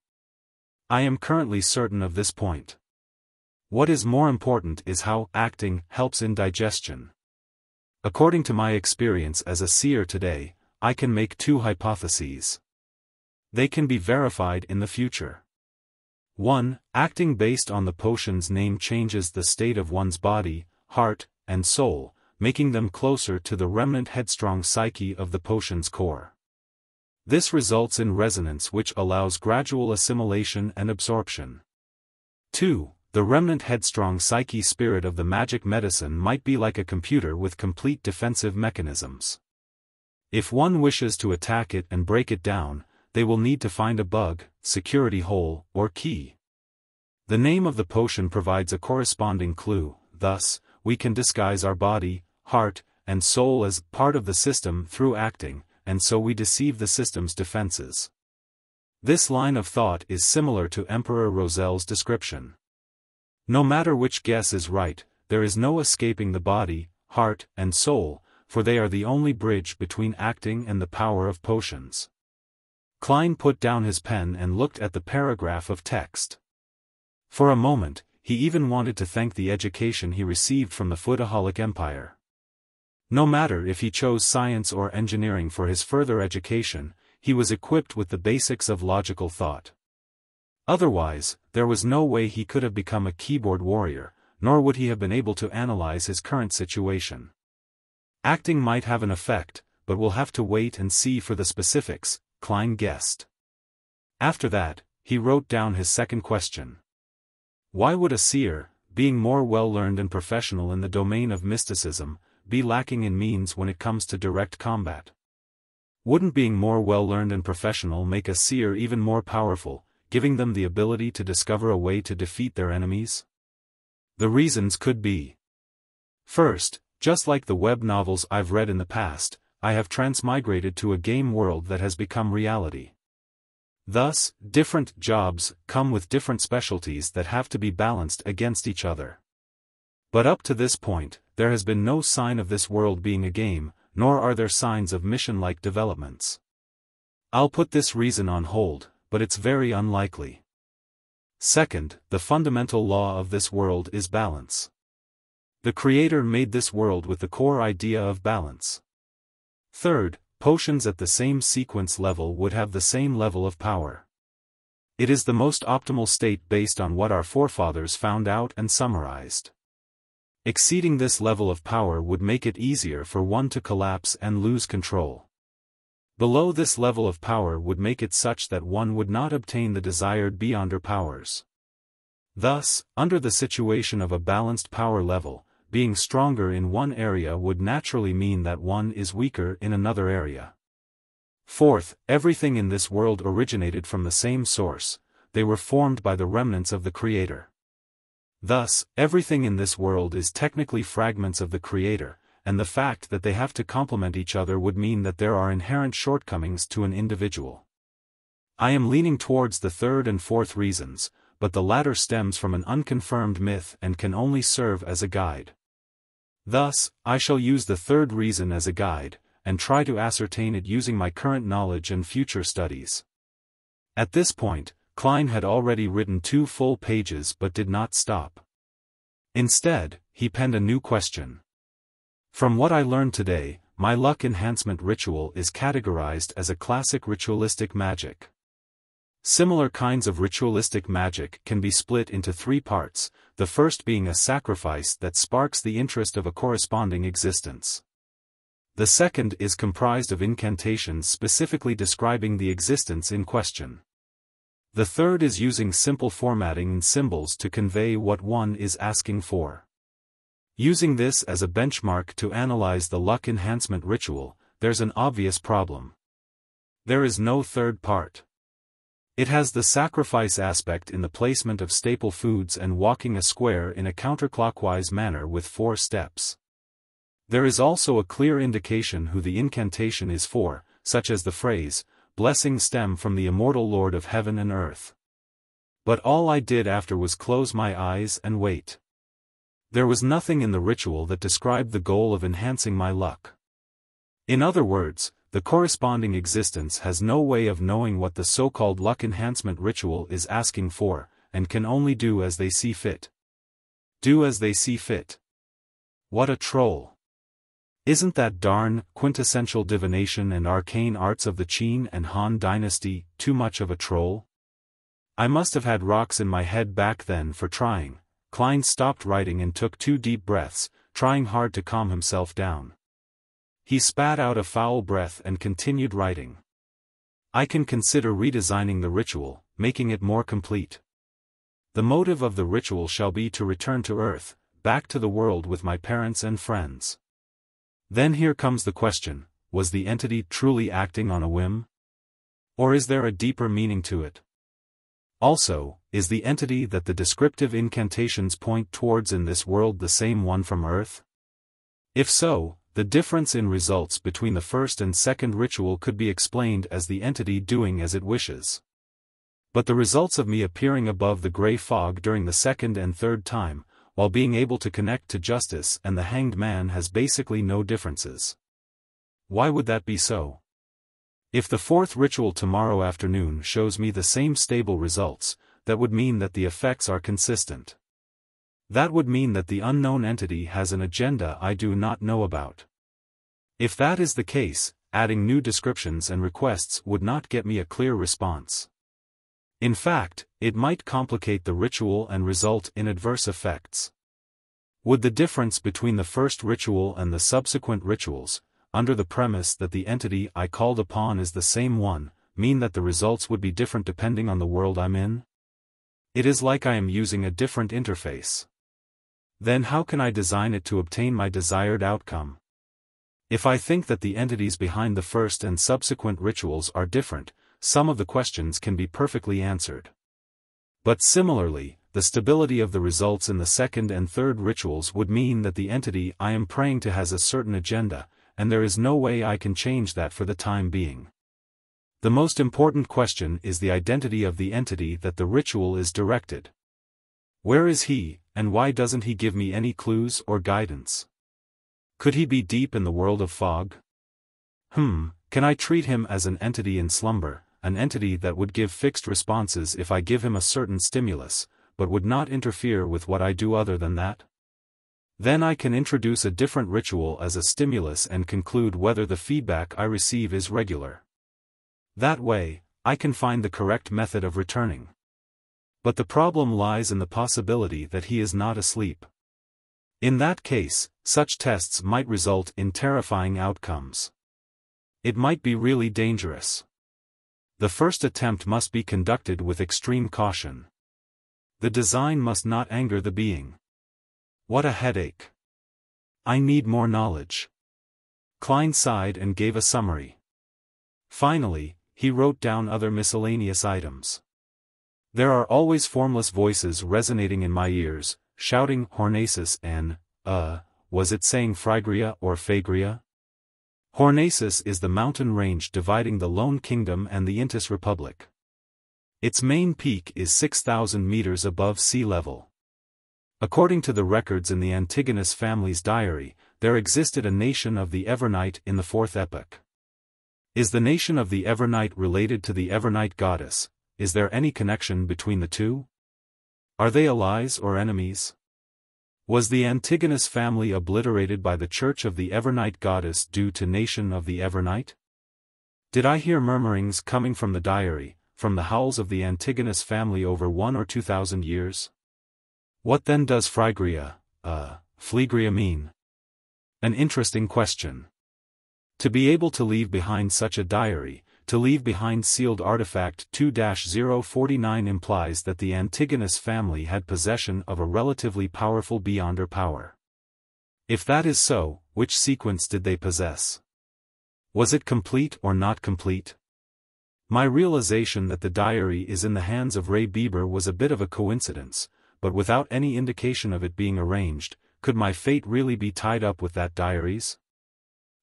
[SPEAKER 1] I am currently certain of this point. What is more important is how acting helps in digestion. According to my experience as a seer today, I can make two hypotheses. They can be verified in the future. 1. Acting based on the potion's name changes the state of one's body, heart, and soul, making them closer to the remnant headstrong psyche of the potion's core. This results in resonance which allows gradual assimilation and absorption. 2. The remnant headstrong psyche spirit of the magic medicine might be like a computer with complete defensive mechanisms. If one wishes to attack it and break it down, they will need to find a bug, security hole, or key. The name of the potion provides a corresponding clue. Thus, we can disguise our body, heart, and soul as part of the system through acting, and so we deceive the system's defenses. This line of thought is similar to Emperor Roselle's description. No matter which guess is right, there is no escaping the body, heart, and soul, for they are the only bridge between acting and the power of potions. Klein put down his pen and looked at the paragraph of text. For a moment, he even wanted to thank the education he received from the Foodaholic Empire. No matter if he chose science or engineering for his further education, he was equipped with the basics of logical thought. Otherwise, there was no way he could have become a keyboard warrior, nor would he have been able to analyze his current situation. Acting might have an effect, but we'll have to wait and see for the specifics, Klein guessed. After that, he wrote down his second question. Why would a seer, being more well-learned and professional in the domain of mysticism, be lacking in means when it comes to direct combat? Wouldn't being more well-learned and professional make a seer even more powerful, giving them the ability to discover a way to defeat their enemies? The reasons could be. First, just like the web novels I've read in the past, I have transmigrated to a game world that has become reality. Thus, different jobs come with different specialties that have to be balanced against each other. But up to this point, there has been no sign of this world being a game, nor are there signs of mission-like developments. I'll put this reason on hold, but it's very unlikely. Second, the fundamental law of this world is balance. The Creator made this world with the core idea of balance. Third, potions at the same sequence level would have the same level of power. It is the most optimal state based on what our forefathers found out and summarized. Exceeding this level of power would make it easier for one to collapse and lose control. Below this level of power would make it such that one would not obtain the desired beyonder powers. Thus, under the situation of a balanced power level, being stronger in one area would naturally mean that one is weaker in another area. Fourth, everything in this world originated from the same source, they were formed by the remnants of the Creator. Thus, everything in this world is technically fragments of the Creator, and the fact that they have to complement each other would mean that there are inherent shortcomings to an individual. I am leaning towards the third and fourth reasons, but the latter stems from an unconfirmed myth and can only serve as a guide. Thus, I shall use the third reason as a guide, and try to ascertain it using my current knowledge and future studies. At this point, Klein had already written 2 full pages but did not stop. Instead, he penned a new question. From what I learned today, my luck enhancement ritual is categorized as a classic ritualistic magic. Similar kinds of ritualistic magic can be split into 3 parts, the first being a sacrifice that sparks the interest of a corresponding existence. The second is comprised of incantations specifically describing the existence in question. The third is using simple formatting and symbols to convey what one is asking for. Using this as a benchmark to analyze the luck enhancement ritual, there's an obvious problem. There is no third part. It has the sacrifice aspect in the placement of staple foods and walking a square in a counterclockwise manner with 4 steps. There is also a clear indication who the incantation is for, such as the phrase, "Blessings stem from the immortal Lord of heaven and earth." But all I did after was close my eyes and wait. There was nothing in the ritual that described the goal of enhancing my luck. In other words, the corresponding existence has no way of knowing what the so-called luck enhancement ritual is asking for, and can only do as they see fit. Do as they see fit. What a troll. Isn't that darn quintessential divination and arcane arts of the Qin and Han dynasty too much of a troll? I must have had rocks in my head back then for trying. Klein stopped writing and took 2 deep breaths, trying hard to calm himself down. He spat out a foul breath and continued writing. I can consider redesigning the ritual, making it more complete. The motive of the ritual shall be to return to Earth, back to the world with my parents and friends. Then here comes the question, was the entity truly acting on a whim? Or is there a deeper meaning to it? Also, is the entity that the descriptive incantations point towards in this world the same one from Earth? If so, the difference in results between the first and second ritual could be explained as the entity doing as it wishes. But the results of me appearing above the gray fog during the second and third time, while being able to connect to justice and the hanged man has basically no differences. Why would that be so? If the fourth ritual tomorrow afternoon shows me the same stable results, that would mean that the effects are consistent. That would mean that the unknown entity has an agenda I do not know about. If that is the case, adding new descriptions and requests would not get me a clear response. In fact, it might complicate the ritual and result in adverse effects. Would the difference between the first ritual and the subsequent rituals, under the premise that the entity I called upon is the same one, mean that the results would be different depending on the world I'm in? It is like I am using a different interface. Then how can I design it to obtain my desired outcome? If I think that the entities behind the first and subsequent rituals are different, some of the questions can be perfectly answered. But similarly, the stability of the results in the second and third rituals would mean that the entity I am praying to has a certain agenda, and there is no way I can change that for the time being. The most important question is the identity of the entity that the ritual is directed. Where is he, and why doesn't he give me any clues or guidance? Could he be deep in the world of fog? Can I treat him as an entity in slumber, an entity that would give fixed responses if I give him a certain stimulus, but would not interfere with what I do other than that? Then I can introduce a different ritual as a stimulus and conclude whether the feedback I receive is regular. That way, I can find the correct method of returning. But the problem lies in the possibility that he is not asleep. In that case, such tests might result in terrifying outcomes. It might be really dangerous. The first attempt must be conducted with extreme caution. The design must not anger the being. What a headache. I need more knowledge. Klein sighed and gave a summary. Finally, he wrote down other miscellaneous items. There are always formless voices resonating in my ears, shouting Hornacis and, was it saying Frygria or Phagria? Hornacis is the mountain range dividing the Lone Kingdom and the Intis Republic. Its main peak is 6,000 meters above sea level. According to the records in the Antigonus family's diary, there existed a nation of the Evernight in the Fourth Epoch. Is the nation of the Evernight related to the Evernight goddess? Is there any connection between the two? Are they allies or enemies? Was the Antigonus family obliterated by the Church of the Evernight goddess due to nation of the Evernight? Did I hear murmurings coming from the diary, from the howls of the Antigonus family over 1 or 2,000 years? What then does Phlegria mean? An interesting question. To be able to leave behind such a diary, to leave behind sealed artifact 2-049 implies that the Antigonus family had possession of a relatively powerful beyonder power. If that is so, which sequence did they possess? Was it complete or not complete? My realization that the diary is in the hands of Ray Bieber was a bit of a coincidence, but without any indication of it being arranged, could my fate really be tied up with that diary's?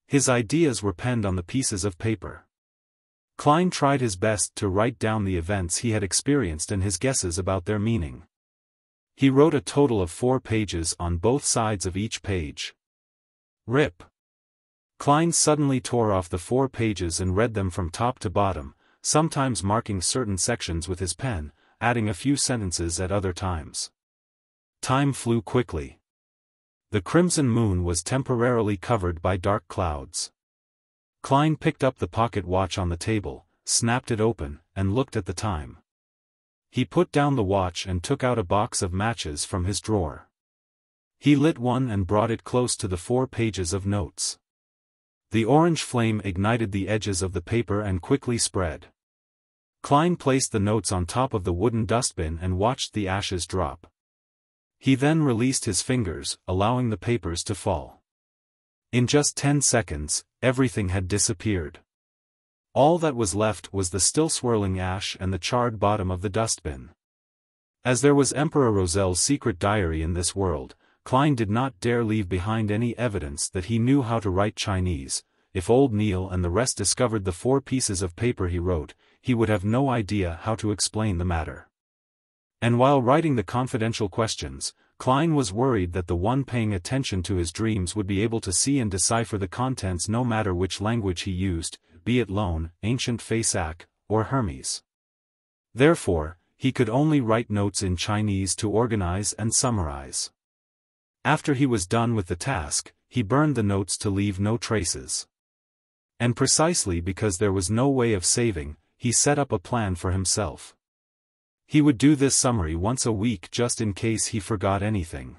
[SPEAKER 1] His ideas were penned on the pieces of paper. Klein tried his best to write down the events he had experienced and his guesses about their meaning. He wrote a total of 4 pages on both sides of each page. Rip. Klein suddenly tore off the 4 pages and read them from top to bottom, sometimes marking certain sections with his pen, adding a few sentences at other times. Time flew quickly. The crimson moon was temporarily covered by dark clouds. Klein picked up the pocket watch on the table, snapped it open, and looked at the time. He put down the watch and took out a box of matches from his drawer. He lit one and brought it close to the 4 pages of notes. The orange flame ignited the edges of the paper and quickly spread. Klein placed the notes on top of the wooden dustbin and watched the ashes drop. He then released his fingers, allowing the papers to fall. In just 10 seconds, everything had disappeared. All that was left was the still swirling ash and the charred bottom of the dustbin. As there was Emperor Roselle's secret diary in this world, Klein did not dare leave behind any evidence that he knew how to write Chinese. If old Neil and the rest discovered the 4 pieces of paper he wrote, he would have no idea how to explain the matter. And while writing the confidential questions, Klein was worried that the one paying attention to his dreams would be able to see and decipher the contents no matter which language he used, be it Lone, Ancient Fasak, or Hermes. Therefore, he could only write notes in Chinese to organize and summarize. After he was done with the task, he burned the notes to leave no traces. And precisely because there was no way of saving, he set up a plan for himself. He would do this summary once a week just in case he forgot anything.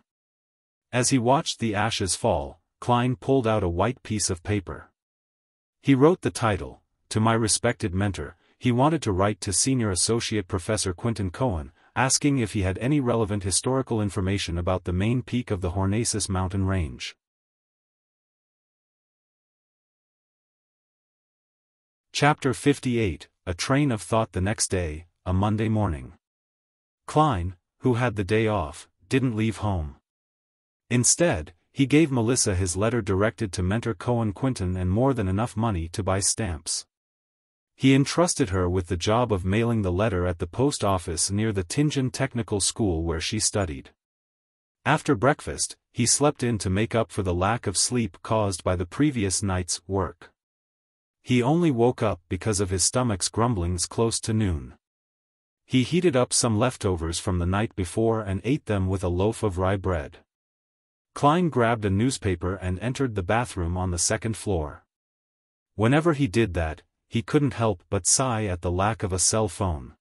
[SPEAKER 1] As he watched the ashes fall, Klein pulled out a white piece of paper. He wrote the title, "To My Respected Mentor." He wanted to write to Senior Associate Professor Quinton Cohen, asking if he had any relevant historical information about the main peak of the Hornacis mountain range. Chapter 58, A Train of Thought. The next day, a Monday morning. Klein, who had the day off, didn't leave home. Instead, he gave Melissa his letter directed to Mentor Cohen Quinton and more than enough money to buy stamps. He entrusted her with the job of mailing the letter at the post office near the Tianjin Technical School where she studied. After breakfast, he slept in to make up for the lack of sleep caused by the previous night's work. He only woke up because of his stomach's grumblings close to noon. He heated up some leftovers from the night before and ate them with a loaf of rye bread. Klein grabbed a newspaper and entered the bathroom on the second floor. Whenever he did that, he couldn't help but sigh at the lack of a cell phone.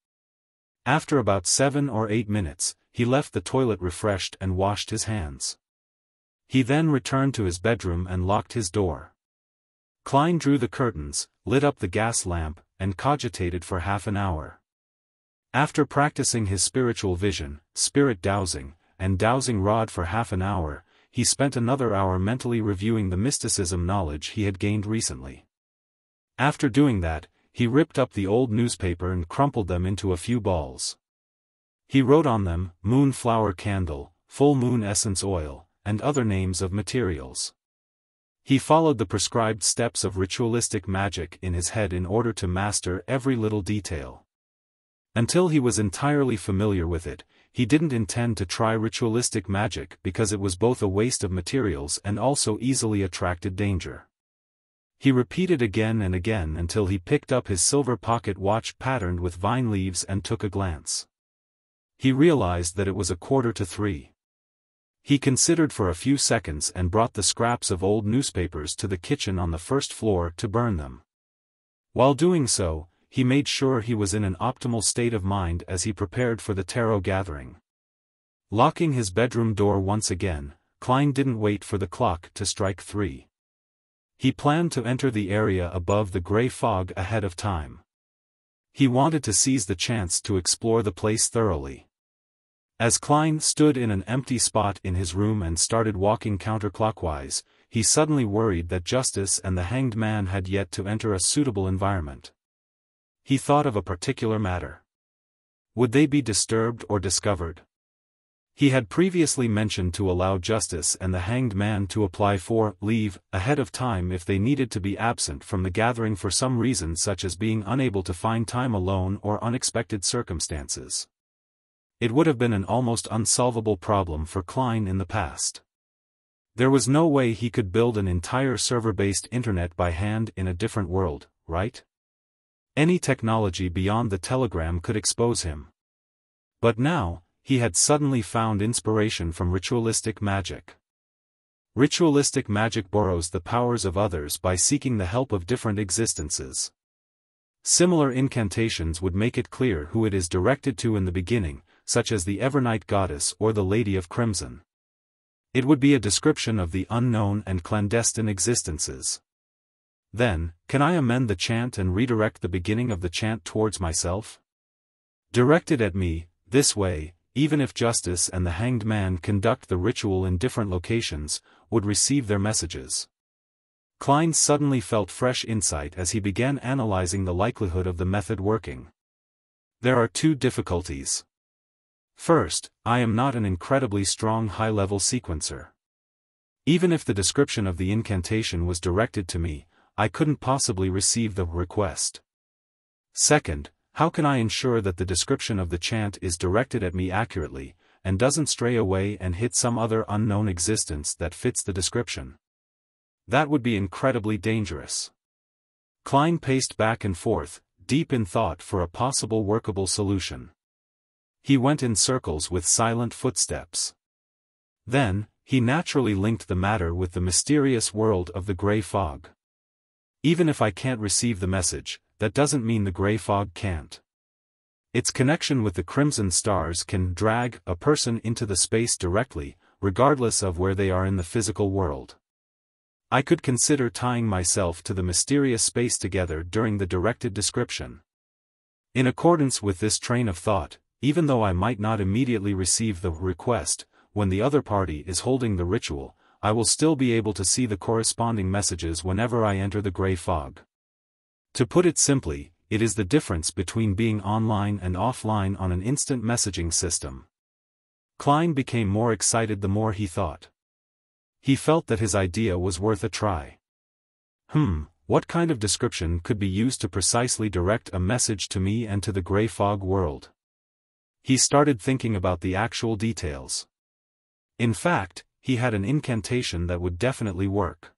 [SPEAKER 1] After about 7 or 8 minutes, he left the toilet refreshed and washed his hands. He then returned to his bedroom and locked his door. Klein drew the curtains, lit up the gas lamp, and cogitated for half an hour. After practicing his spiritual vision, spirit dowsing, and dowsing rod for half an hour, he spent another hour mentally reviewing the mysticism knowledge he had gained recently. After doing that, he ripped up the old newspaper and crumpled them into a few balls. He wrote on them, moonflower candle, full moon essence oil, and other names of materials. He followed the prescribed steps of ritualistic magic in his head in order to master every little detail. Until he was entirely familiar with it, he didn't intend to try ritualistic magic because it was both a waste of materials and also easily attracted danger. He repeated again and again until he picked up his silver pocket watch patterned with vine leaves and took a glance. He realized that it was 2:45. He considered for a few seconds and brought the scraps of old newspapers to the kitchen on the first floor to burn them. While doing so, he made sure he was in an optimal state of mind as he prepared for the tarot gathering. Locking his bedroom door once again, Klein didn't wait for the clock to strike 3. He planned to enter the area above the gray fog ahead of time. He wanted to seize the chance to explore the place thoroughly. As Klein stood in an empty spot in his room and started walking counterclockwise, he suddenly worried that Justice and the Hanged Man had yet to enter a suitable environment. He thought of a particular matter. Would they be disturbed or discovered? He had previously mentioned to allow Justice and the Hanged Man to apply for leave ahead of time if they needed to be absent from the gathering for some reason, such as being unable to find time alone or unexpected circumstances. It would have been an almost unsolvable problem for Klein in the past. There was no way he could build an entire server-based internet by hand in a different world, right? Any technology beyond the telegram could expose him. But now, he had suddenly found inspiration from ritualistic magic. Ritualistic magic borrows the powers of others by seeking the help of different existences. Similar incantations would make it clear who it is directed to in the beginning, such as the Evernight Goddess or the Lady of Crimson. It would be a description of the unknown and clandestine existences. Then, can I amend the chant and redirect the beginning of the chant towards myself? Directed at me, this way, even if Justice and the Hanged Man conduct the ritual in different locations, would receive their messages. Klein suddenly felt fresh insight as he began analyzing the likelihood of the method working. There are 2 difficulties. First, I am not an incredibly strong high-level sequencer. Even if the description of the incantation was directed to me, I couldn't possibly receive the request. Second, how can I ensure that the description of the chant is directed at me accurately, and doesn't stray away and hit some other unknown existence that fits the description? That would be incredibly dangerous. Klein paced back and forth, deep in thought for a possible workable solution. He went in circles with silent footsteps. Then, he naturally linked the matter with the mysterious world of the gray fog. Even if I can't receive the message, that doesn't mean the gray fog can't. Its connection with the crimson stars can drag a person into the space directly, regardless of where they are in the physical world. I could consider tying myself to the mysterious space together during the directed description. In accordance with this train of thought, even though I might not immediately receive the request, when the other party is holding the ritual, I will still be able to see the corresponding messages whenever I enter the gray fog. To put it simply, it is the difference between being online and offline on an instant messaging system. Klein became more excited the more he thought. He felt that his idea was worth a try. What kind of description could be used to precisely direct a message to me and to the gray fog world? He started thinking about the actual details. In fact, he had an incantation that would definitely work.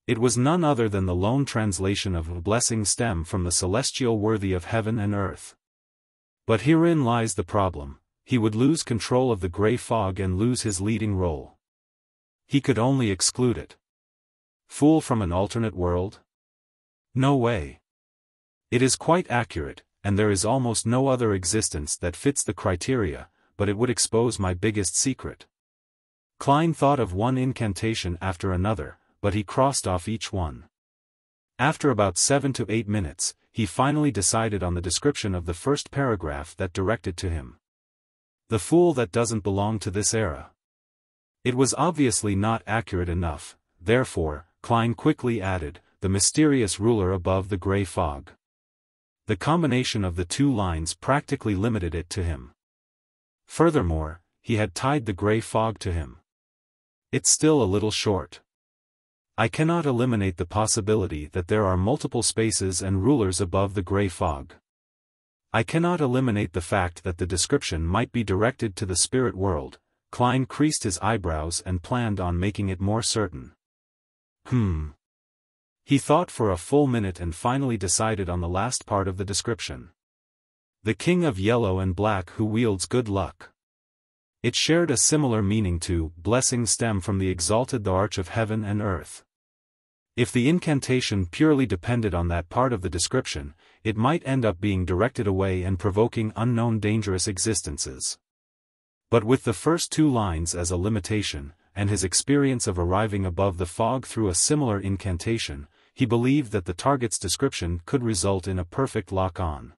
[SPEAKER 1] It was none other than the lone translation of a blessing stem from the celestial worthy of heaven and earth. But herein lies the problem: he would lose control of the grey fog and lose his leading role. He could only exclude it. Fool from an alternate world? No way. It is quite accurate, and there is almost no other existence that fits the criteria, but it would expose my biggest secret. Klein thought of one incantation after another, but he crossed off each one. After about 7 to 8 minutes, he finally decided on the description of the first paragraph that directed to him. The fool that doesn't belong to this era. It was obviously not accurate enough, therefore, Klein quickly added, the mysterious ruler above the grey fog. The combination of the two lines practically limited it to him. Furthermore, he had tied the grey fog to him. It's still a little short. I cannot eliminate the possibility that there are multiple spaces and rulers above the grey fog. I cannot eliminate the fact that the description might be directed to the spirit world. Klein creased his eyebrows and planned on making it more certain. He thought for a full minute and finally decided on the last part of the description. The king of yellow and black who wields good luck. It shared a similar meaning to blessing stem from the exalted the arch of heaven and earth. If the incantation purely depended on that part of the description, it might end up being directed away and provoking unknown dangerous existences. But with the first two lines as a limitation, and his experience of arriving above the fog through a similar incantation, he believed that the target's description could result in a perfect lock-on.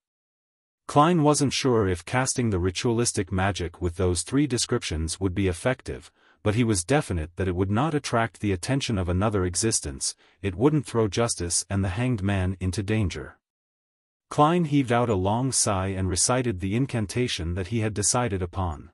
[SPEAKER 1] Klein wasn't sure if casting the ritualistic magic with those three descriptions would be effective, but he was definite that it would not attract the attention of another existence, it wouldn't throw Justice and the Hanged Man into danger. Klein heaved out a long sigh and recited the incantation that he had decided upon.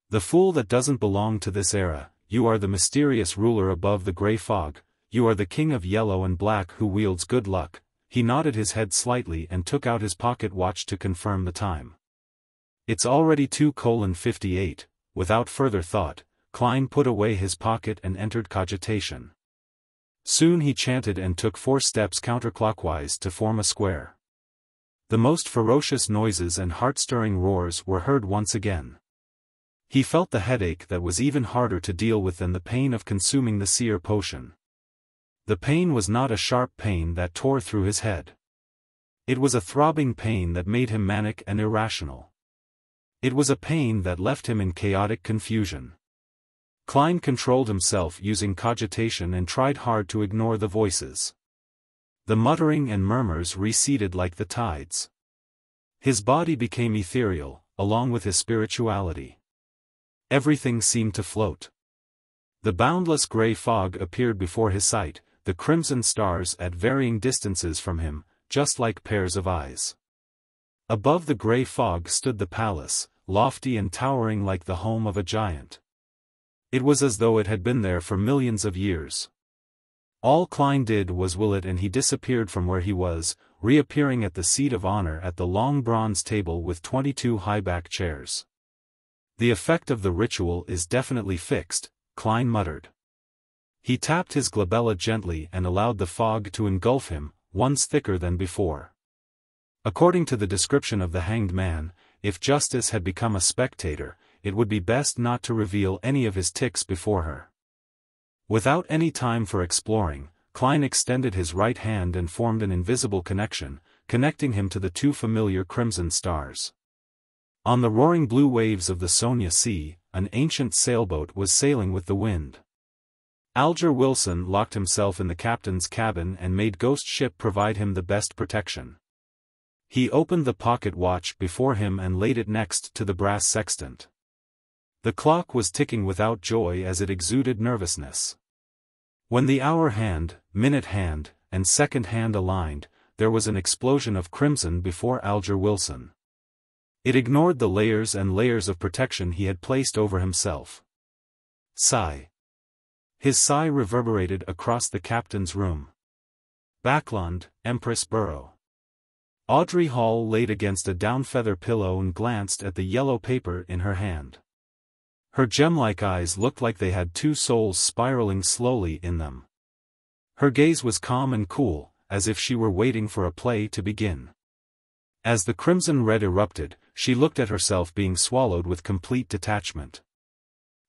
[SPEAKER 1] The fool that doesn't belong to this era, you are the mysterious ruler above the grey fog, you are the king of yellow and black who wields good luck. He nodded his head slightly and took out his pocket watch to confirm the time. It's already 2:58, without further thought, Klein put away his pocket and entered cogitation. Soon he chanted and took 4 steps counterclockwise to form a square. The most ferocious noises and heart-stirring roars were heard once again. He felt the headache that was even harder to deal with than the pain of consuming the Seer potion. The pain was not a sharp pain that tore through his head. It was a throbbing pain that made him manic and irrational. It was a pain that left him in chaotic confusion. Klein controlled himself using cogitation and tried hard to ignore the voices. The muttering and murmurs receded like the tides. His body became ethereal, along with his spirituality. Everything seemed to float. The boundless grey fog appeared before his sight, the crimson stars at varying distances from him, just like pairs of eyes. Above the grey fog stood the palace, lofty and towering like the home of a giant. It was as though it had been there for millions of years. All Klein did was will it and he disappeared from where he was, reappearing at the seat of honor at the long bronze table with 22 high-back chairs. The effect of the ritual is definitely fixed, Klein muttered. He tapped his glabella gently and allowed the fog to engulf him, once thicker than before. According to the description of the Hanged Man, if Justice had become a spectator, it would be best not to reveal any of his tics before her. Without any time for exploring, Klein extended his right hand and formed an invisible connection, connecting him to the 2 familiar crimson stars. On the roaring blue waves of the Sonia Sea, an ancient sailboat was sailing with the wind. Alger Wilson locked himself in the captain's cabin and made Ghost Ship provide him the best protection. He opened the pocket watch before him and laid it next to the brass sextant. The clock was ticking without joy as it exuded nervousness. When the hour hand, minute hand, and second hand aligned, there was an explosion of crimson before Alger Wilson. It ignored the layers and layers of protection he had placed over himself. Sigh. His sigh reverberated across the captain's room. Backlund, Empress Burrow. Audrey Hall laid against a down-feather pillow and glanced at the yellow paper in her hand. Her gem-like eyes looked like they had 2 souls spiraling slowly in them. Her gaze was calm and cool, as if she were waiting for a play to begin. As the crimson red erupted, she looked at herself being swallowed with complete detachment.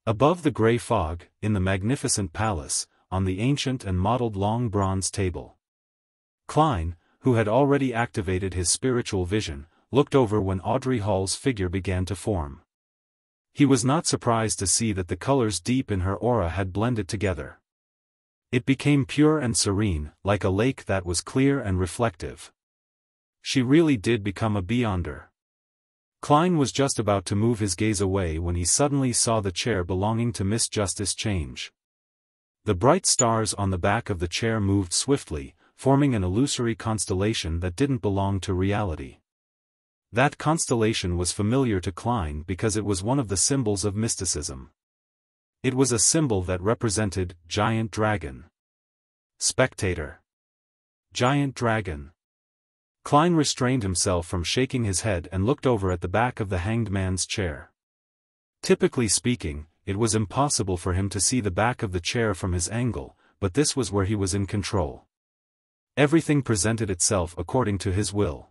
[SPEAKER 1] Above the grey fog, in the magnificent palace, on the ancient and mottled long bronze table. Klein, who had already activated his spiritual vision, looked over when Audrey Hall's figure began to form. He was not surprised to see that the colors deep in her aura had blended together. It became pure and serene, like a lake that was clear and reflective. She really did become a beyonder. Klein was just about to move his gaze away when he suddenly saw the chair belonging to Miss Justice change. The bright stars on the back of the chair moved swiftly, forming an illusory constellation that didn't belong to reality. That constellation was familiar to Klein because it was one of the symbols of mysticism. It was a symbol that represented Giant Dragon. Spectator. Giant Dragon. Klein restrained himself from shaking his head and looked over at the back of the hanged man's chair. Typically speaking, it was impossible for him to see the back of the chair from his angle, but this was where he was in control. Everything presented itself according to his will.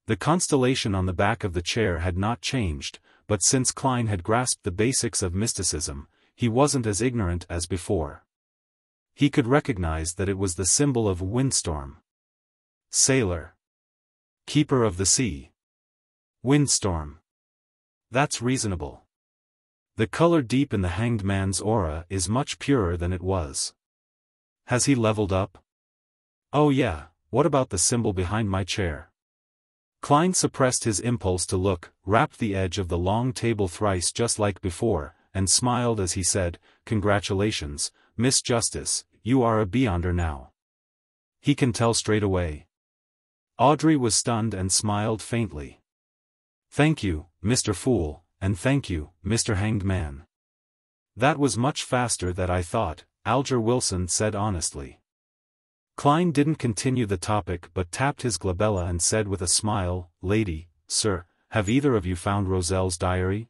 [SPEAKER 1] The constellation on the back of the chair had not changed, but since Klein had grasped the basics of mysticism, he wasn't as ignorant as before. He could recognize that it was the symbol of windstorm. Sailor. Keeper of the sea. Windstorm. That's reasonable. The color deep in the hanged man's aura is much purer than it was. Has he leveled up? Oh yeah, what about the symbol behind my chair? Klein suppressed his impulse to look, rapped the edge of the long table thrice just like before, and smiled as he said, "Congratulations, Miss Justice, you are a beyonder now." He can tell straight away. Audrey was stunned and smiled faintly. "Thank you, Mr. Fool, and thank you, Mr. Hanged Man." "That was much faster than I thought," Alger Wilson said honestly. Klein didn't continue the topic but tapped his glabella and said with a smile, "Lady, sir, have either of you found Roselle's diary?"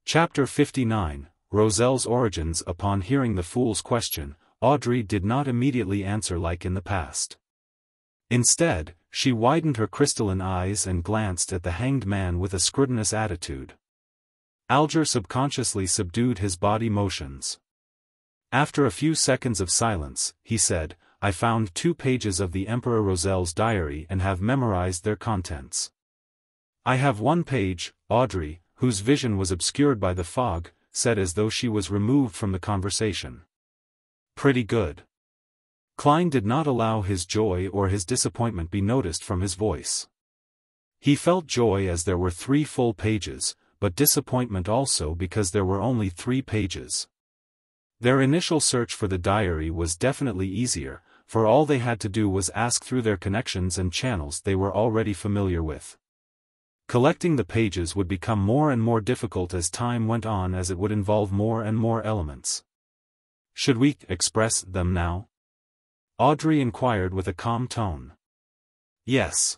[SPEAKER 1] Chapter 59, Roselle's Origins. Upon hearing the fool's question, Audrey did not immediately answer like in the past. Instead, she widened her crystalline eyes and glanced at the hanged man with a scrutinous attitude. Alger subconsciously subdued his body motions. After a few seconds of silence, he said, "I found 2 pages of the Emperor Roselle's diary and have memorized their contents." "I have 1 page," Audrey, whose vision was obscured by the fog, said as though she was removed from the conversation. "Pretty good." Klein did not allow his joy or his disappointment be noticed from his voice. He felt joy as there were 3 full pages, but disappointment also because there were only 3 pages. Their initial search for the diary was definitely easier, for all they had to do was ask through their connections and channels they were already familiar with. Collecting the pages would become more and more difficult as time went on, as it would involve more and more elements. "Should we express them now?" Audrey inquired with a calm tone. "Yes."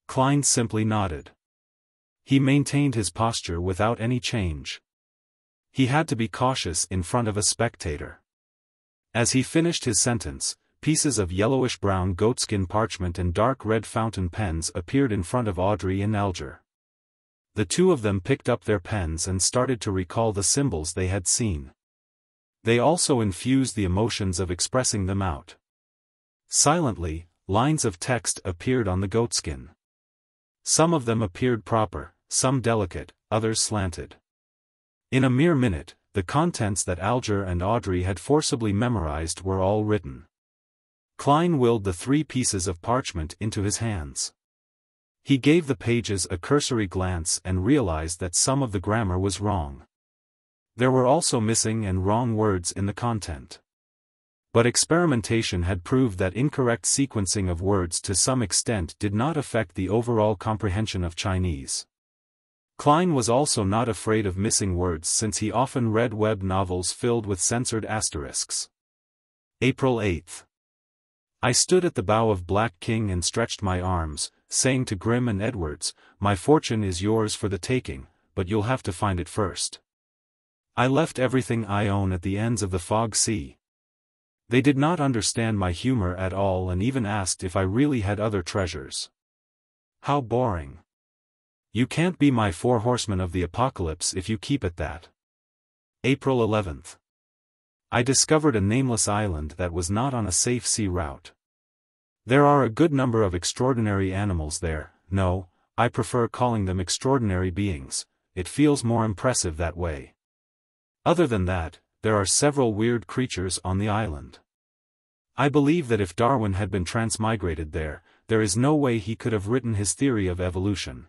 [SPEAKER 1] Klein simply nodded. He maintained his posture without any change. He had to be cautious in front of a spectator. As he finished his sentence, pieces of yellowish-brown goatskin parchment and dark red fountain pens appeared in front of Audrey and Alger. The 2 of them picked up their pens and started to recall the symbols they had seen. They also infused the emotions of expressing them out. Silently, lines of text appeared on the goatskin. Some of them appeared proper, some delicate, others slanted. In a mere minute, the contents that Alger and Audrey had forcibly memorized were all written. Klein willed the 3 pieces of parchment into his hands. He gave the pages a cursory glance and realized that some of the grammar was wrong. There were also missing and wrong words in the content. But experimentation had proved that incorrect sequencing of words to some extent did not affect the overall comprehension of Chinese. Klein was also not afraid of missing words since he often read web novels filled with censored asterisks. April 8th. I stood at the bow of Black King and stretched my arms, saying to Grimm and Edwards, "My fortune is yours for the taking, but you'll have to find it first." I left everything I own at the ends of the fog sea. They did not understand my humor at all and even asked if I really had other treasures. How boring. You can't be my 4 horsemen of the apocalypse if you keep at that. April 11th. I discovered a nameless island that was not on a safe sea route. There are a good number of extraordinary animals there. No, I prefer calling them extraordinary beings, it feels more impressive that way. Other than that, there are several weird creatures on the island. I believe that if Darwin had been transmigrated there is no way he could have written his theory of evolution.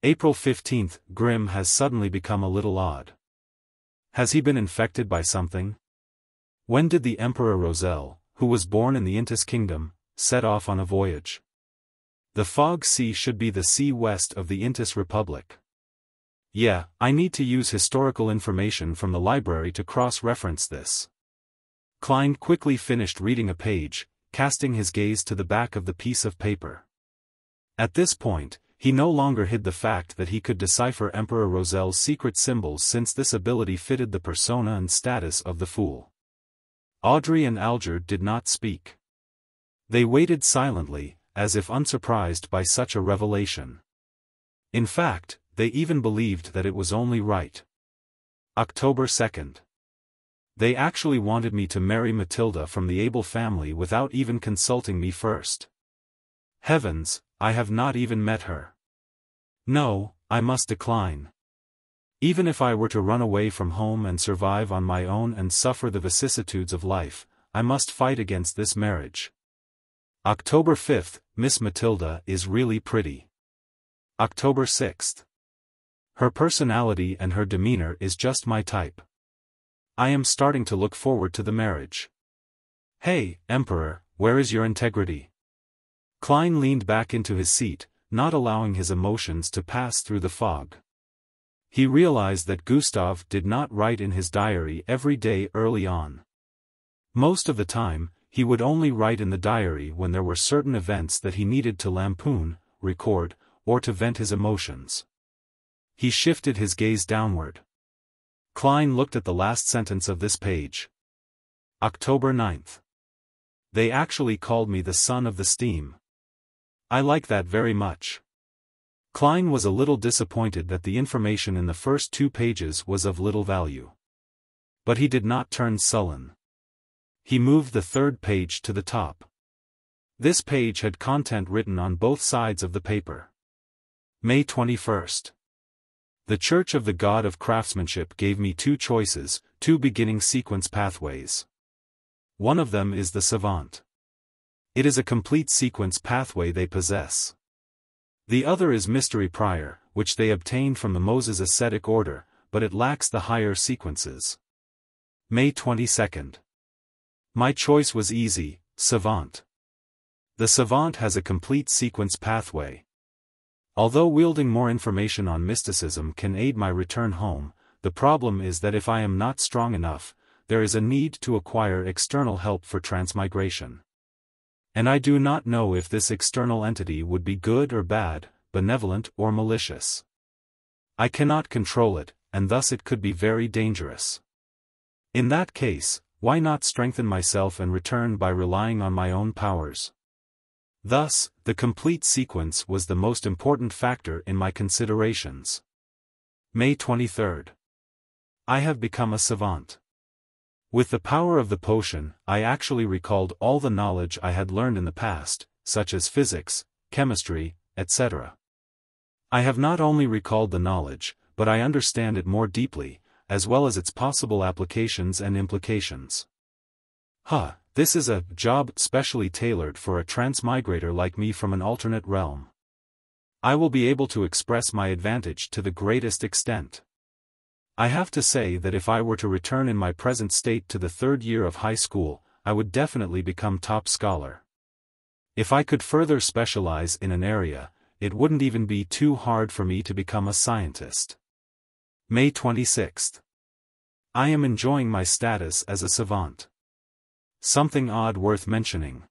[SPEAKER 1] April 15th, Grimm has suddenly become a little odd. Has he been infected by something? When did the Emperor Roselle, who was born in the Intis Kingdom, set off on a voyage? The Fog Sea should be the sea west of the Intis Republic. Yeah, I need to use historical information from the library to cross-reference this. Klein quickly finished reading a page, casting his gaze to the back of the piece of paper. At this point, he no longer hid the fact that he could decipher Emperor Roselle's secret symbols since this ability fitted the persona and status of the fool. Audrey and Alger did not speak. They waited silently, as if unsurprised by such a revelation. In fact, they even believed that it was only right. October 2nd. They actually wanted me to marry Matilda from the Abel family without even consulting me first. Heavens, I have not even met her. No, I must decline. Even if I were to run away from home and survive on my own and suffer the vicissitudes of life, I must fight against this marriage. October 5th, Miss Matilda is really pretty. October 6th. Her personality and her demeanor is just my type. I am starting to look forward to the marriage. Hey, Emperor, where is your integrity? Klein leaned back into his seat, not allowing his emotions to pass through the fog. He realized that Gustav did not write in his diary every day early on. Most of the time, he would only write in the diary when there were certain events that he needed to lampoon, record, or to vent his emotions. He shifted his gaze downward. Klein looked at the last sentence of this page. October 9th. They actually called me the son of the steam. I like that very much. Klein was a little disappointed that the information in the first 2 pages was of little value. But he did not turn sullen. He moved the 3rd page to the top. This page had content written on both sides of the paper. May 21st. The Church of the God of Craftsmanship gave me 2 choices, 2 beginning sequence pathways. One of them is the Savant. It is a complete sequence pathway they possess. The other is Mystery Prior, which they obtained from the Moses Ascetic Order, but it lacks the higher sequences. May 22nd. My choice was easy, Savant. The Savant has a complete sequence pathway. Although wielding more information on mysticism can aid my return home, the problem is that if I am not strong enough, there is a need to acquire external help for transmigration. And I do not know if this external entity would be good or bad, benevolent or malicious. I cannot control it, and thus it could be very dangerous. In that case, why not strengthen myself and return by relying on my own powers? Thus, the complete sequence was the most important factor in my considerations. May 23rd. I have become a savant. With the power of the potion, I actually recalled all the knowledge I had learned in the past, such as physics, chemistry, etc. I have not only recalled the knowledge, but I understand it more deeply, as well as its possible applications and implications. This is a job specially tailored for a transmigrator like me from an alternate realm. I will be able to express my advantage to the greatest extent. I have to say that if I were to return in my present state to the 3rd year of high school, I would definitely become top scholar. If I could further specialize in an area, it wouldn't even be too hard for me to become a scientist. May 26th. I am enjoying my status as a savant. Something odd worth mentioning.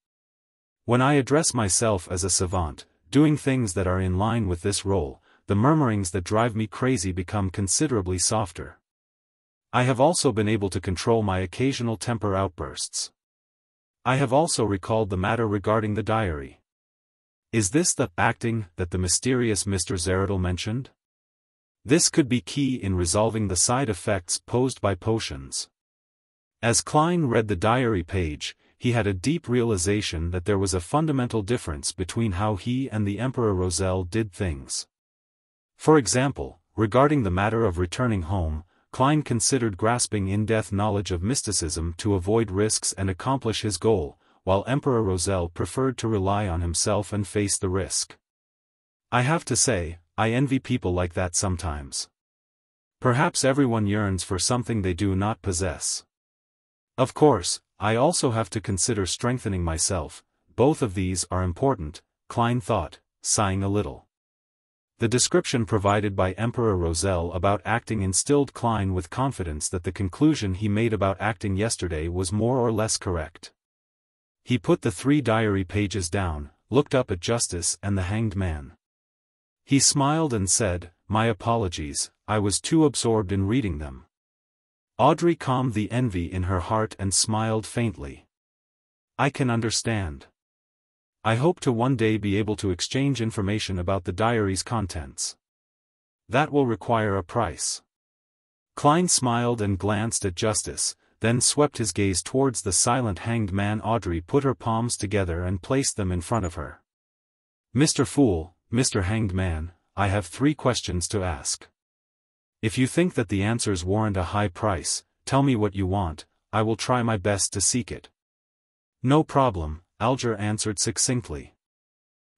[SPEAKER 1] When I address myself as a savant, doing things that are in line with this role, the murmurings that drive me crazy become considerably softer. I have also been able to control my occasional temper outbursts. I have also recalled the matter regarding the diary. Is this the acting that the mysterious Mr. Zeradal mentioned? This could be key in resolving the side effects posed by potions. As Klein read the diary page, he had a deep realization that there was a fundamental difference between how he and the Emperor Roselle did things. For example, regarding the matter of returning home, Klein considered grasping in-depth knowledge of mysticism to avoid risks and accomplish his goal, while Emperor Roselle preferred to rely on himself and face the risk. I have to say, I envy people like that sometimes. Perhaps everyone yearns for something they do not possess. Of course, I also have to consider strengthening myself. Both of these are important, Klein thought, sighing a little. The description provided by Emperor Roselle about acting instilled Klein with confidence that the conclusion he made about acting yesterday was more or less correct. He put the 3 diary pages down, looked up at Justice and the Hanged Man. He smiled and said, "My apologies, I was too absorbed in reading them." Audrey calmed the envy in her heart and smiled faintly. "I can understand. I hope to one day be able to exchange information about the diary's contents. That will require a price." Klein smiled and glanced at Justice, then swept his gaze towards the silent Hanged Man. Audrey put her palms together and placed them in front of her. "Mr. Fool, Mr. Hanged Man, I have 3 questions to ask. If you think that the answers warrant a high price, tell me what you want, I will try my best to seek it." "No problem," Alger answered succinctly.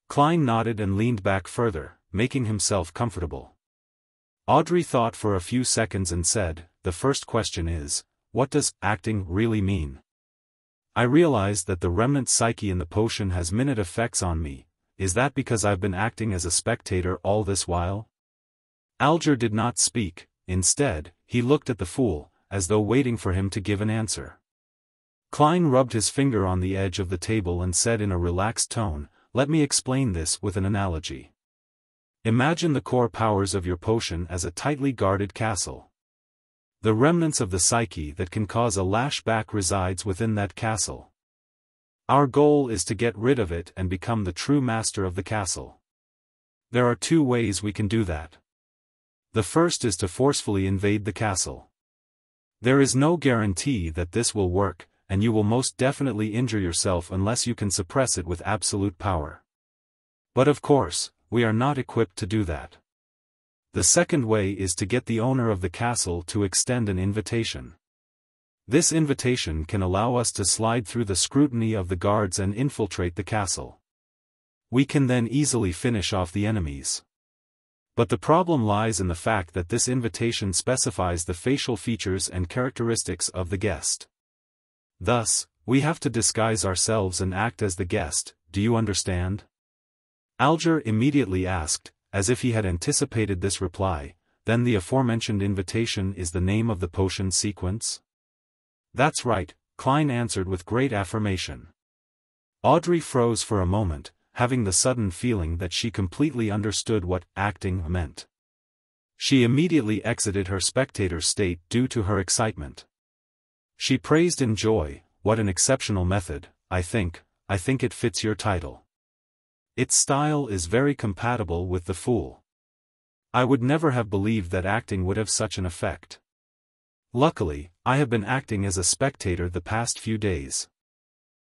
[SPEAKER 1] Klein nodded and leaned back further, making himself comfortable. Audrey thought for a few seconds and said, "The first question is, what does acting really mean? I realize that the remnant psyche in the potion has minute effects on me. Is that because I've been acting as a spectator all this while?" Alger did not speak. Instead, he looked at the fool, as though waiting for him to give an answer. Klein rubbed his finger on the edge of the table and said in a relaxed tone, "Let me explain this with an analogy. Imagine the core powers of your potion as a tightly guarded castle. The remnants of the psyche that can cause a lashback resides within that castle. Our goal is to get rid of it and become the true master of the castle. There are 2 ways we can do that. The first is to forcefully invade the castle. There is no guarantee that this will work, and you will most definitely injure yourself unless you can suppress it with absolute power. But of course, we are not equipped to do that. The second way is to get the owner of the castle to extend an invitation. This invitation can allow us to slide through the scrutiny of the guards and infiltrate the castle. We can then easily finish off the enemies. But the problem lies in the fact that this invitation specifies the facial features and characteristics of the guest. Thus, we have to disguise ourselves and act as the guest. Do you understand?" Alger immediately asked, as if he had anticipated this reply, "Then the aforementioned invitation is the name of the potion sequence?" "That's right," Klein answered with great affirmation. Audrey froze for a moment, having the sudden feeling that she completely understood what acting meant. She immediately exited her spectator state due to her excitement. She praised in joy, "What an exceptional method, I think it fits your title. Its style is very compatible with the fool. I would never have believed that acting would have such an effect. Luckily, I have been acting as a spectator the past few days."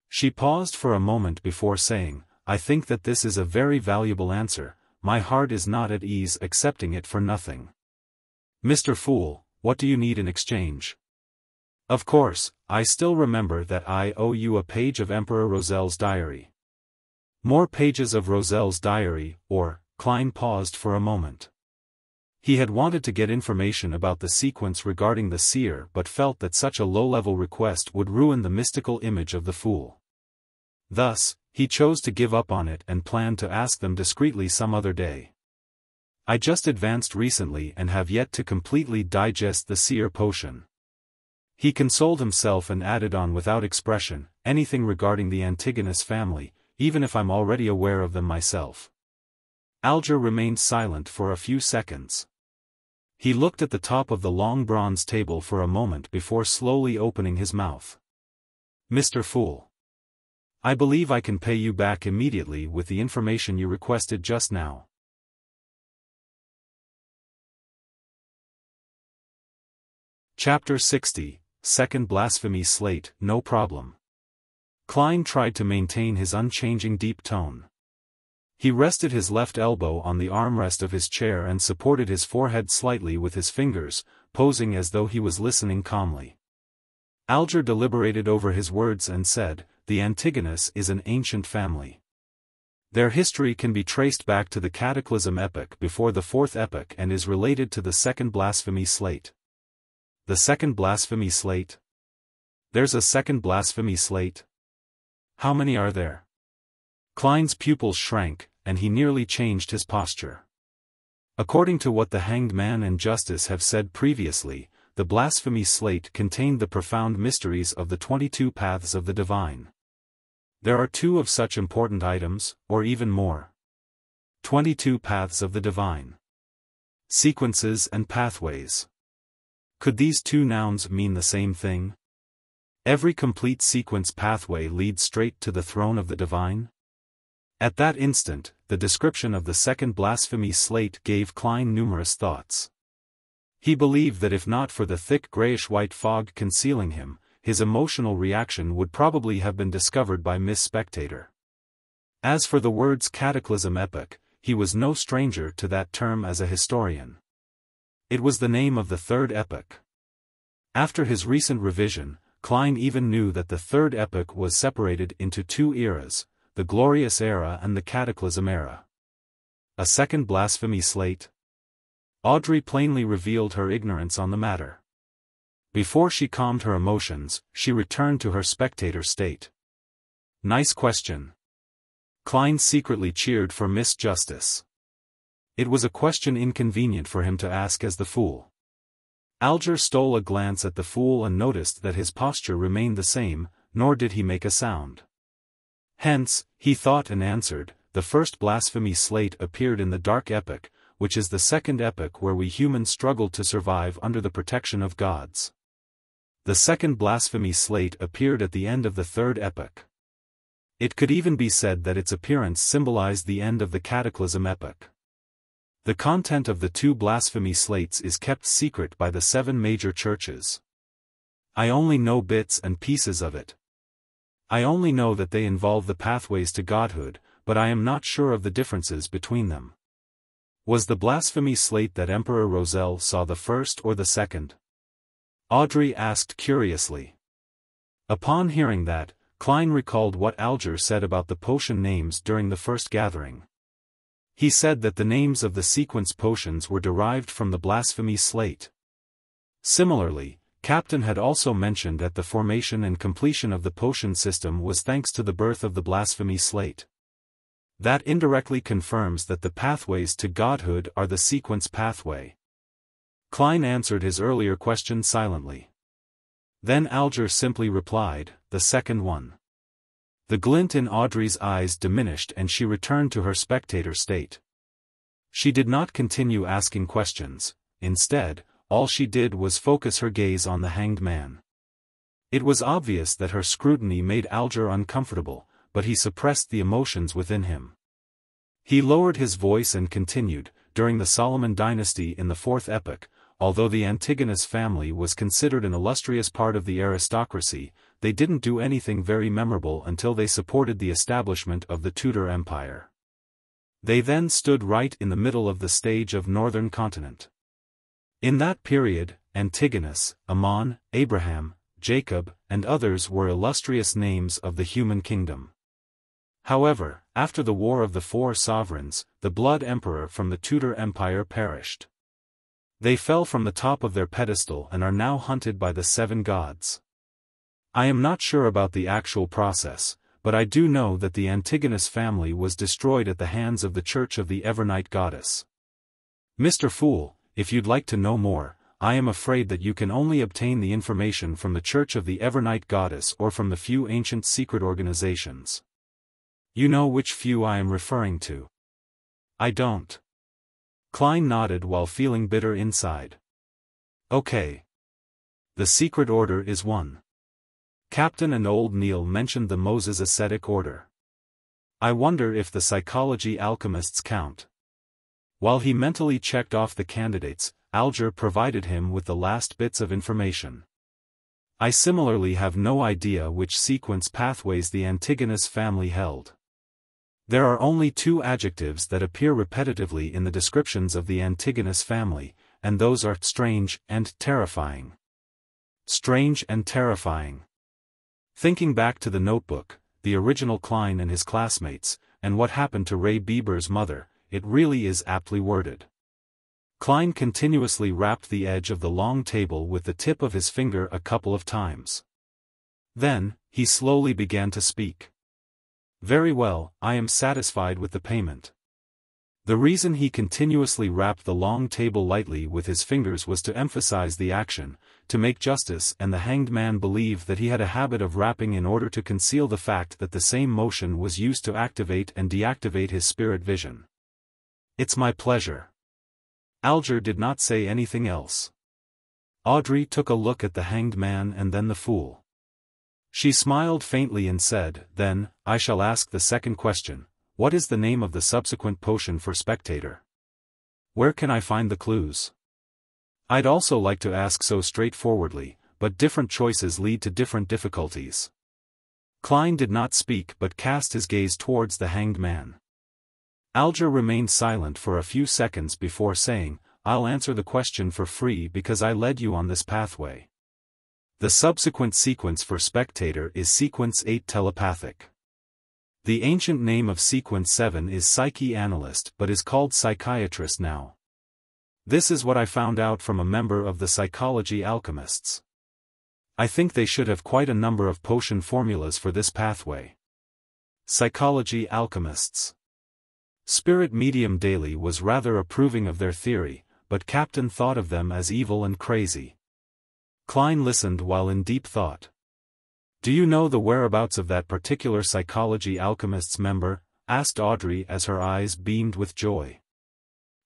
[SPEAKER 1] She paused for a moment before saying, "I think that this is a very valuable answer. My heart is not at ease accepting it for nothing. Mr. Fool, what do you need in exchange?" "Of course, I still remember that I owe you a page of Emperor Roselle's diary." "More pages of Roselle's diary, or..." Klein paused for a moment. He had wanted to get information about the sequence regarding the Seer but felt that such a low-level request would ruin the mystical image of the fool. Thus, he chose to give up on it and planned to ask them discreetly some other day. "I just advanced recently and have yet to completely digest the Seer potion." He consoled himself and added on without expression, "Anything regarding the Antigonus family, even if I'm already aware of them myself." Alger remained silent for a few seconds. He looked at the top of the long bronze table for a moment before slowly opening his mouth. Mr. Fool. I believe I can pay you back immediately with the information you requested just now. Chapter 60, Second Blasphemy Slate. No problem. Klein tried to maintain his unchanging deep tone. He rested his left elbow on the armrest of his chair and supported his forehead slightly with his fingers, posing as though he was listening calmly. Alger deliberated over his words and said, "The Antigonus is an ancient family. Their history can be traced back to the Cataclysm epoch before the Fourth epoch and is related to the Second Blasphemy Slate." The Second Blasphemy Slate? There's a Second Blasphemy Slate? How many are there? Klein's pupils shrank, and he nearly changed his posture. According to what the Hanged Man and Justice have said previously, the Blasphemy Slate contained the profound mysteries of the 22 paths of the divine. There are 2 of such important items, or even more. 22 paths of the divine. Sequences and pathways. Could these 2 nouns mean the same thing? Every complete sequence pathway leads straight to the throne of the divine? At that instant, the description of the Second Blasphemy Slate gave Klein numerous thoughts. He believed that if not for the thick grayish-white fog concealing him, his emotional reaction would probably have been discovered by Miss Spectator. As for the words Cataclysm epoch, he was no stranger to that term as a historian. It was the name of the Third Epoch. After his recent revision, Klein even knew that the Third Epoch was separated into 2 eras, the Glorious Era and the Cataclysm Era. A Second Blasphemy Slate? Audrey plainly revealed her ignorance on the matter. Before she calmed her emotions, she returned to her spectator state. Nice question. Klein secretly cheered for Miss Justice. It was a question inconvenient for him to ask as the Fool. Alger stole a glance at the Fool and noticed that his posture remained the same, nor did he make a sound. Hence, he thought and answered, the First Blasphemy Slate appeared in the Dark Epoch, which is the second epoch where we humans struggled to survive under the protection of gods. The Second Blasphemy Slate appeared at the end of the Third Epoch. It could even be said that its appearance symbolized the end of the Cataclysm epoch. The content of the 2 blasphemy slates is kept secret by the 7 major churches. I only know bits and pieces of it. I only know that they involve the pathways to godhood, but I am not sure of the differences between them. Was the blasphemy slate that Emperor Roselle saw the first or the second? Audrey asked curiously. Upon hearing that, Klein recalled what Alger said about the potion names during the first gathering. He said that the names of the sequence potions were derived from the blasphemy slate. Similarly, Captain had also mentioned that the formation and completion of the potion system was thanks to the birth of the blasphemy slate. That indirectly confirms that the pathways to godhood are the sequence pathway. Klein answered his earlier question silently. Then Alger simply replied, the second one. The glint in Audrey's eyes diminished and she returned to her spectator state. She did not continue asking questions. Instead, all she did was focus her gaze on the Hanged Man. It was obvious that her scrutiny made Alger uncomfortable, but he suppressed the emotions within him. He lowered his voice and continued, during the Solomon dynasty in the Fourth Epoch, although the Antigonus family was considered an illustrious part of the aristocracy, they didn't do anything very memorable until they supported the establishment of the Tudor Empire. They then stood right in the middle of the stage of northern continent. In that period, Antigonus, Ammon, Abraham, Jacob, and others were illustrious names of the human kingdom. However, after the War of the Four Sovereigns, the Blood Emperor from the Tudor Empire perished. They fell from the top of their pedestal and are now hunted by the 7 gods. I am not sure about the actual process, but I do know that the Antigonus family was destroyed at the hands of the Church of the Evernight Goddess. Mr. Fool, if you'd like to know more, I am afraid that you can only obtain the information from the Church of the Evernight Goddess or from the few ancient secret organizations. You know which few I am referring to. I don't. Klein nodded while feeling bitter inside. Okay. The secret order is one. Captain and Old Neil mentioned the Moses ascetic order. I wonder if the psychology alchemists count. While he mentally checked off the candidates, Alger provided him with the last bits of information. I similarly have no idea which sequence pathways the Antigonus family held. There are only two adjectives that appear repetitively in the descriptions of the Antigonus family, and those are strange and terrifying. Strange and terrifying. Thinking back to the notebook, the original Klein and his classmates, and what happened to Ray Bieber's mother, it really is aptly worded. Klein continuously rapped the edge of the long table with the tip of his finger a couple of times. Then, he slowly began to speak. Very well, I am satisfied with the payment. The reason he continuously rapped the long table lightly with his fingers was to emphasize the action, to make Justice and the hanged man believe that he had a habit of rapping in order to conceal the fact that the same motion was used to activate and deactivate his spirit vision. It's my pleasure. Alger did not say anything else. Audrey took a look at the hanged man and then the fool. She smiled faintly and said, then, I shall ask the second question. What is the name of the subsequent potion for Spectator? Where can I find the clues? I'd also like to ask so straightforwardly, but different choices lead to different difficulties. Klein did not speak but cast his gaze towards the hanged man. Alger remained silent for a few seconds before saying, I'll answer the question for free because I led you on this pathway. The subsequent sequence for Spectator is Sequence 8 Telepathic. The ancient name of Sequence 7 is Psyche Analyst but is called Psychiatrist now. This is what I found out from a member of the Psychology Alchemists. I think they should have quite a number of potion formulas for this pathway. Psychology Alchemists. Spirit Medium Daily was rather approving of their theory, but Captain thought of them as evil and crazy. Klein listened while in deep thought. Do you know the whereabouts of that particular Psychology Alchemists member? Asked Audrey as her eyes beamed with joy.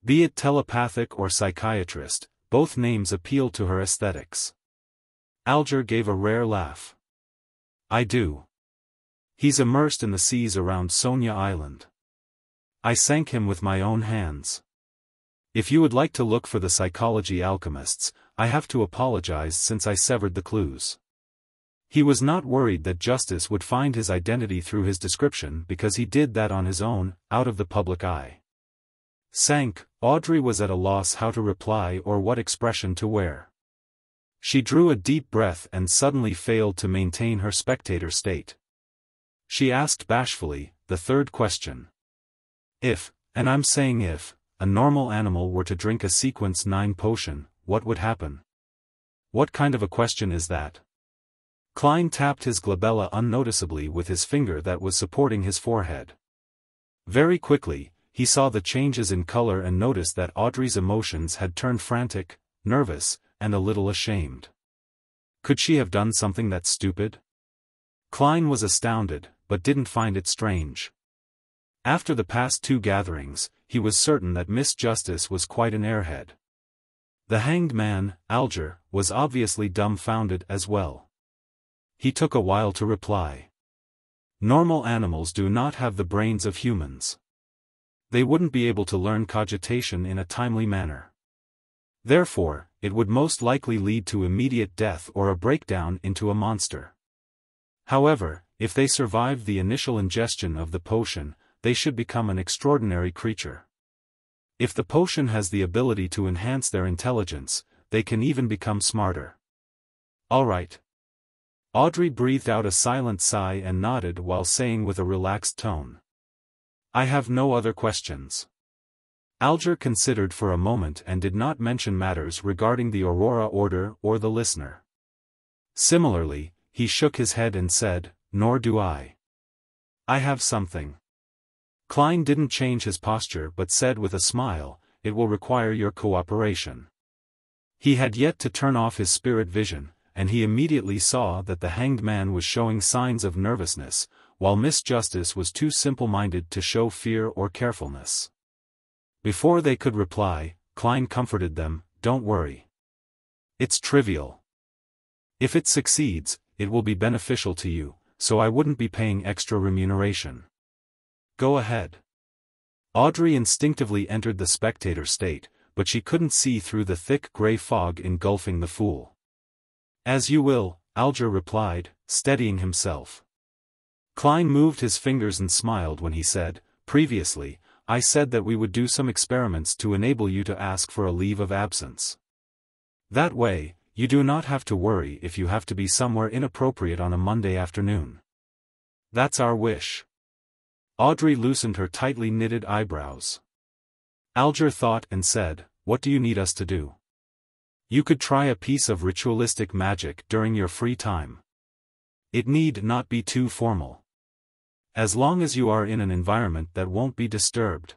[SPEAKER 1] Be it telepathic or psychiatrist, both names appeal to her aesthetics. Alger gave a rare laugh. I do. He's immersed in the seas around Sonia Island. I sank him with my own hands. If you would like to look for the Psychology Alchemists, I have to apologize since I severed the clues. He was not worried that Justice would find his identity through his description because he did that on his own, out of the public eye. Sank, Audrey was at a loss how to reply or what expression to wear. She drew a deep breath and suddenly failed to maintain her spectator state. She asked bashfully, the third question. If, and I'm saying if, a normal animal were to drink a Sequence 9 potion, what would happen? What kind of a question is that? Klein tapped his glabella unnoticeably with his finger that was supporting his forehead. Very quickly, he saw the changes in color and noticed that Audrey's emotions had turned frantic, nervous, and a little ashamed. Could she have done something that stupid? Klein was astounded, but didn't find it strange. After the past two gatherings, he was certain that Miss Justice was quite an airhead. The hanged man, Alger, was obviously dumbfounded as well. He took a while to reply. Normal animals do not have the brains of humans. They wouldn't be able to learn cogitation in a timely manner. Therefore, it would most likely lead to immediate death or a breakdown into a monster. However, if they survived the initial ingestion of the potion, they should become an extraordinary creature. If the potion has the ability to enhance their intelligence, they can even become smarter. All right. Audrey breathed out a silent sigh and nodded while saying with a relaxed tone. I have no other questions. Alger considered for a moment and did not mention matters regarding the Aurora Order or the listener. Similarly, he shook his head and said, nor do I. I have something. Klein didn't change his posture but said with a smile, it will require your cooperation. He had yet to turn off his spirit vision, and he immediately saw that the hanged man was showing signs of nervousness, while Miss Justice was too simple-minded to show fear or carefulness. Before they could reply, Klein comforted them, "Don't worry. It's trivial. If it succeeds, it will be beneficial to you, so I wouldn't be paying extra remuneration. Go ahead." Audrey instinctively entered the spectator state, but she couldn't see through the thick gray fog engulfing the fool. "As you will," Alger replied, steadying himself. Klein moved his fingers and smiled when he said, "Previously, I said that we would do some experiments to enable you to ask for a leave of absence. That way, you do not have to worry if you have to be somewhere inappropriate on a Monday afternoon. That's our wish." Audrey loosened her tightly knitted eyebrows. Alger thought and said, "What do you need us to do?" "You could try a piece of ritualistic magic during your free time. It need not be too formal. As long as you are in an environment that won't be disturbed.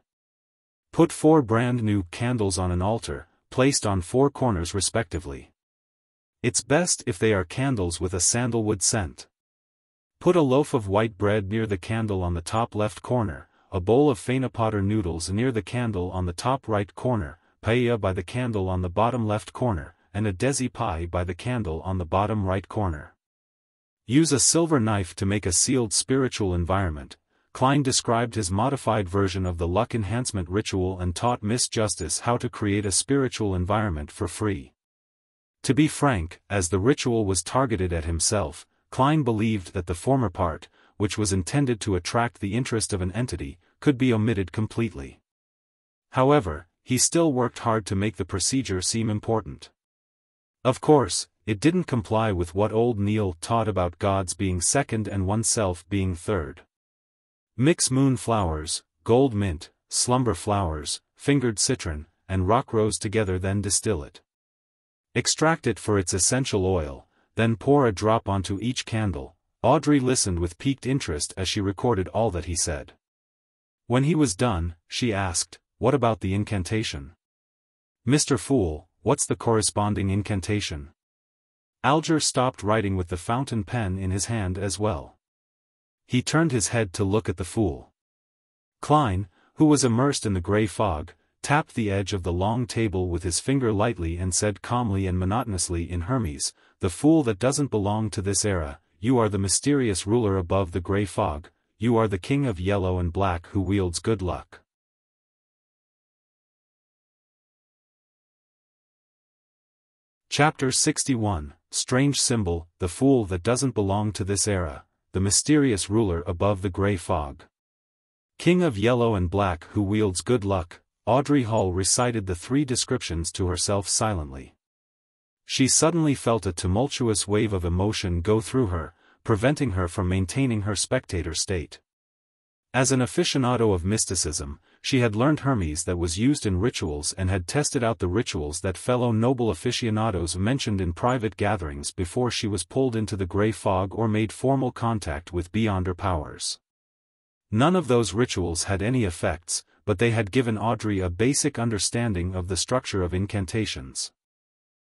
[SPEAKER 1] Put 4 brand new candles on an altar, placed on 4 corners respectively. It's best if they are candles with a sandalwood scent. Put a loaf of white bread near the candle on the top left corner, a bowl of Fainapotter noodles near the candle on the top right corner, paella by the candle on the bottom left corner, and a desi pie by the candle on the bottom right corner. Use a silver knife to make a sealed spiritual environment." Klein described his modified version of the luck enhancement ritual and taught Miss Justice how to create a spiritual environment for free. To be frank, as the ritual was targeted at himself, Klein believed that the former part, which was intended to attract the interest of an entity, could be omitted completely. However, he still worked hard to make the procedure seem important. Of course, it didn't comply with what old Neil taught about gods being second and oneself being third. Mix moon flowers, gold mint, slumber flowers, fingered citron, and rock rose together, then distill it. Extract it for its essential oil, then pour a drop onto each candle. Audrey listened with piqued interest as she recorded all that he said. When he was done, she asked, "What about the incantation? Mr. Fool, what's the corresponding incantation?" Alger stopped writing with the fountain pen in his hand as well. He turned his head to look at the fool. Klein, who was immersed in the gray fog, tapped the edge of the long table with his finger lightly and said calmly and monotonously in Hermes, "The fool that doesn't belong to this era, you are the mysterious ruler above the gray fog, you are the king of yellow and black who wields good luck." Chapter 61, Strange Symbol, The Fool That Doesn't Belong to This Era, the mysterious ruler above the gray fog. King of yellow and black who wields good luck. Audrey Hall recited the 3 descriptions to herself silently. She suddenly felt a tumultuous wave of emotion go through her, preventing her from maintaining her spectator state. As an aficionado of mysticism, she had learned Hermes that was used in rituals and had tested out the rituals that fellow noble aficionados mentioned in private gatherings before she was pulled into the gray fog or made formal contact with beyonder powers. None of those rituals had any effects, but they had given Audrey a basic understanding of the structure of incantations.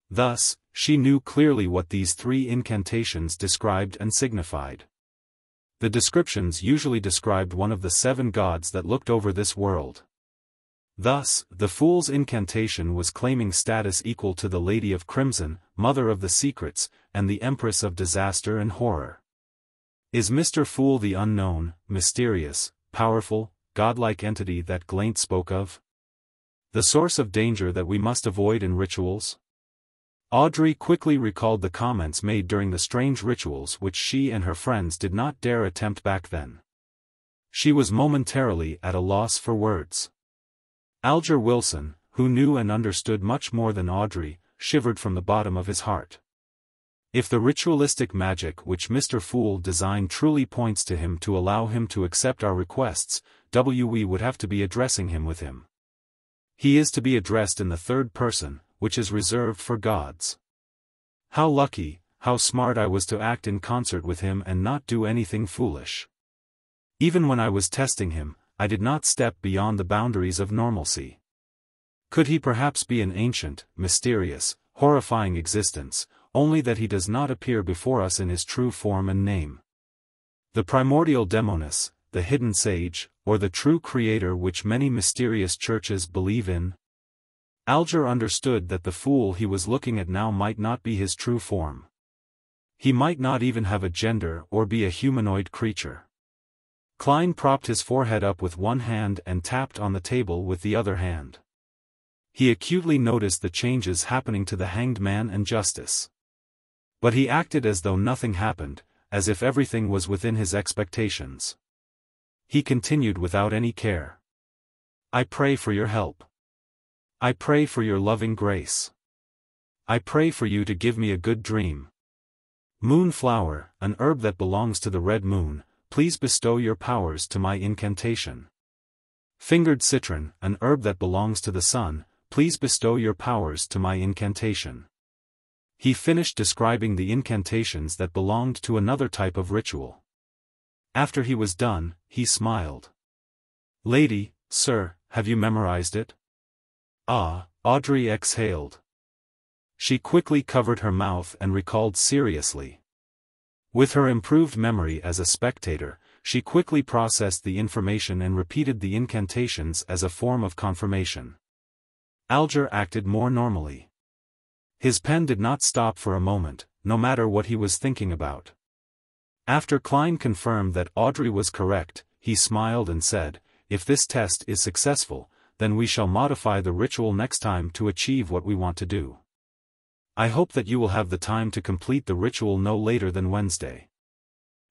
[SPEAKER 1] Thus, she knew clearly what these 3 incantations described and signified. The descriptions usually described one of the 7 gods that looked over this world. Thus, the Fool's incantation was claiming status equal to the Lady of Crimson, Mother of the Secrets, and the Empress of Disaster and Horror. Is Mr. Fool the unknown, mysterious, powerful, godlike entity that Glaint spoke of? The source of danger that we must avoid in rituals? Audrey quickly recalled the comments made during the strange rituals which she and her friends did not dare attempt back then. She was momentarily at a loss for words. Alger Wilson, who knew and understood much more than Audrey, shivered from the bottom of his heart. If the ritualistic magic which Mr. Fool designed truly points to him to allow him to accept our requests, we would have to be addressing him with him. He is to be addressed in the 3rd person, which is reserved for gods. How lucky, how smart I was to act in concert with him and not do anything foolish. Even when I was testing him, I did not step beyond the boundaries of normalcy. Could he perhaps be an ancient, mysterious, horrifying existence, only that he does not appear before us in his true form and name? The primordial Demoness, the hidden sage, or the true creator which many mysterious churches believe in? Alger understood that the fool he was looking at now might not be his true form. He might not even have a gender or be a humanoid creature. Klein propped his forehead up with one hand and tapped on the table with the other hand. He acutely noticed the changes happening to the hanged man and Justice. But he acted as though nothing happened, as if everything was within his expectations. He continued without any care. I pray for your help. I pray for your loving grace. I pray for you to give me a good dream. Moonflower, an herb that belongs to the red moon, please bestow your powers to my incantation. Fingered citron, an herb that belongs to the sun, please bestow your powers to my incantation. He finished describing the incantations that belonged to another type of ritual. After he was done, he smiled. Lady, sir, have you memorized it? Ah, Audrey exhaled. She quickly covered her mouth and recalled seriously. With her improved memory as a spectator, she quickly processed the information and repeated the incantations as a form of confirmation. Alger acted more normally. His pen did not stop for a moment, no matter what he was thinking about. After Klein confirmed that Audrey was correct, he smiled and said, if this test is successful, then we shall modify the ritual next time to achieve what we want to do. I hope that you will have the time to complete the ritual no later than Wednesday.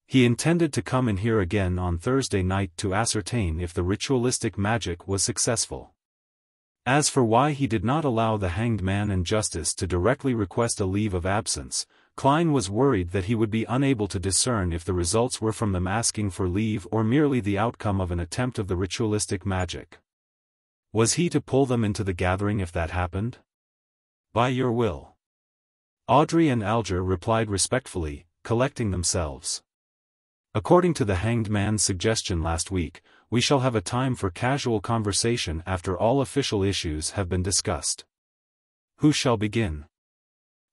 [SPEAKER 1] He intended to come in here again on Thursday night to ascertain if the ritualistic magic was successful. As for why he did not allow the hanged man and Justice to directly request a leave of absence, Klein was worried that he would be unable to discern if the results were from them asking for leave or merely the outcome of an attempt of the ritualistic magic. Was he to pull them into the gathering if that happened? By your will. Audrey and Alger replied respectfully, collecting themselves. According to the hanged man's suggestion last week, we shall have a time for casual conversation after all official issues have been discussed. Who shall begin?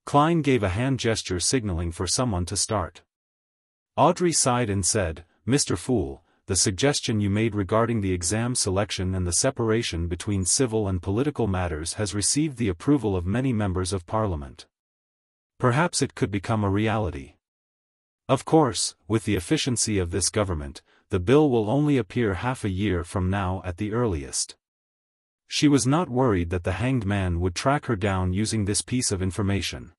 [SPEAKER 1] Klein gave a hand gesture signaling for someone to start. Audrey sighed and said, Mr. Fool, the suggestion you made regarding the exam selection and the separation between civil and political matters has received the approval of many members of Parliament. Perhaps it could become a reality. Of course, with the efficiency of this government, the bill will only appear half a year from now at the earliest. She was not worried that the hanged man would track her down using this piece of information.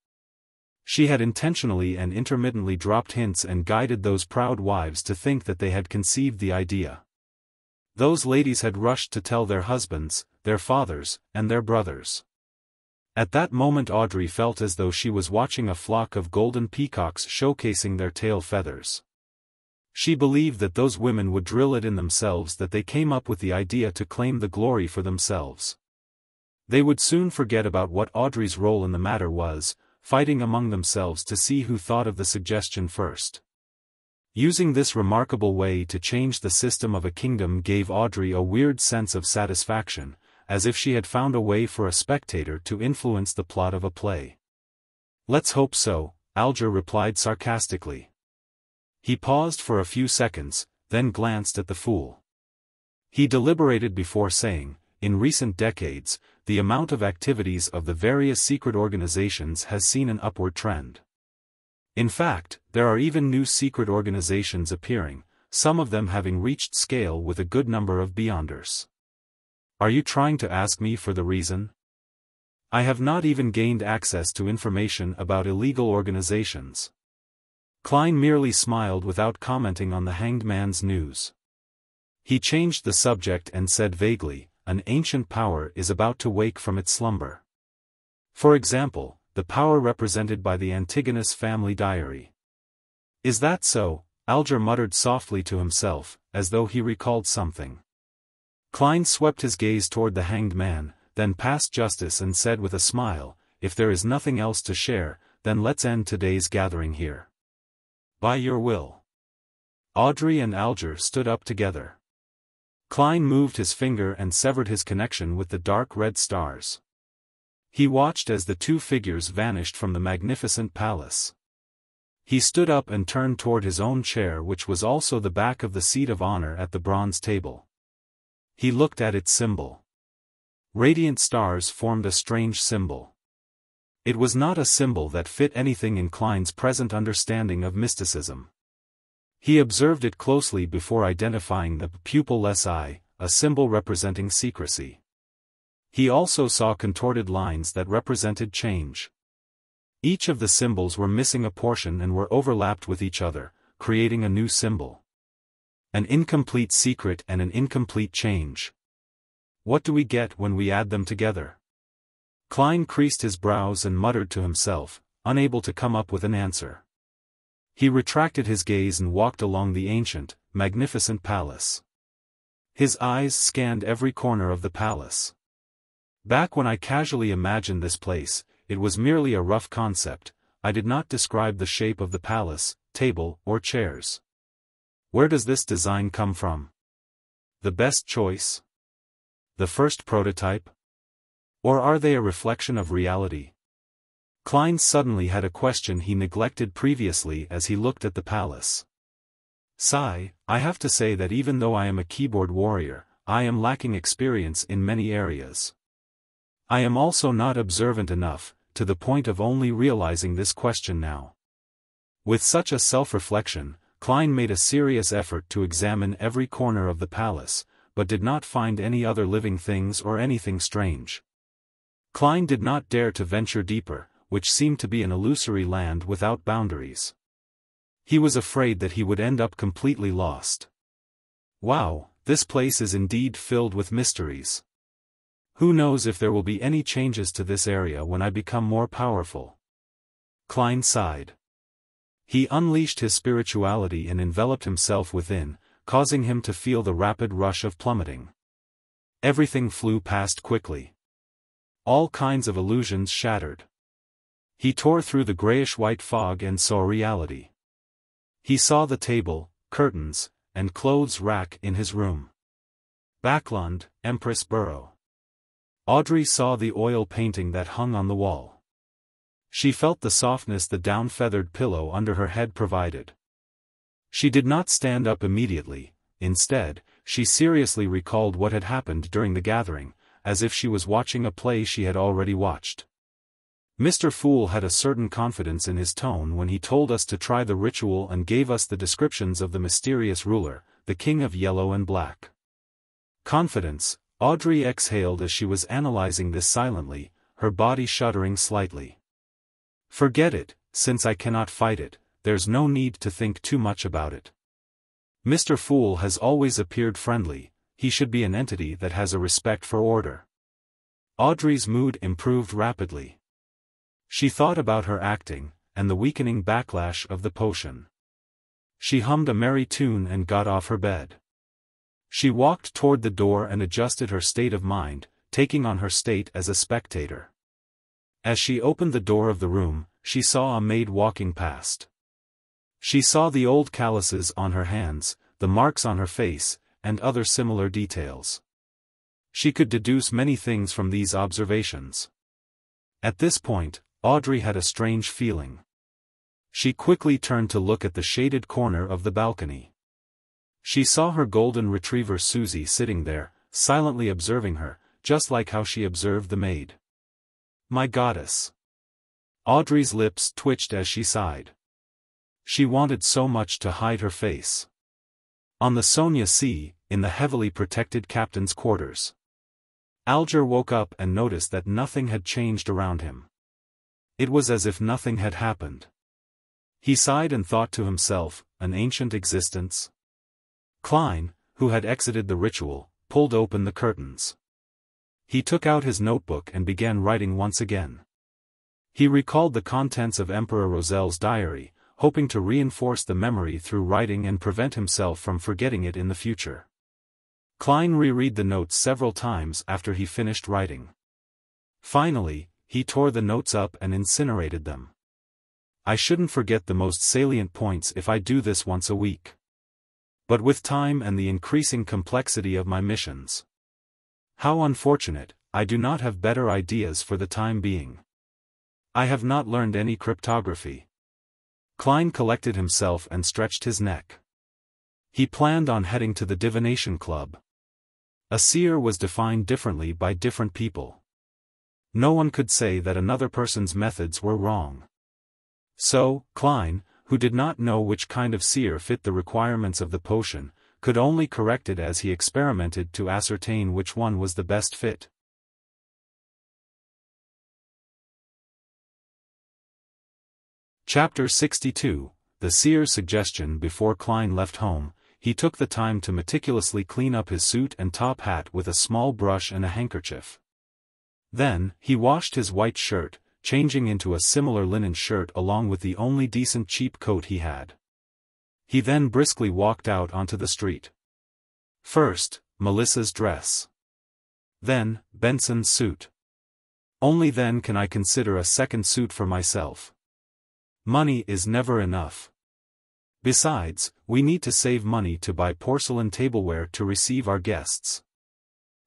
[SPEAKER 1] She had intentionally and intermittently dropped hints and guided those proud wives to think that they had conceived the idea. Those ladies had rushed to tell their husbands, their fathers, and their brothers. At that moment Audrey felt as though she was watching a flock of golden peacocks showcasing their tail feathers. She believed that those women would drill it in themselves that they came up with the idea to claim the glory for themselves. They would soon forget about what Audrey's role in the matter was, fighting among themselves to see who thought of the suggestion first. Using this remarkable way to change the system of a kingdom gave Audrey a weird sense of satisfaction, as if she had found a way for a spectator to influence the plot of a play. Let's hope so, Alger replied sarcastically. He paused for a few seconds, then glanced at the fool. He deliberated before saying, in recent decades, the amount of activities of the various secret organizations has seen an upward trend. In fact, there are even new secret organizations appearing, some of them having reached scale with a good number of Beyonders. Are you trying to ask me for the reason? I have not even gained access to information about illegal organizations. Klein merely smiled without commenting on the hanged man's news. He changed the subject and said vaguely, an ancient power is about to wake from its slumber. For example, the power represented by the Antigonus family diary. Is that so? Alger muttered softly to himself, as though he recalled something. Klein swept his gaze toward the hanged man, then past Justice and said with a smile, if there is nothing else to share, then let's end today's gathering here. By your will. Audrey and Alger stood up together. Klein moved his finger and severed his connection with the dark red stars. He watched as the two figures vanished from the magnificent palace. He stood up and turned toward his own chair, which was also the back of the seat of honor at the bronze table. He looked at its symbol. Radiant stars formed a strange symbol. It was not a symbol that fit anything in Klein's present understanding of mysticism. He observed it closely before identifying the pupil-less eye, a symbol representing secrecy. He also saw contorted lines that represented change. Each of the symbols were missing a portion and were overlapped with each other, creating a new symbol. An incomplete secret and an incomplete change. What do we get when we add them together? Klein creased his brows and muttered to himself, unable to come up with an answer. He retracted his gaze and walked along the ancient, magnificent palace. His eyes scanned every corner of the palace. Back when I casually imagined this place, it was merely a rough concept. I did not describe the shape of the palace, table, or chairs. Where does this design come from? The best choice? The first prototype? Or are they a reflection of reality? Klein suddenly had a question he neglected previously as he looked at the palace. Sigh, I have to say that even though I am a keyboard warrior, I am lacking experience in many areas. I am also not observant enough, to the point of only realizing this question now. With such a self-reflection, Klein made a serious effort to examine every corner of the palace, but did not find any other living things or anything strange. Klein did not dare to venture deeper, which seemed to be an illusory land without boundaries. He was afraid that he would end up completely lost. Wow, this place is indeed filled with mysteries. Who knows if there will be any changes to this area when I become more powerful? Klein sighed. He unleashed his spirituality and enveloped himself within, causing him to feel the rapid rush of plummeting. Everything flew past quickly. All kinds of illusions shattered. He tore through the grayish-white fog and saw reality. He saw the table, curtains, and clothes rack in his room. Backlund, Empress Burrow. Audrey saw the oil painting that hung on the wall. She felt the softness the down-feathered pillow under her head provided. She did not stand up immediately. Instead, she seriously recalled what had happened during the gathering, as if she was watching a play she had already watched. Mr. Fool had a certain confidence in his tone when he told us to try the ritual and gave us the descriptions of the mysterious ruler, the King of Yellow and Black. Confidence, Audrey exhaled as she was analyzing this silently, her body shuddering slightly. Forget it, since I cannot fight it, there's no need to think too much about it. Mr. Fool has always appeared friendly, he should be an entity that has a respect for order. Audrey's mood improved rapidly. She thought about her acting, and the weakening backlash of the potion. She hummed a merry tune and got off her bed. She walked toward the door and adjusted her state of mind, taking on her state as a spectator. As she opened the door of the room, she saw a maid walking past. She saw the old calluses on her hands, the marks on her face, and other similar details. She could deduce many things from these observations. At this point, Audrey had a strange feeling. She quickly turned to look at the shaded corner of the balcony. She saw her golden retriever Susie sitting there, silently observing her, just like how she observed the maid. My goddess! Audrey's lips twitched as she sighed. She wanted so much to hide her face. On the Sonia Sea, in the heavily protected captain's quarters. Alger woke up and noticed that nothing had changed around him. It was as if nothing had happened. He sighed and thought to himself, an ancient existence? Klein, who had exited the ritual, pulled open the curtains. He took out his notebook and began writing once again. He recalled the contents of Emperor Roselle's diary, hoping to reinforce the memory through writing and prevent himself from forgetting it in the future. Klein reread the notes several times after he finished writing. Finally, he tore the notes up and incinerated them. I shouldn't forget the most salient points if I do this once a week. But with time and the increasing complexity of my missions. How unfortunate, I do not have better ideas for the time being. I have not learned any cryptography. Klein collected himself and stretched his neck. He planned on heading to the Divination Club. A seer was defined differently by different people. No one could say that another person's methods were wrong. So, Klein, who did not know which kind of seer fit the requirements of the potion, could only correct it as he experimented to ascertain which one was the best fit. Chapter 62, The Seer's Suggestion. Before Klein left home, he took the time to meticulously clean up his suit and top hat with a small brush and a handkerchief. Then, he washed his white shirt, changing into a similar linen shirt along with the only decent cheap coat he had. He then briskly walked out onto the street. First, Melissa's dress. Then, Benson's suit. Only then can I consider a second suit for myself. Money is never enough. Besides, we need to save money to buy porcelain tableware to receive our guests.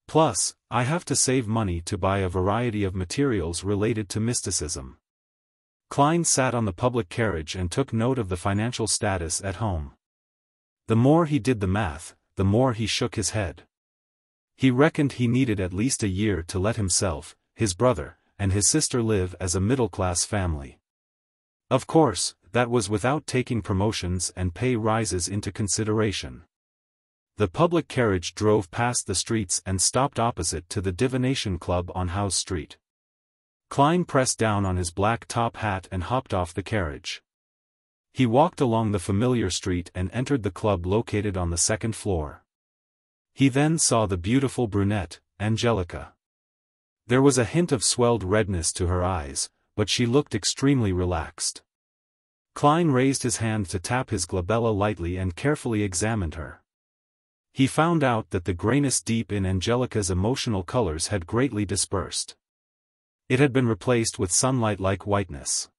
[SPEAKER 1] Plus, I have to save money to buy a variety of materials related to mysticism. Klein sat on the public carriage and took note of the financial status at home. The more he did the math, the more he shook his head. He reckoned he needed at least a year to let himself, his brother, and his sister live as a middle-class family. Of course, that was without taking promotions and pay rises into consideration. The public carriage drove past the streets and stopped opposite to the Divination Club on House Street. Klein pressed down on his black top hat and hopped off the carriage. He walked along the familiar street and entered the club located on the second floor. He then saw the beautiful brunette, Angelica. There was a hint of swelled redness to her eyes, but she looked extremely relaxed. Klein raised his hand to tap his glabella lightly and carefully examined her. He found out that the grayness deep in Angelica's emotional colors had greatly dispersed. It had been replaced with sunlight-like whiteness.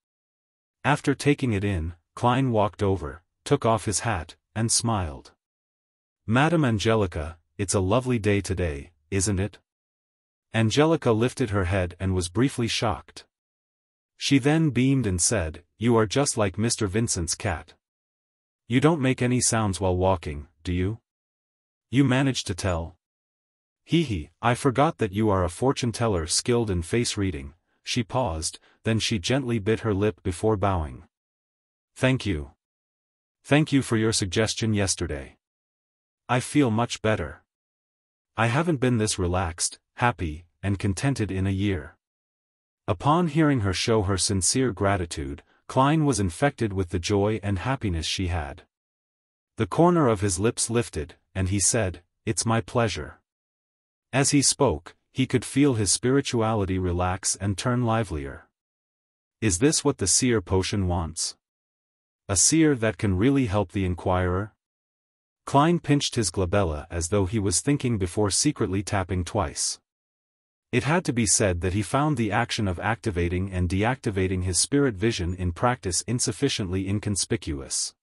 [SPEAKER 1] After taking it in, Klein walked over, took off his hat, and smiled. "Madam Angelica, it's a lovely day today, isn't it?" Angelica lifted her head and was briefly shocked. She then beamed and said, "You are just like Mr. Vincent's cat. You don't make any sounds while walking, do you? You managed to tell?" "Hee, I forgot that you are a fortune-teller skilled in face-reading." She paused, then she gently bit her lip before bowing. "Thank you. Thank you for your suggestion yesterday. I feel much better. I haven't been this relaxed, happy, and contented in a year." Upon hearing her show her sincere gratitude, Klein was infected with the joy and happiness she had. The corner of his lips lifted, and he said, "It's my pleasure." As he spoke, he could feel his spirituality relax and turn livelier. Is this what the seer potion wants? A seer that can really help the inquirer? Klein pinched his glabella as though he was thinking before secretly tapping twice. It had to be said that he found the action of activating and deactivating his spirit vision in practice insufficiently inconspicuous.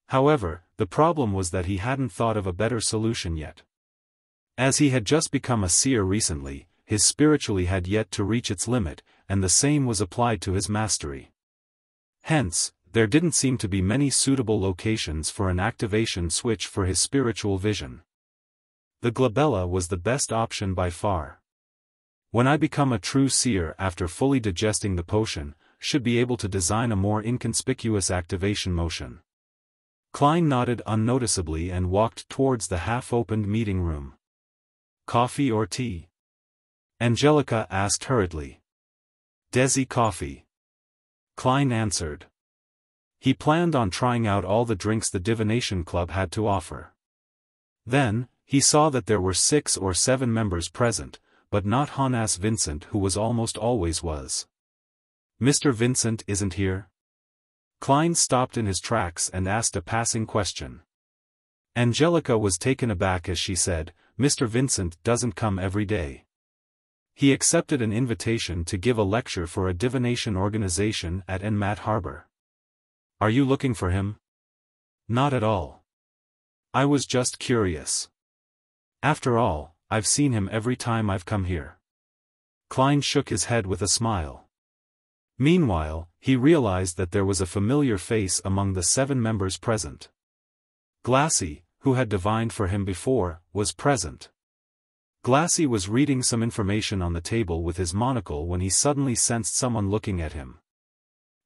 [SPEAKER 1] However, the problem was that he hadn't thought of a better solution yet. As he had just become a seer recently, his spirituality had yet to reach its limit, and the same was applied to his mastery. Hence, there didn't seem to be many suitable locations for an activation switch for his spiritual vision. The glabella was the best option by far. When I become a true seer after fully digesting the potion, should be able to design a more inconspicuous activation motion. Klein nodded unnoticeably and walked towards the half-opened meeting room. "Coffee or tea?" Angelica asked hurriedly. "Desi coffee," Klein answered. He planned on trying out all the drinks the Divination Club had to offer. Then, he saw that there were 6 or 7 members present, but not Honas Vincent, who was almost always was. "Mr. Vincent isn't here?" Klein stopped in his tracks and asked a passing question. Angelica was taken aback as she said, "Mr. Vincent doesn't come every day. He accepted an invitation to give a lecture for a divination organization at Enmat Harbor." "Are you looking for him?" "Not at all. I was just curious. After all, I've seen him every time I've come here." Klein shook his head with a smile. Meanwhile, he realized that there was a familiar face among the 7 members present. Glassy, who had divined for him before, was present. Glassy was reading some information on the table with his monocle when he suddenly sensed someone looking at him.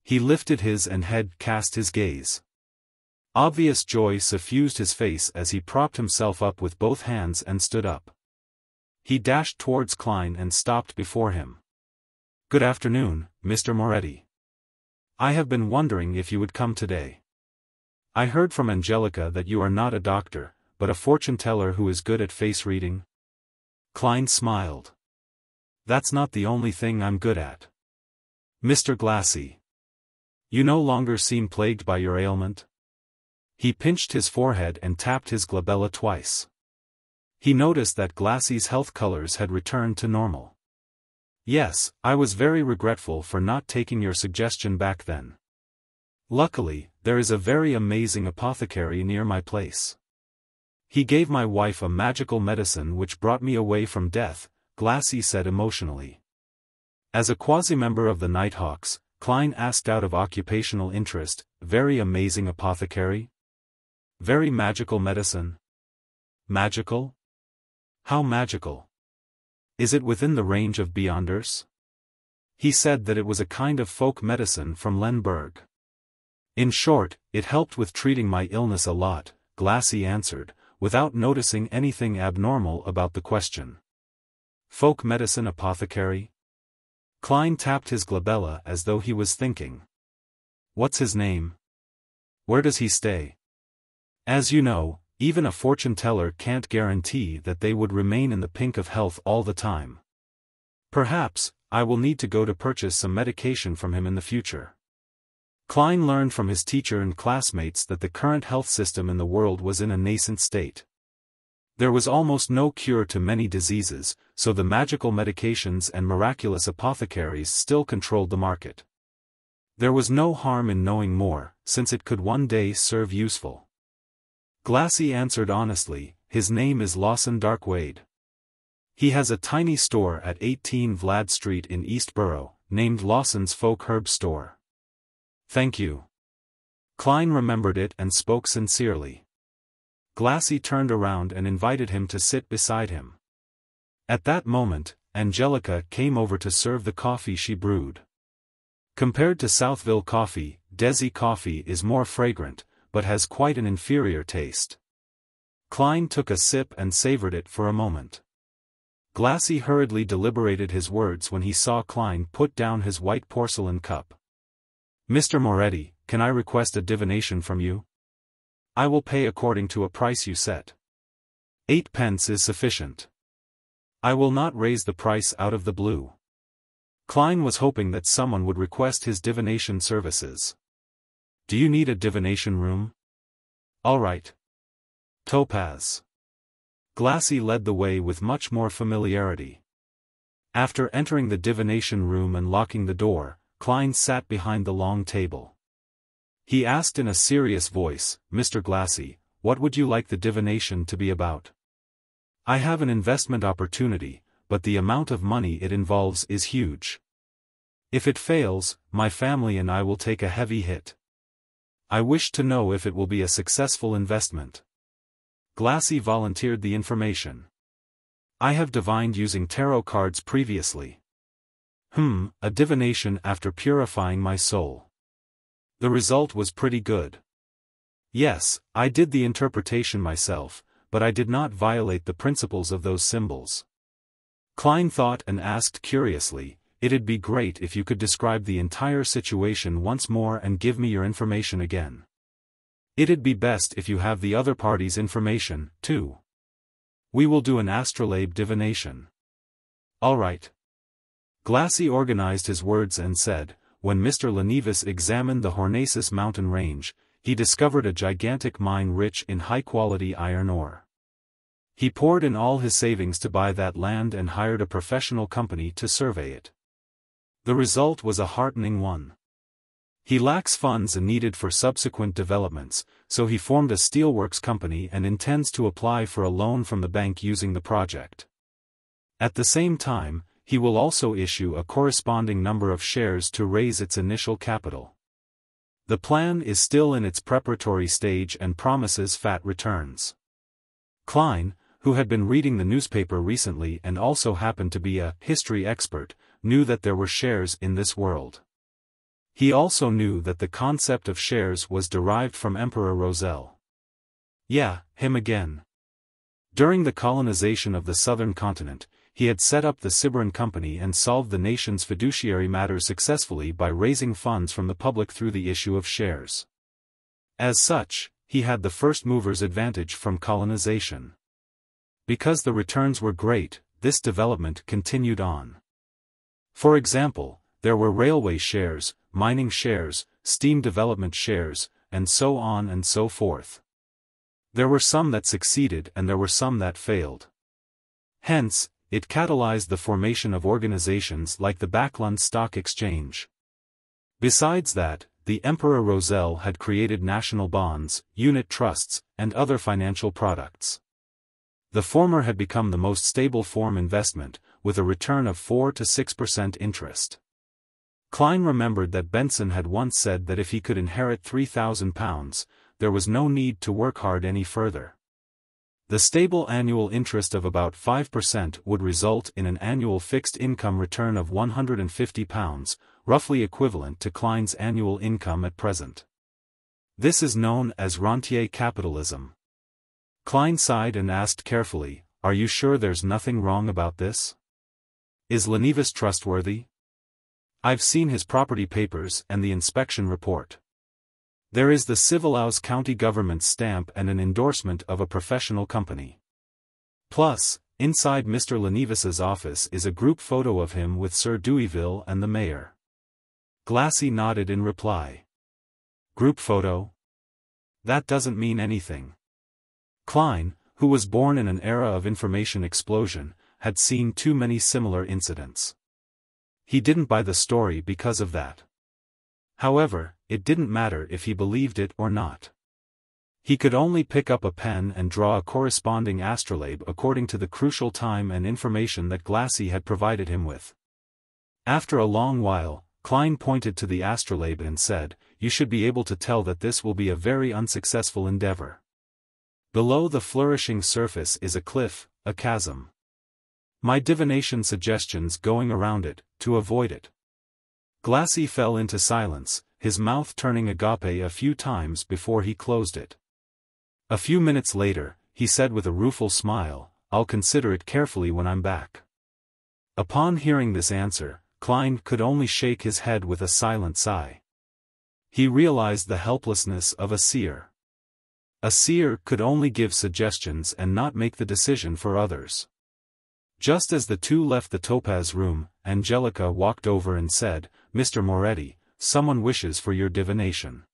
[SPEAKER 1] He lifted his head, cast his gaze. Obvious joy suffused his face as he propped himself up with both hands and stood up. He dashed towards Klein and stopped before him. "Good afternoon, Mr. Moretti. I have been wondering if you would come today. I heard from Angelica that you are not a doctor, but a fortune-teller who is good at face reading." Klein smiled. "That's not the only thing I'm good at. Mr. Glassy. You no longer seem plagued by your ailment?" He pinched his forehead and tapped his glabella twice. He noticed that Glassy's health colors had returned to normal. "Yes, I was very regretful for not taking your suggestion back then. Luckily, there is a very amazing apothecary near my place. He gave my wife a magical medicine which brought me away from death," Glassy said emotionally. As a quasi-member of the Nighthawks, Klein asked out of occupational interest, "Very amazing apothecary? Very magical medicine? Magical? How magical? Is it within the range of Beyonders?" He said that it was a kind of folk medicine from Lenberg. "In short, it helped with treating my illness a lot," Glassy answered, without noticing anything abnormal about the question. "Folk medicine apothecary?" Klein tapped his glabella as though he was thinking. "What's his name? Where does he stay?" As you know, even a fortune-teller can't guarantee that they would remain in the pink of health all the time. Perhaps, I will need to go to purchase some medication from him in the future. Klein learned from his teacher and classmates that the current health system in the world was in a nascent state. There was almost no cure to many diseases, so the magical medications and miraculous apothecaries still controlled the market. There was no harm in knowing more, since it could one day serve useful. Glassy answered honestly, "His name is Lawson Darkwade. He has a tiny store at 18 Vlad Street in East Borough, named Lawson's Folk Herb Store." "Thank you." Klein remembered it and spoke sincerely. Glassy turned around and invited him to sit beside him. At that moment, Angelica came over to serve the coffee she brewed. Compared to Southville coffee, Desi coffee is more fragrant, but has quite an inferior taste. Klein took a sip and savored it for a moment. Glassy hurriedly deliberated his words when he saw Klein put down his white porcelain cup. "Mr. Moretti, can I request a divination from you? I will pay according to a price you set. 8 pence is sufficient. I will not raise the price out of the blue." Klein was hoping that someone would request his divination services. "Do you need a divination room?" "All right. Topaz." Glassy led the way with much more familiarity. After entering the divination room and locking the door, Klein sat behind the long table. He asked in a serious voice, "Mr. Glassy, what would you like the divination to be about?" "I have an investment opportunity, but the amount of money it involves is huge. If it fails, my family and I will take a heavy hit. I wish to know if it will be a successful investment." Glassy volunteered the information. "I have divined using tarot cards previously. A divination after purifying my soul. The result was pretty good. Yes, I did the interpretation myself, but I did not violate the principles of those symbols." Klein thought and asked curiously, "It'd be great if you could describe the entire situation once more and give me your information again. It'd be best if you have the other party's information, too. We will do an astrolabe divination." "All right." Glassy organized his words and said, "When Mr. Lenevis examined the Hornacis mountain range, he discovered a gigantic mine rich in high-quality iron ore. He poured in all his savings to buy that land and hired a professional company to survey it. The result was a heartening one. He lacks funds needed for subsequent developments, so he formed a steelworks company and intends to apply for a loan from the bank using the project. At the same time, he will also issue a corresponding number of shares to raise its initial capital. The plan is still in its preparatory stage and promises fat returns." Klein, who had been reading the newspaper recently and also happened to be a history expert, knew that there were shares in this world. He also knew that the concept of shares was derived from Emperor Roselle. Yeah, him again. During the colonization of the southern continent, he had set up the Siberan Company and solved the nation's fiduciary matters successfully by raising funds from the public through the issue of shares. As such, he had the first mover's advantage from colonization. Because the returns were great, this development continued on. For example, there were railway shares, mining shares, steam development shares, and so on and so forth. There were some that succeeded and there were some that failed. Hence, it catalyzed the formation of organizations like the Backlund Stock Exchange. Besides that, the Emperor Roselle had created national bonds, unit trusts, and other financial products. The former had become the most stable form investment, with a return of 4 to 6% interest. Klein remembered that Benson had once said that if he could inherit £3,000, there was no need to work hard any further. The stable annual interest of about 5% would result in an annual fixed income return of £150, roughly equivalent to Klein's annual income at present. This is known as rentier capitalism. Klein sighed and asked carefully, "Are you sure there's nothing wrong about this? Is Lenivis trustworthy? I've seen his property papers and the inspection report. There is the Civilaus County government stamp and an endorsement of a professional company. Plus, inside Mr. Lenivis's office is a group photo of him with Sir Deweyville and the mayor." Glassy nodded in reply. "Group photo? That doesn't mean anything." Klein, who was born in an era of information explosion, had seen too many similar incidents. He didn't buy the story because of that. However, it didn't matter if he believed it or not. He could only pick up a pen and draw a corresponding astrolabe according to the crucial time and information that Glassy had provided him with. After a long while, Klein pointed to the astrolabe and said, "You should be able to tell that this will be a very unsuccessful endeavor. Below the flourishing surface is a cliff, a chasm. My divination suggestions going around it, to avoid it." Glassy fell into silence, his mouth turning agape a few times before he closed it. A few minutes later, he said with a rueful smile, "I'll consider it carefully when I'm back." Upon hearing this answer, Klein could only shake his head with a silent sigh. He realized the helplessness of a seer. A seer could only give suggestions and not make the decision for others. Just as the two left the Topaz room, Angelica walked over and said, "Mr. Moretti, someone wishes for your divination."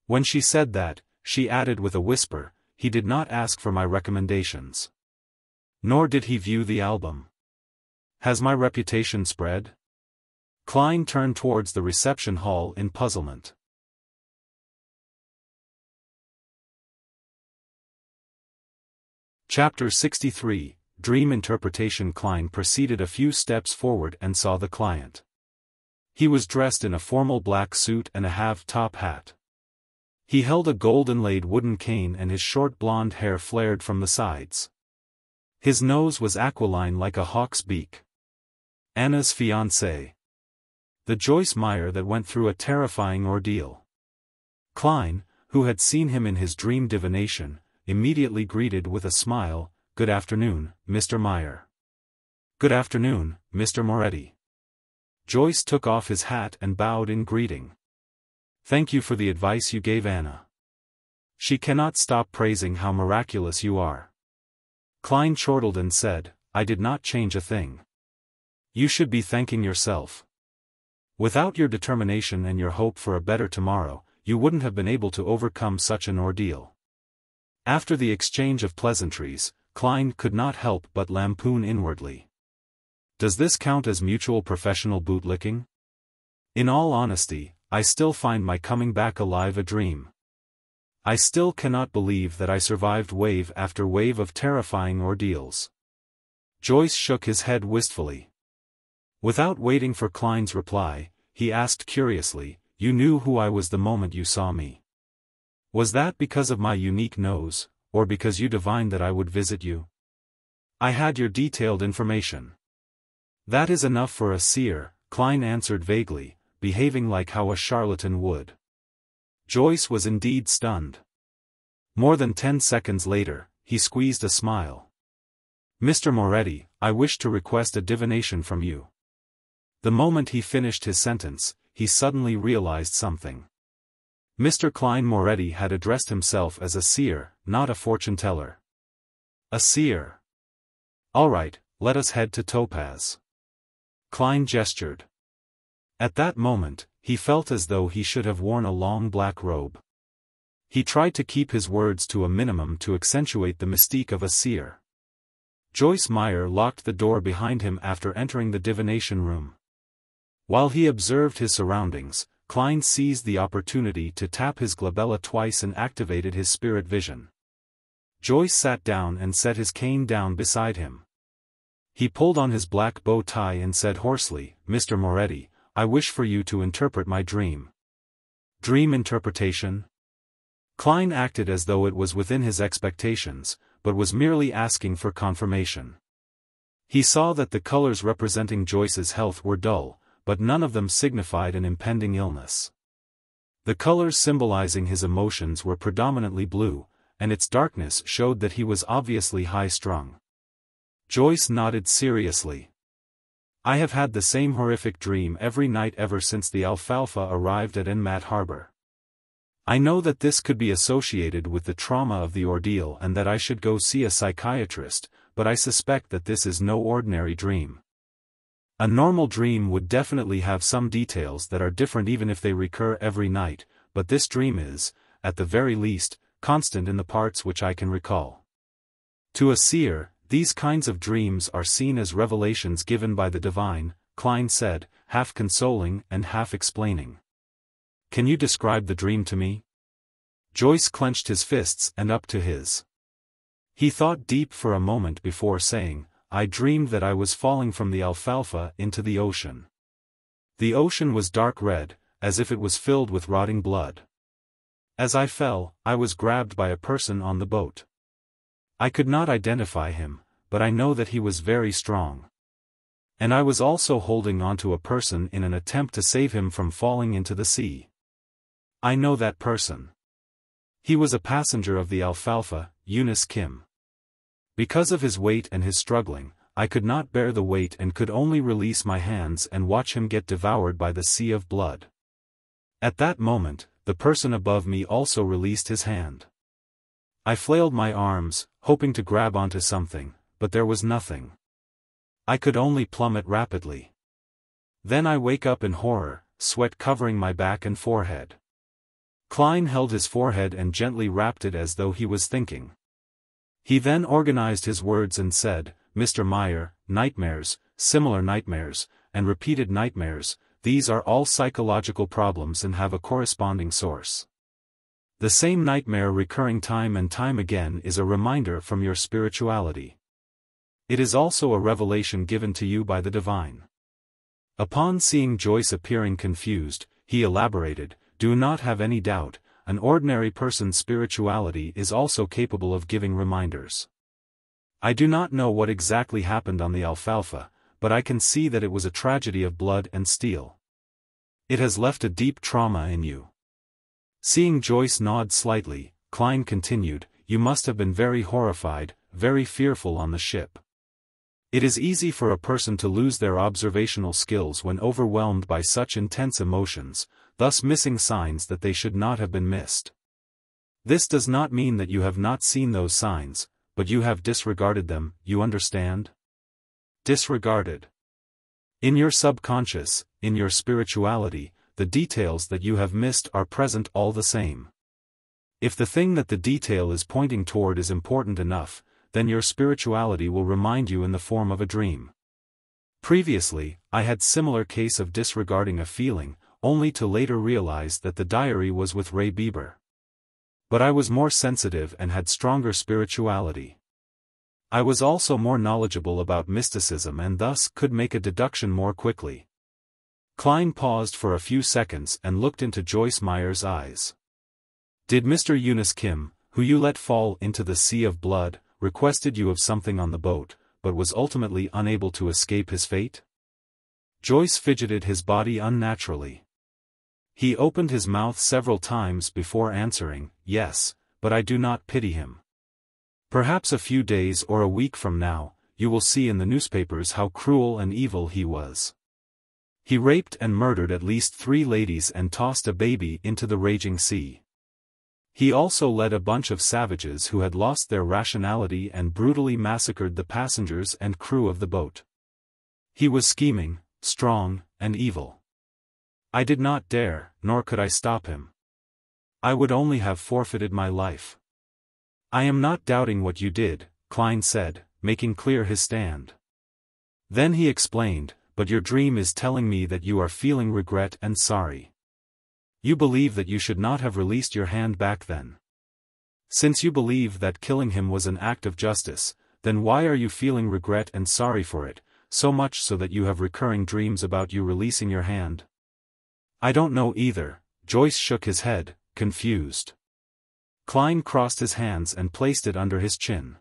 [SPEAKER 1] When she said that, she added with a whisper, "He did not ask for my recommendations. Nor did he view the album. Has my reputation spread?" Klein turned towards the reception hall in puzzlement. Chapter 63, Dream Interpretation. Klein proceeded a few steps forward and saw the client. He was dressed in a formal black suit and a half-top hat. He held a gold-inlaid wooden cane and his short blonde hair flared from the sides. His nose was aquiline like a hawk's beak. Anna's fiancé. The Joyce Meyer that went through a terrifying ordeal. Klein, who had seen him in his dream divination, immediately greeted with a smile, "Good afternoon, Mr. Meyer." "Good afternoon, Mr. Moretti." Joyce took off his hat and bowed in greeting. "Thank you for the advice you gave Anna. She cannot stop praising how miraculous you are." Klein chortled and said, "I did not change a thing. You should be thanking yourself. Without your determination and your hope for a better tomorrow, you wouldn't have been able to overcome such an ordeal." After the exchange of pleasantries, Klein could not help but lampoon inwardly. Does this count as mutual professional bootlicking? In all honesty, I still find my coming back alive a dream. I still cannot believe that I survived wave after wave of terrifying ordeals. Joyce shook his head wistfully. Without waiting for Klein's reply, he asked curiously, "You knew who I was the moment you saw me. Was that because of my unique nose, or because you divined that I would visit you?" I had your detailed information. That is enough for a seer, Klein answered vaguely, behaving like how a charlatan would. Joyce was indeed stunned. More than 10 seconds later, he squeezed a smile. Mr. Moretti, I wish to request a divination from you. The moment he finished his sentence, he suddenly realized something. Mr. Klein Moretti had addressed himself as a seer, not a fortune-teller. A seer. All right, let us head to Topaz. Klein gestured. At that moment, he felt as though he should have worn a long black robe. He tried to keep his words to a minimum to accentuate the mystique of a seer. Joyce Meyer locked the door behind him after entering the divination room. While he observed his surroundings, Klein seized the opportunity to tap his glabella twice and activated his spirit vision. Joyce sat down and set his cane down beside him. He pulled on his black bow tie and said hoarsely, Mr. Moretti, I wish for you to interpret my dream. Dream interpretation? Klein acted as though it was within his expectations, but was merely asking for confirmation. He saw that the colors representing Joyce's health were dull, but none of them signified an impending illness. The colors symbolizing his emotions were predominantly blue, and its darkness showed that he was obviously high-strung. Joyce nodded seriously. I have had the same horrific dream every night ever since the Alfalfa arrived at Enmat Harbor. I know that this could be associated with the trauma of the ordeal and that I should go see a psychiatrist, but I suspect that this is no ordinary dream. A normal dream would definitely have some details that are different even if they recur every night, but this dream is, at the very least, constant in the parts which I can recall. To a seer, these kinds of dreams are seen as revelations given by the divine, Klein said, half consoling and half explaining. Can you describe the dream to me? Joyce clenched his fists and up to his. He thought deep for a moment before saying, I dreamed that I was falling from the Alfalfa into the ocean. The ocean was dark red, as if it was filled with rotting blood. As I fell, I was grabbed by a person on the boat. I could not identify him, but I know that he was very strong. And I was also holding onto a person in an attempt to save him from falling into the sea. I know that person. He was a passenger of the Alfalfa, Eunice Kim. Because of his weight and his struggling, I could not bear the weight and could only release my hands and watch him get devoured by the sea of blood. At that moment, the person above me also released his hand. I flailed my arms, hoping to grab onto something, but there was nothing. I could only plummet rapidly. Then I wake up in horror, sweat covering my back and forehead. Klein held his forehead and gently rapped it as though he was thinking. He then organized his words and said, Mr. Meyer, nightmares, similar nightmares, and repeated nightmares, these are all psychological problems and have a corresponding source. The same nightmare recurring time and time again is a reminder from your spirituality. It is also a revelation given to you by the divine. Upon seeing Joyce appearing confused, he elaborated, do not have any doubt, an ordinary person's spirituality is also capable of giving reminders. I do not know what exactly happened on the Alfalfa, but I can see that it was a tragedy of blood and steel. It has left a deep trauma in you. Seeing Joyce nod slightly, Klein continued, you must have been very horrified, very fearful on the ship. It is easy for a person to lose their observational skills when overwhelmed by such intense emotions, thus missing signs that they should not have been missed. This does not mean that you have not seen those signs, but you have disregarded them, you understand? Disregarded. In your subconscious, in your spirituality, the details that you have missed are present all the same. If the thing that the detail is pointing toward is important enough, then your spirituality will remind you in the form of a dream. Previously, I had similar case of disregarding a feeling, only to later realize that the diary was with Ray Bieber. But I was more sensitive and had stronger spirituality. I was also more knowledgeable about mysticism and thus could make a deduction more quickly. Klein paused for a few seconds and looked into Joyce Meyer's eyes. Did Mr. Eunice Kim, who you let fall into the sea of blood, requested you of something on the boat, but was ultimately unable to escape his fate? Joyce fidgeted his body unnaturally. He opened his mouth several times before answering, "Yes, but I do not pity him. Perhaps a few days or a week from now, you will see in the newspapers how cruel and evil he was. He raped and murdered at least 3 ladies and tossed a baby into the raging sea. He also led a bunch of savages who had lost their rationality and brutally massacred the passengers and crew of the boat. He was scheming, strong, and evil. I did not dare, nor could I stop him. I would only have forfeited my life." "I am not doubting what you did," Klein said, making clear his stand. Then he explained, "But your dream is telling me that you are feeling regret and sorry. You believe that you should not have released your hand back then. Since you believe that killing him was an act of justice, then why are you feeling regret and sorry for it, so much so that you have recurring dreams about you releasing your hand?" "I don't know either," Joyce shook his head, confused. Klein crossed his hands and placed it under his chin.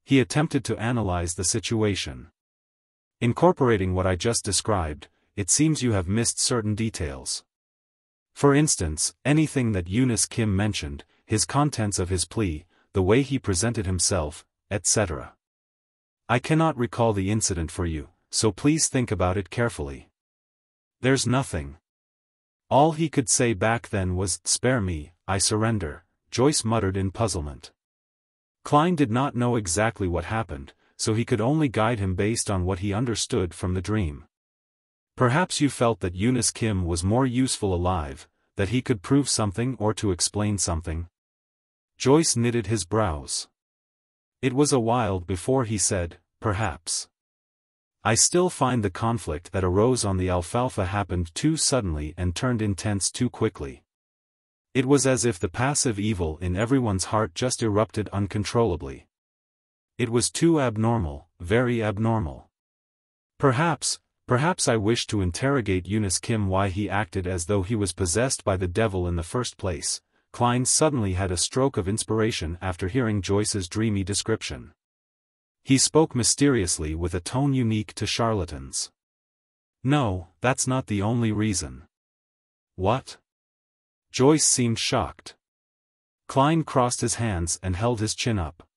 [SPEAKER 1] He attempted to analyze the situation. "Incorporating what I just described, it seems you have missed certain details. For instance, anything that Eunice Kim mentioned, his contents of his plea, the way he presented himself, etc. I cannot recall the incident for you, so please think about it carefully." "There's nothing." All he could say back then was, "Spare me, I surrender," Joyce muttered in puzzlement. Klein did not know exactly what happened, so he could only guide him based on what he understood from the dream. "Perhaps you felt that Eunice Kim was more useful alive, that he could prove something or to explain something?" Joyce knitted his brows. It was a while before he said, "Perhaps. I still find the conflict that arose on the Alfalfa happened too suddenly and turned intense too quickly. It was as if the passive evil in everyone's heart just erupted uncontrollably. It was too abnormal, very abnormal. Perhaps I wish to interrogate Eunice Kim why he acted as though he was possessed by the devil in the first place." Klein suddenly had a stroke of inspiration after hearing Joyce's dreamy description. He spoke mysteriously with a tone unique to charlatans. "No, that's not the only reason." "What?" Joyce seemed shocked. Klein crossed his hands and held his chin up.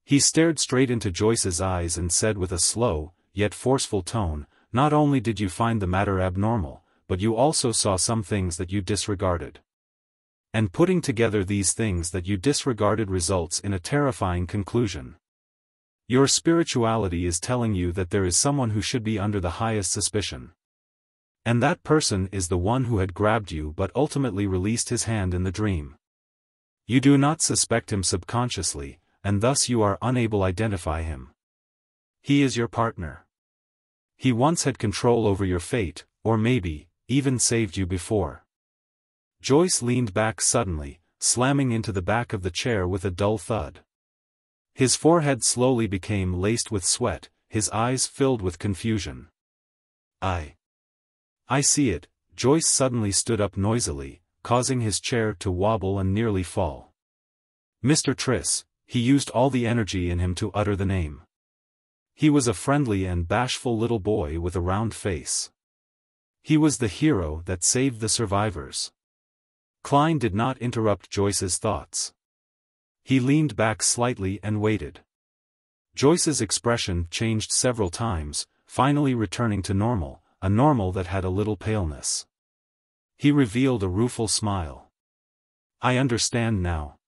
[SPEAKER 1] He stared straight into Joyce's eyes and said with a slow, yet forceful tone, "Not only did you find the matter abnormal, but you also saw some things that you disregarded. And putting together these things that you disregarded results in a terrifying conclusion. Your spirituality is telling you that there is someone who should be under the highest suspicion. And that person is the one who had grabbed you but ultimately released his hand in the dream. You do not suspect him subconsciously, and thus you are unable to identify him. He is your partner. He once had control over your fate, or maybe, even saved you before." Joyce leaned back suddenly, slamming into the back of the chair with a dull thud. His forehead slowly became laced with sweat, his eyes filled with confusion. I see it." Joyce suddenly stood up noisily, causing his chair to wobble and nearly fall. "Mr. Triss," he used all the energy in him to utter the name. He was a friendly and bashful little boy with a round face. He was the hero that saved the survivors. Klein did not interrupt Joyce's thoughts. He leaned back slightly and waited. Joyce's expression changed several times, finally returning to normal, a normal that had a little paleness. He revealed a rueful smile. "I understand now.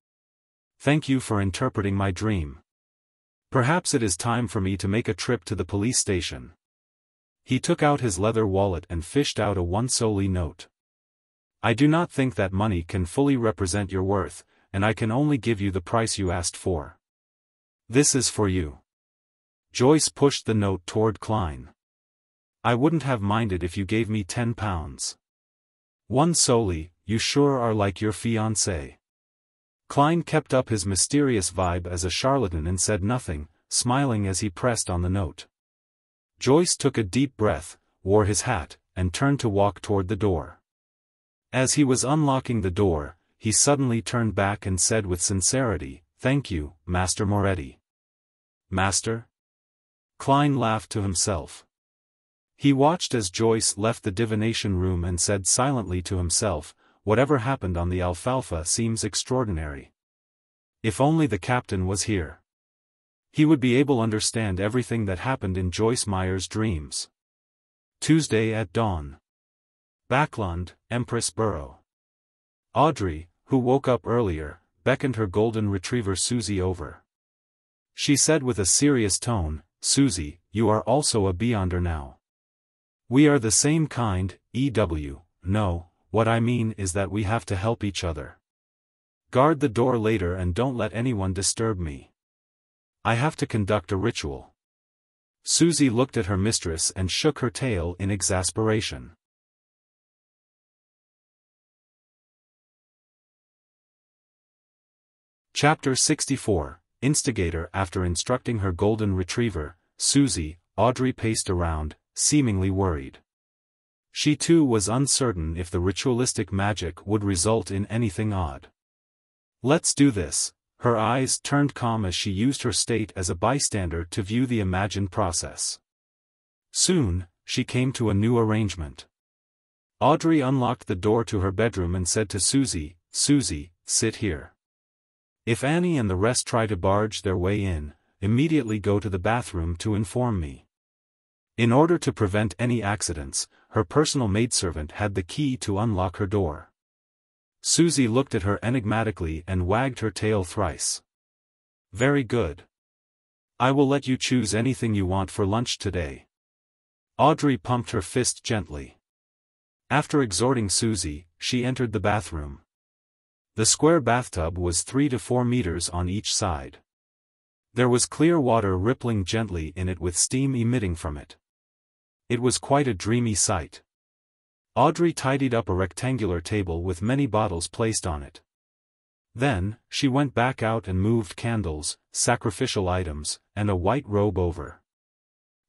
[SPEAKER 1] Thank you for interpreting my dream. Perhaps it is time for me to make a trip to the police station." He took out his leather wallet and fished out a 1 soldi note. "I do not think that money can fully represent your worth, and I can only give you the price you asked for. This is for you." Joyce pushed the note toward Klein. "I wouldn't have minded if you gave me £10. 1 soldi, you sure are like your fiancé." Klein kept up his mysterious vibe as a charlatan and said nothing, smiling as he pressed on the note. Joyce took a deep breath, wore his hat, and turned to walk toward the door. As he was unlocking the door, he suddenly turned back and said with sincerity, "Thank you, Master Moretti." "Master?" Klein laughed to himself. He watched as Joyce left the divination room and said silently to himself, "Whatever happened on the Alfalfa seems extraordinary. If only the captain was here. He would be able to understand everything that happened in Joyce Meyer's dreams." Tuesday at dawn. Backlund, Empress Borough. Audrey, who woke up earlier, beckoned her golden retriever Susie over. She said with a serious tone, "Susie, you are also a Beyonder now. We are the same kind, EW, no, what I mean is that we have to help each other. Guard the door later and don't let anyone disturb me. I have to conduct a ritual." Susie looked at her mistress and shook her tail in exasperation. Chapter 64, Instigator. After instructing her golden retriever, Susie, Audrey paced around, seemingly worried. She too was uncertain if the ritualistic magic would result in anything odd. "Let's do this." Her eyes turned calm as she used her state as a bystander to view the imagined process. Soon, she came to a new arrangement. Audrey unlocked the door to her bedroom and said to Susie, "Susie, sit here. If Annie and the rest try to barge their way in, immediately go to the bathroom to inform me." In order to prevent any accidents, her personal maidservant had the key to unlock her door. Susie looked at her enigmatically and wagged her tail thrice. "Very good. I will let you choose anything you want for lunch today." Audrey pumped her fist gently. After exhorting Susie, she entered the bathroom. The square bathtub was 3 to 4 meters on each side. There was clear water rippling gently in it with steam emitting from it. It was quite a dreamy sight. Audrey tidied up a rectangular table with many bottles placed on it. Then, she went back out and moved candles, sacrificial items, and a white robe over.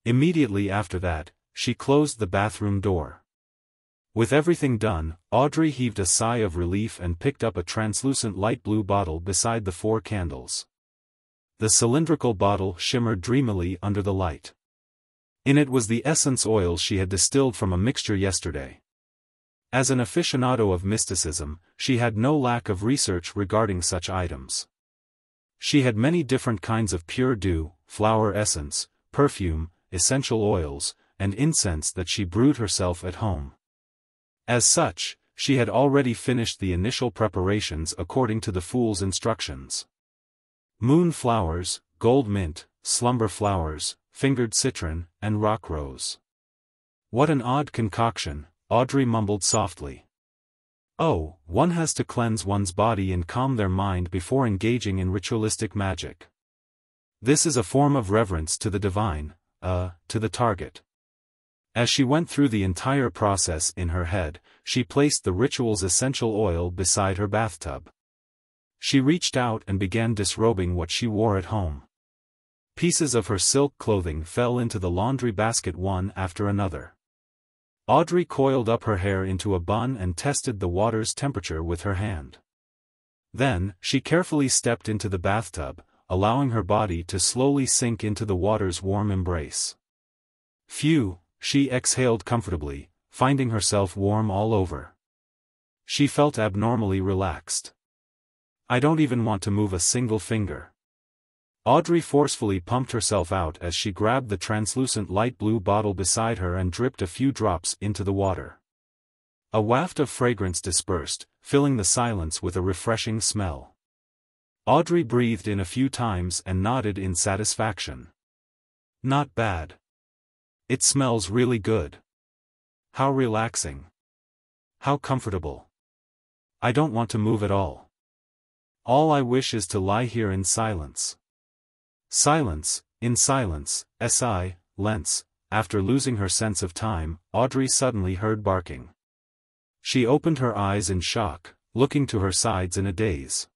[SPEAKER 1] Immediately after that, she closed the bathroom door. With everything done, Audrey heaved a sigh of relief and picked up a translucent light blue bottle beside the 4 candles. The cylindrical bottle shimmered dreamily under the light. In it was the essence oil she had distilled from a mixture yesterday. As an aficionado of mysticism, she had no lack of research regarding such items. She had many different kinds of pure dew, flower essence, perfume, essential oils, and incense that she brewed herself at home. As such, she had already finished the initial preparations according to the fool's instructions. Moon flowers, gold mint, slumber flowers, fingered citron, and rock rose. "What an odd concoction," Audrey mumbled softly. "Oh, one has to cleanse one's body and calm their mind before engaging in ritualistic magic. This is a form of reverence to the divine, to the target." As she went through the entire process in her head, she placed the ritual's essential oil beside her bathtub. She reached out and began disrobing what she wore at home. Pieces of her silk clothing fell into the laundry basket one after another. Audrey coiled up her hair into a bun and tested the water's temperature with her hand. Then, she carefully stepped into the bathtub, allowing her body to slowly sink into the water's warm embrace. Phew, she exhaled comfortably, finding herself warm all over. She felt abnormally relaxed. "I don't even want to move a single finger." Audrey forcefully pumped herself out as she grabbed the translucent light blue bottle beside her and dripped a few drops into the water. A waft of fragrance dispersed, filling the silence with a refreshing smell. Audrey breathed in a few times and nodded in satisfaction. "Not bad. It smells really good. How relaxing. How comfortable. I don't want to move at all. All I wish is to lie here in silence." Silence, in silence, lence. After losing her sense of time, Audrey suddenly heard barking. She opened her eyes in shock, looking to her sides in a daze.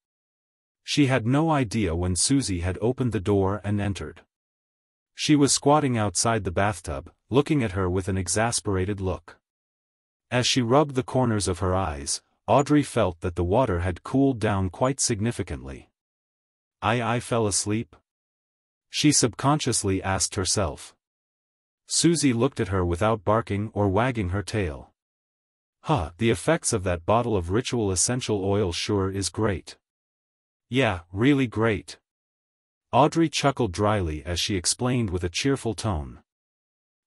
[SPEAKER 1] She had no idea when Susie had opened the door and entered. She was squatting outside the bathtub, looking at her with an exasperated look. As she rubbed the corners of her eyes, Audrey felt that the water had cooled down quite significantly. I fell asleep? she subconsciously asked herself. Susie looked at her without barking or wagging her tail. Huh, the effects of that bottle of ritual essential oil sure is great. Yeah, really great. Audrey chuckled dryly as she explained with a cheerful tone.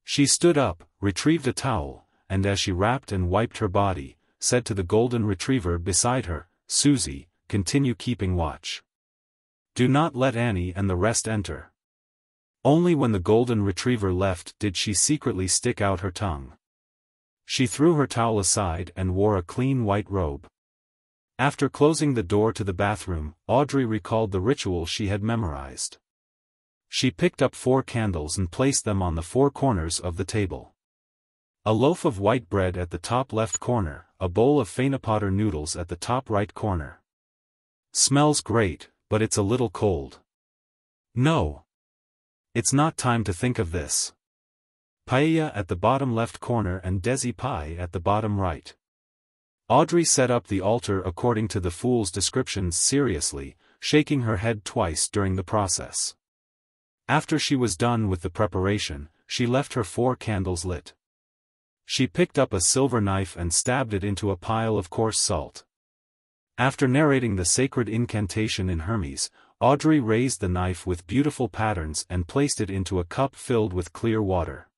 [SPEAKER 1] She stood up, retrieved a towel, and as she wrapped and wiped her body, said to the golden retriever beside her, Susie, continue keeping watch. Do not let Annie and the rest enter. Only when the golden retriever left did she secretly stick out her tongue. She threw her towel aside and wore a clean white robe. After closing the door to the bathroom, Audrey recalled the ritual she had memorized. She picked up 4 candles and placed them on the 4 corners of the table. A loaf of white bread at the top left corner, a bowl of Phanepotter noodles at the top right corner. Smells great, but it's a little cold. No. It's not time to think of this. Paella at the bottom left corner and desi pie at the bottom right. Audrey set up the altar according to the fool's descriptions seriously, shaking her head twice during the process. After she was done with the preparation, she left her 4 candles lit. She picked up a silver knife and stabbed it into a pile of coarse salt. After narrating the sacred incantation in Hermes, Audrey raised the knife with beautiful patterns and placed it into a cup filled with clear water.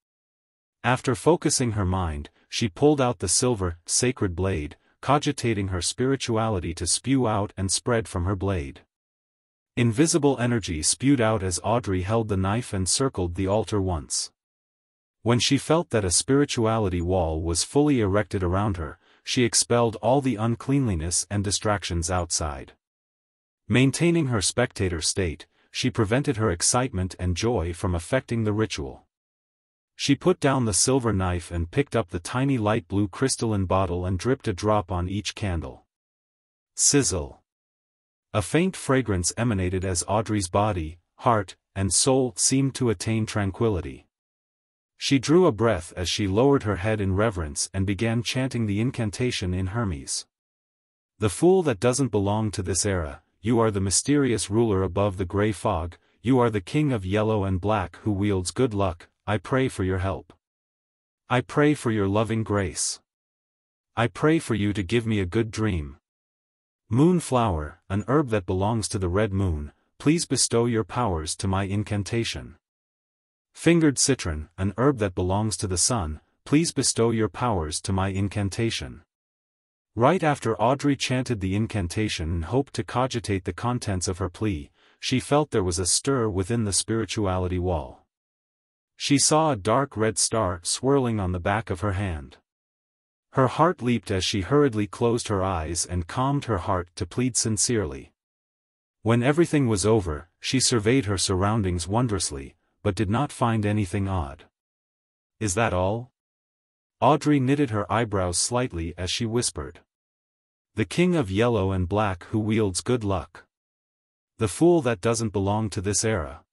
[SPEAKER 1] After focusing her mind, she pulled out the silver, sacred blade, cogitating her spirituality to spew out and spread from her blade. Invisible energy spewed out as Audrey held the knife and circled the altar once. When she felt that a spirituality wall was fully erected around her, she expelled all the uncleanliness and distractions outside. Maintaining her spectator state, she prevented her excitement and joy from affecting the ritual. She put down the silver knife and picked up the tiny light blue crystalline bottle and dripped a drop on each candle. Sizzle. A faint fragrance emanated as Audrey's body, heart, and soul seemed to attain tranquility. She drew a breath as she lowered her head in reverence and began chanting the incantation in Hermes. The fool that doesn't belong to this era, you are the mysterious ruler above the gray fog, you are the king of yellow and black who wields good luck, I pray for your help. I pray for your loving grace. I pray for you to give me a good dream. Moonflower, an herb that belongs to the red moon, please bestow your powers to my incantation. Fingered citron, an herb that belongs to the sun, please bestow your powers to my incantation. Right after Audrey chanted the incantation and hoped to cogitate the contents of her plea, she felt there was a stir within the spirituality wall. She saw a dark red star swirling on the back of her hand. Her heart leaped as she hurriedly closed her eyes and calmed her heart to plead sincerely. When everything was over, she surveyed her surroundings wondrously, but did not find anything odd. Is that all? Audrey knitted her eyebrows slightly as she whispered. The king of yellow and black who wields good luck. The fool that doesn't belong to this era.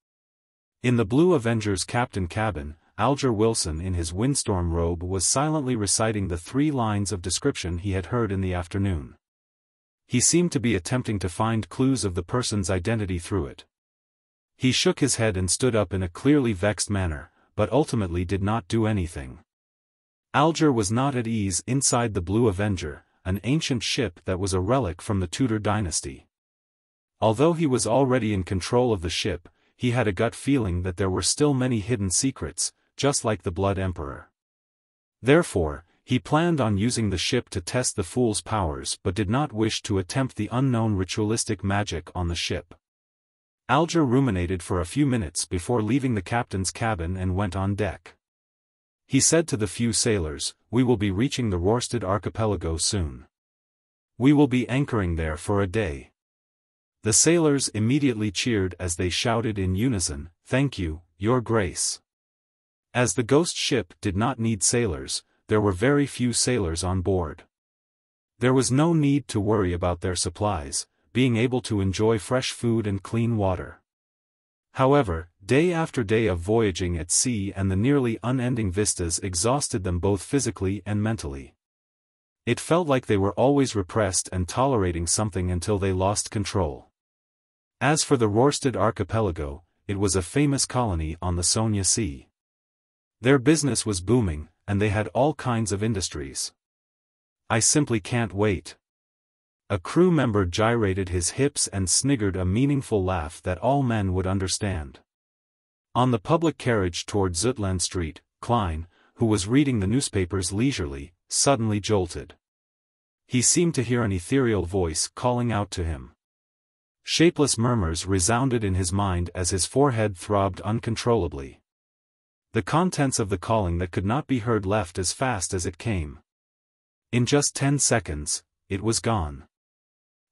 [SPEAKER 1] In the Blue Avenger's captain cabin, Alger Wilson in his windstorm robe was silently reciting the 3 lines of description he had heard in the afternoon. He seemed to be attempting to find clues of the person's identity through it. He shook his head and stood up in a clearly vexed manner, but ultimately did not do anything. Alger was not at ease inside the Blue Avenger, an ancient ship that was a relic from the Tudor dynasty. Although he was already in control of the ship, he had a gut feeling that there were still many hidden secrets, just like the Blood Emperor. Therefore, he planned on using the ship to test the fool's powers but did not wish to attempt the unknown ritualistic magic on the ship. Alger ruminated for a few minutes before leaving the captain's cabin and went on deck. He said to the few sailors, "We will be reaching the Rosted archipelago soon. We will be anchoring there for a day." The sailors immediately cheered as they shouted in unison, "Thank you, Your Grace." As the ghost ship did not need sailors, there were very few sailors on board. There was no need to worry about their supplies, being able to enjoy fresh food and clean water. However, day after day of voyaging at sea and the nearly unending vistas exhausted them both physically and mentally. It felt like they were always repressed and tolerating something until they lost control. As for the Rosted archipelago, it was a famous colony on the Sonia Sea. Their business was booming, and they had all kinds of industries. I simply can't wait. A crew member gyrated his hips and sniggered a meaningful laugh that all men would understand. On the public carriage toward Zutland Street, Klein, who was reading the newspapers leisurely, suddenly jolted. He seemed to hear an ethereal voice calling out to him. Shapeless murmurs resounded in his mind as his forehead throbbed uncontrollably. The contents of the calling that could not be heard left as fast as it came. In just 10 seconds, it was gone.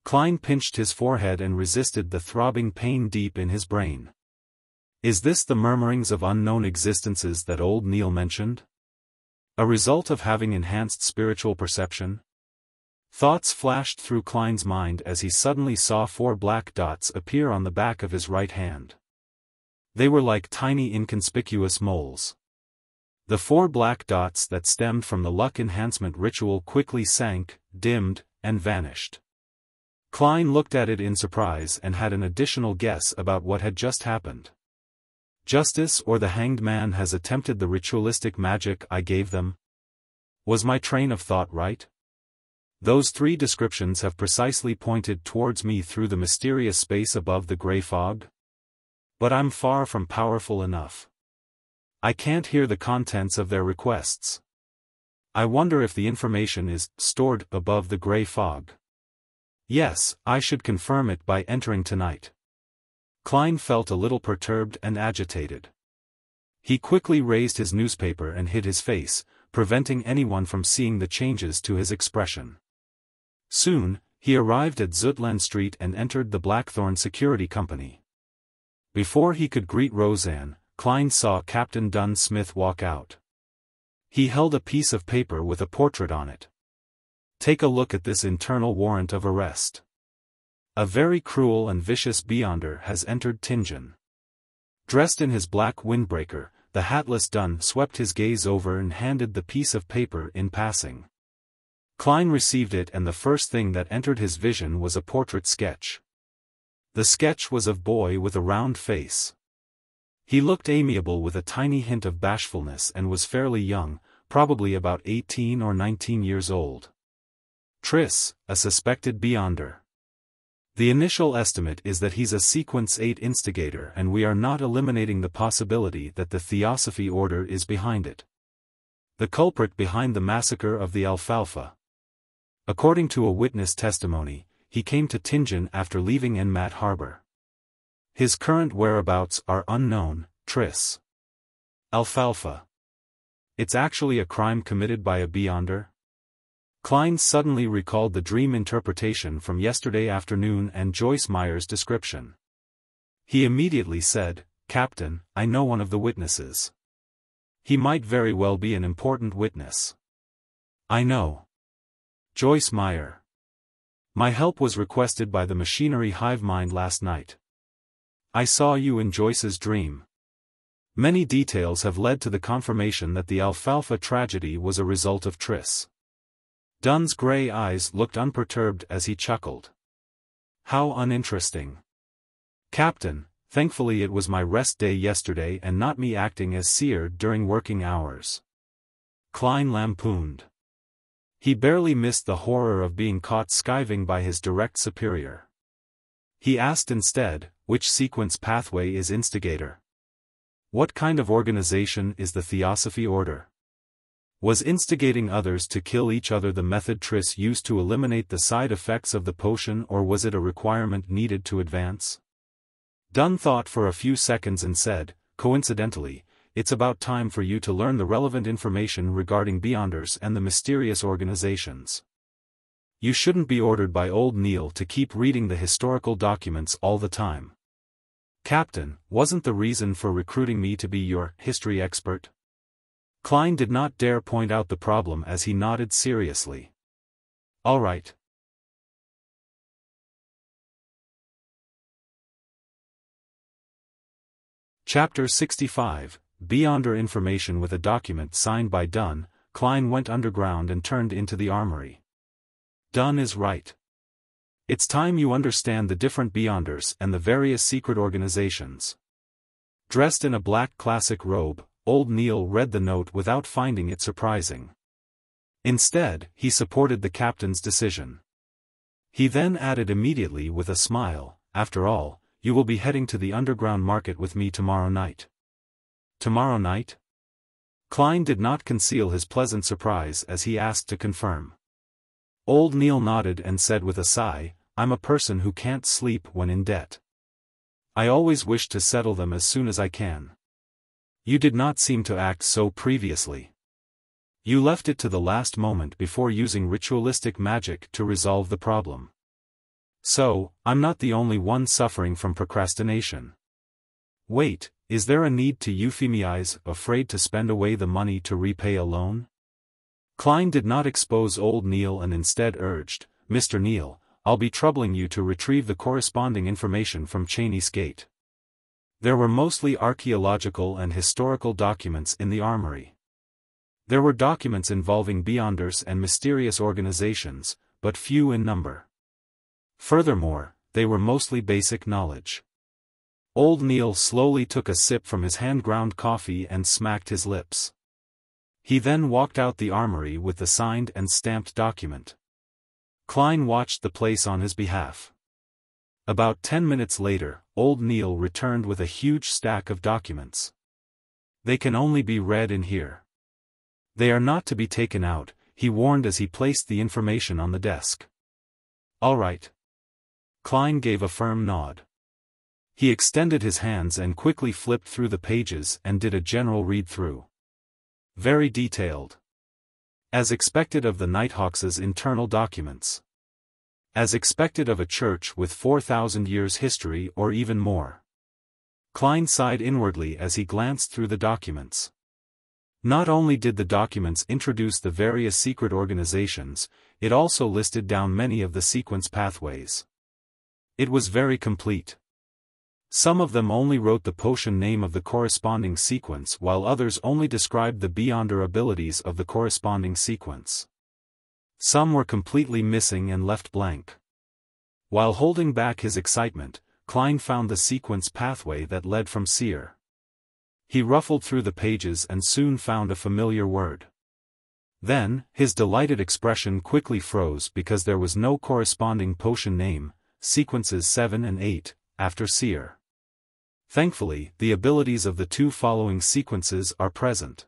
[SPEAKER 1] Klein pinched his forehead and resisted the throbbing pain deep in his brain. Is this the murmurings of unknown existences that old Neil mentioned? A result of having enhanced spiritual perception? Thoughts flashed through Klein's mind as he suddenly saw 4 black dots appear on the back of his right hand. They were like tiny inconspicuous moles. The 4 black dots that stemmed from the luck enhancement ritual quickly sank, dimmed, and vanished. Klein looked at it in surprise and had an additional guess about what had just happened. Justice or the Hanged Man has attempted the ritualistic magic I gave them? Was my train of thought right? Those 3 descriptions have precisely pointed towards me through the mysterious space above the gray fog? But I'm far from powerful enough. I can't hear the contents of their requests. I wonder if the information is stored above the gray fog. Yes, I should confirm it by entering tonight. Klein felt a little perturbed and agitated. He quickly raised his newspaper and hid his face, preventing anyone from seeing the changes to his expression. Soon, he arrived at Zutland Street and entered the Blackthorn Security Company. Before he could greet Roseanne, Klein saw Captain Dunn Smith walk out. He held a piece of paper with a portrait on it. Take a look at this internal warrant of arrest. A very cruel and vicious beyonder has entered Tingen. Dressed in his black windbreaker, the hatless Dunn swept his gaze over and handed the piece of paper in passing. Klein received it, and the first thing that entered his vision was a portrait sketch. The sketch was of boy with a round face. He looked amiable with a tiny hint of bashfulness and was fairly young, probably about 18 or 19 years old. Triss, a suspected beyonder. The initial estimate is that he's a Sequence 8 instigator, and we are not eliminating the possibility that the Theosophy Order is behind it. The culprit behind the massacre of the Alfalfa. According to a witness testimony, he came to Tingen after leaving Enmat Harbor. His current whereabouts are unknown. Triss. Alfalfa. It's actually a crime committed by a beyonder? Klein suddenly recalled the dream interpretation from yesterday afternoon and Joyce Meyer's description. He immediately said, "Captain, I know one of the witnesses. He might very well be an important witness." "I know. Joyce Meyer. My help was requested by the machinery hive mind last night. I saw you in Joyce's dream. Many details have led to the confirmation that the Alfalfa tragedy was a result of Triss." Dunn's gray eyes looked unperturbed as he chuckled. "How uninteresting. Captain, thankfully it was my rest day yesterday and not me acting as seer during working hours." Klein lampooned. He barely missed the horror of being caught skiving by his direct superior. He asked instead, which sequence pathway is Instigator? What kind of organization is the Theosophy Order? Was instigating others to kill each other the method Triss used to eliminate the side effects of the potion, or was it a requirement needed to advance? Dunn thought for a few seconds and said, "Coincidentally, it's about time for you to learn the relevant information regarding Beyonders and the mysterious organizations. You shouldn't be ordered by old Neil to keep reading the historical documents all the time. Captain, wasn't the reason for recruiting me to be your history expert?" Klein did not dare point out the problem as he nodded seriously. "All right." Chapter 65, Beyonder Information. With a document signed by Dunn, Klein went underground and turned into the armory. Dunn is right. It's time you understand the different Beyonders and the various secret organizations. Dressed in a black classic robe, old Neil read the note without finding it surprising. Instead, he supported the captain's decision. He then added immediately with a smile, "After all, you will be heading to the underground market with me tomorrow night." Tomorrow night? Klein did not conceal his pleasant surprise as he asked to confirm. Old Neil nodded and said with a sigh, "I'm a person who can't sleep when in debt. I always wish to settle them as soon as I can." "You did not seem to act so previously. You left it to the last moment before using ritualistic magic to resolve the problem. So, I'm not the only one suffering from procrastination. Wait, is there a need to euphemize, afraid to spend away the money to repay a loan?" Klein did not expose old Neil and instead urged, "Mr. Neil, I'll be troubling you to retrieve the corresponding information from Cheney's Gate." There were mostly archaeological and historical documents in the armory. There were documents involving Beyonders and mysterious organizations, but few in number. Furthermore, they were mostly basic knowledge. Old Neil slowly took a sip from his hand-ground coffee and smacked his lips. He then walked out the armory with the signed and stamped document. Klein watched the place on his behalf. About 10 minutes later, old Neil returned with a huge stack of documents. "They can only be read in here. They are not to be taken out," he warned as he placed the information on the desk. "All right." Klein gave a firm nod. He extended his hands and quickly flipped through the pages and did a general read-through. Very detailed. As expected of the Nighthawks' internal documents. As expected of a church with 4,000 years history or even more. Klein sighed inwardly as he glanced through the documents. Not only did the documents introduce the various secret organizations, it also listed down many of the sequence pathways. It was very complete. Some of them only wrote the potion name of the corresponding sequence while others only described the Beyonder abilities of the corresponding sequence. Some were completely missing and left blank. While holding back his excitement, Klein found the sequence pathway that led from Seer. He ruffled through the pages and soon found a familiar word. Then, his delighted expression quickly froze because there was no corresponding potion name, sequences 7 and 8, after Seer. Thankfully, the abilities of the two following sequences are present.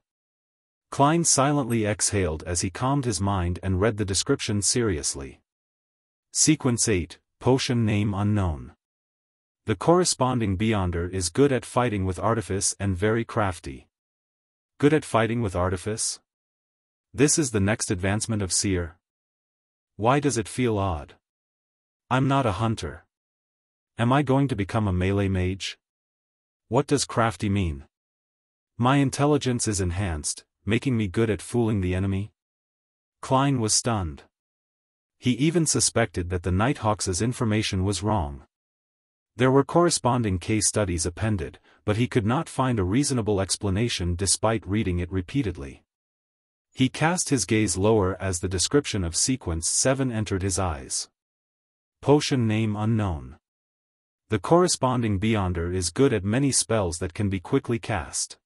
[SPEAKER 1] Klein silently exhaled as he calmed his mind and read the description seriously. Sequence 8, Potion Name Unknown. The corresponding Beyonder is good at fighting with artifice and very crafty. Good at fighting with artifice? This is the next advancement of Seer. Why does it feel odd? I'm not a hunter. Am I going to become a melee mage? What does crafty mean? My intelligence is enhanced, making me good at fooling the enemy? Klein was stunned. He even suspected that the Nighthawks' information was wrong. There were corresponding case studies appended, but he could not find a reasonable explanation despite reading it repeatedly. He cast his gaze lower as the description of Sequence 7 entered his eyes. Potion Name Unknown. The corresponding Beyonder is good at many spells that can be quickly cast.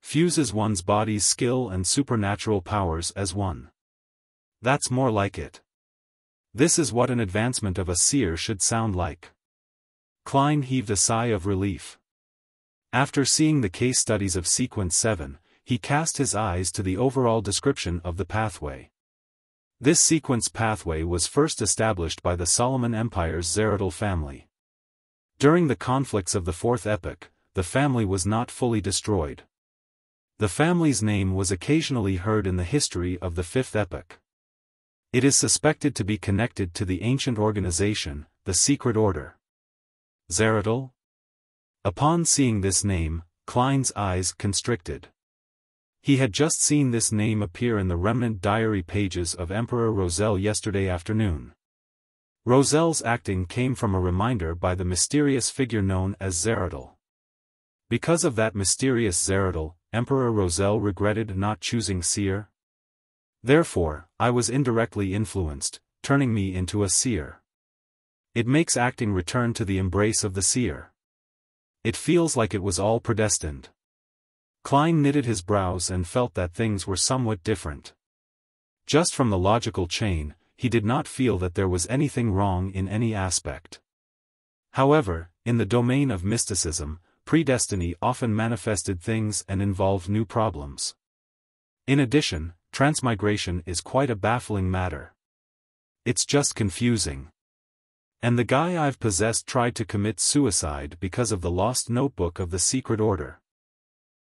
[SPEAKER 1] Fuses one's body's skill and supernatural powers as one. That's more like it. This is what an advancement of a Seer should sound like. Klein heaved a sigh of relief. After seeing the case studies of Sequence 7, he cast his eyes to the overall description of the pathway. This sequence pathway was first established by the Solomon Empire's Zeradal family. During the conflicts of the Fourth Epoch, the family was not fully destroyed. The family's name was occasionally heard in the history of the Fifth Epoch. It is suspected to be connected to the ancient organization, the Secret Order. Zeradal? Upon seeing this name, Klein's eyes constricted. He had just seen this name appear in the remnant diary pages of Emperor Roselle yesterday afternoon. Roselle's acting came from a reminder by the mysterious figure known as Zeradal. Because of that mysterious Zeradal, Emperor Roselle regretted not choosing Seer. Therefore, I was indirectly influenced, turning me into a Seer. It makes acting return to the embrace of the Seer. It feels like it was all predestined. Klein knitted his brows and felt that things were somewhat different. Just from the logical chain, he did not feel that there was anything wrong in any aspect. However, in the domain of mysticism, predestiny often manifested things and involved new problems. In addition, transmigration is quite a baffling matter. It's just confusing. And the guy I've possessed tried to commit suicide because of the lost notebook of the secret order.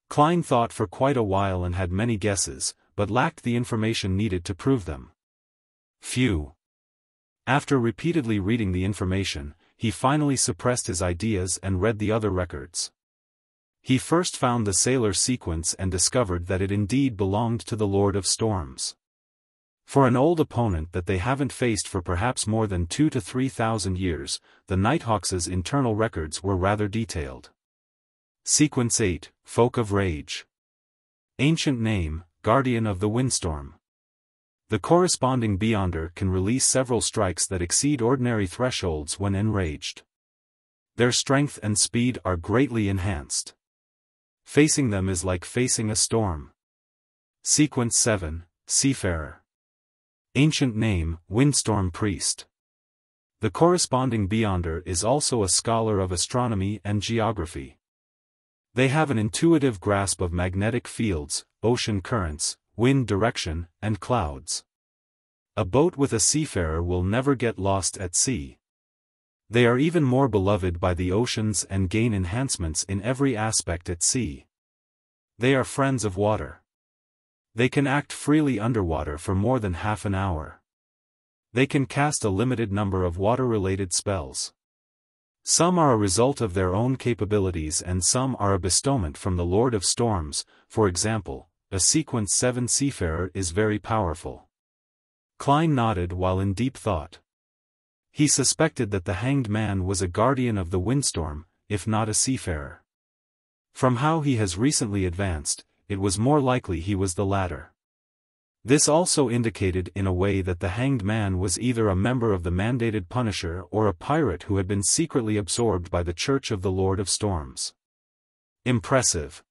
[SPEAKER 1] Klein thought for quite a while and had many guesses, but lacked the information needed to prove them. Phew. After repeatedly reading the information, he finally suppressed his ideas and read the other records. He first found the Sailor sequence and discovered that it indeed belonged to the Lord of Storms. For an old opponent that they haven't faced for perhaps more than 2,000 to 3,000 years, the Nighthawks' internal records were rather detailed. Sequence 8, Folk of Rage. Ancient name, Guardian of the Windstorm. The corresponding Beyonder can release several strikes that exceed ordinary thresholds when enraged. Their strength and speed are greatly enhanced. Facing them is like facing a storm. Sequence 7, Seafarer. Ancient name, Windstorm Priest. The corresponding Beyonder is also a scholar of astronomy and geography. They have an intuitive grasp of magnetic fields, ocean currents, wind direction, and clouds. A boat with a seafarer will never get lost at sea. They are even more beloved by the oceans and gain enhancements in every aspect at sea. They are friends of water. They can act freely underwater for more than half an hour. They can cast a limited number of water-related spells. Some are a result of their own capabilities and some are a bestowment from the Lord of Storms. For example, a Sequence 7 Seafarer is very powerful. Klein nodded while in deep thought. He suspected that the Hanged Man was a guardian of the windstorm, if not a seafarer. From how he has recently advanced, it was more likely he was the latter. This also indicated in a way that the Hanged Man was either a member of the mandated Punisher or a pirate who had been secretly absorbed by the Church of the Lord of Storms. Impressive.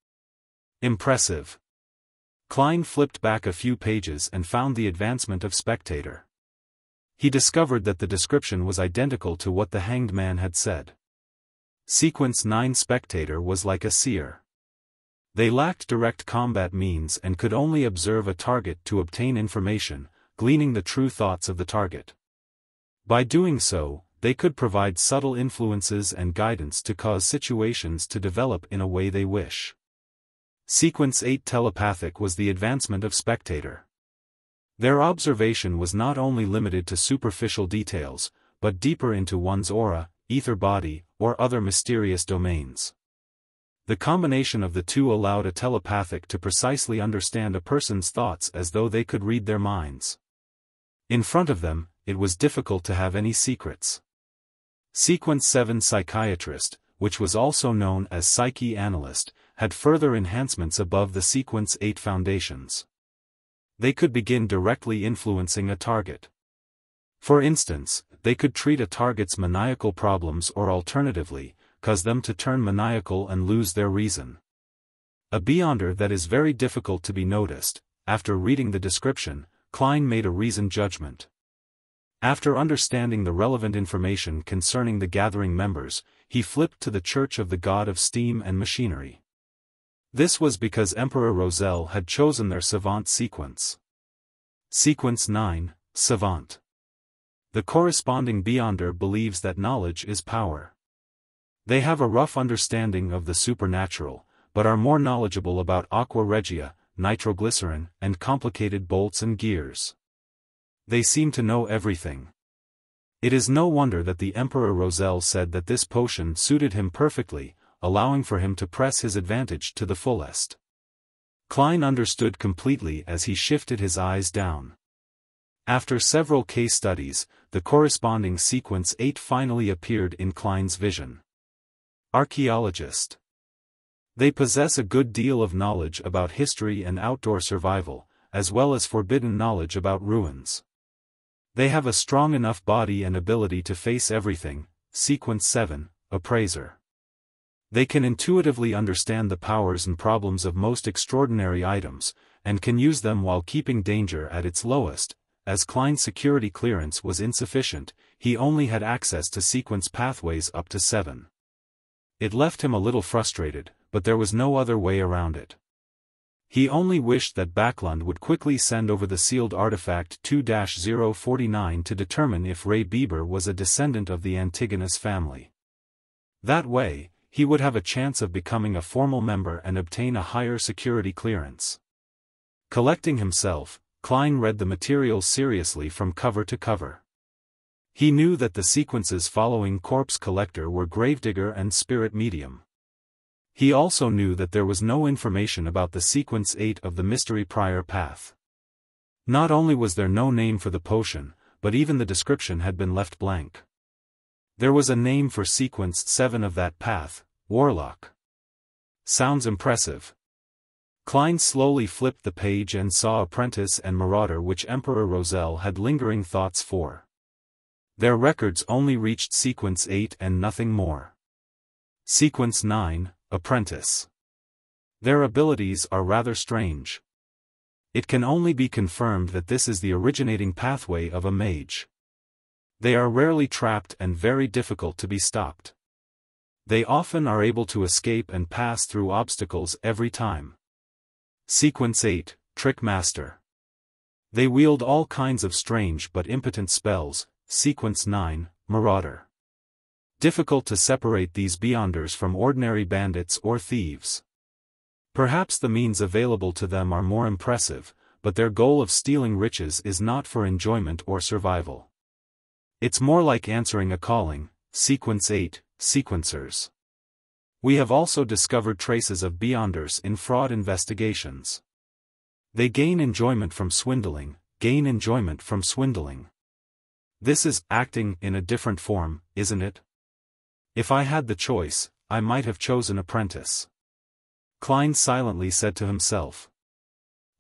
[SPEAKER 1] Impressive. Klein flipped back a few pages and found the advancement of Spectator. He discovered that the description was identical to what the Hanged Man had said. Sequence 9 Spectator was like a seer. They lacked direct combat means and could only observe a target to obtain information, gleaning the true thoughts of the target. By doing so, they could provide subtle influences and guidance to cause situations to develop in a way they wish. Sequence 8 Telepathic was the advancement of Spectator. Their observation was not only limited to superficial details, but deeper into one's aura, ether body, or other mysterious domains. The combination of the two allowed a telepathic to precisely understand a person's thoughts as though they could read their minds. In front of them, it was difficult to have any secrets. Sequence 7 Psychiatrist, which was also known as Psyche Analyst, had further enhancements above the Sequence 8 foundations. They could begin directly influencing a target. For instance, they could treat a target's maniacal problems or alternatively, cause them to turn maniacal and lose their reason. A beyonder that is very difficult to be noticed. After reading the description, Klein made a reasoned judgment. After understanding the relevant information concerning the gathering members, he flipped to the Church of the God of Steam and Machinery. This was because Emperor Roselle had chosen their Savant sequence. Sequence 9, Savant. The corresponding Beyonder believes that knowledge is power. They have a rough understanding of the supernatural, but are more knowledgeable about aqua regia, nitroglycerin, and complicated bolts and gears. They seem to know everything. It is no wonder that the Emperor Roselle said that this potion suited him perfectly, allowing for him to press his advantage to the fullest. Klein understood completely as he shifted his eyes down. After several case studies, the corresponding Sequence 8 finally appeared in Klein's vision. Archaeologist. They possess a good deal of knowledge about history and outdoor survival, as well as forbidden knowledge about ruins. They have a strong enough body and ability to face everything. Sequence 7, Appraiser. They can intuitively understand the powers and problems of most extraordinary items, and can use them while keeping danger at its lowest. As Klein's security clearance was insufficient, he only had access to sequence pathways up to 7. It left him a little frustrated, but there was no other way around it. He only wished that Backlund would quickly send over the sealed artifact 2-049 to determine if Ray Bieber was a descendant of the Antigonus family. That way, he would have a chance of becoming a formal member and obtain a higher security clearance. Collecting himself, Klein read the material seriously from cover to cover. He knew that the sequences following Corpse Collector were Gravedigger and Spirit Medium. He also knew that there was no information about the Sequence 8 of the Mystery Prior Path. Not only was there no name for the potion, but even the description had been left blank. There was a name for Sequence 7 of that path, Warlock. Sounds impressive. Klein slowly flipped the page and saw Apprentice and Marauder, which Emperor Roselle had lingering thoughts for. Their records only reached Sequence 8 and nothing more. Sequence 9, Apprentice. Their abilities are rather strange. It can only be confirmed that this is the originating pathway of a mage. They are rarely trapped and very difficult to be stopped. They often are able to escape and pass through obstacles every time. Sequence 8, Trick Master. They wield all kinds of strange but impotent spells. Sequence 9, Marauder. Difficult to separate these beyonders from ordinary bandits or thieves. Perhaps the means available to them are more impressive, but their goal of stealing riches is not for enjoyment or survival. It's more like answering a calling. Sequence 8, Sequencers. We have also discovered traces of beyonders in fraud investigations. They gain enjoyment from swindling. This is acting in a different form, isn't it? If I had the choice, I might have chosen Apprentice. Klein silently said to himself.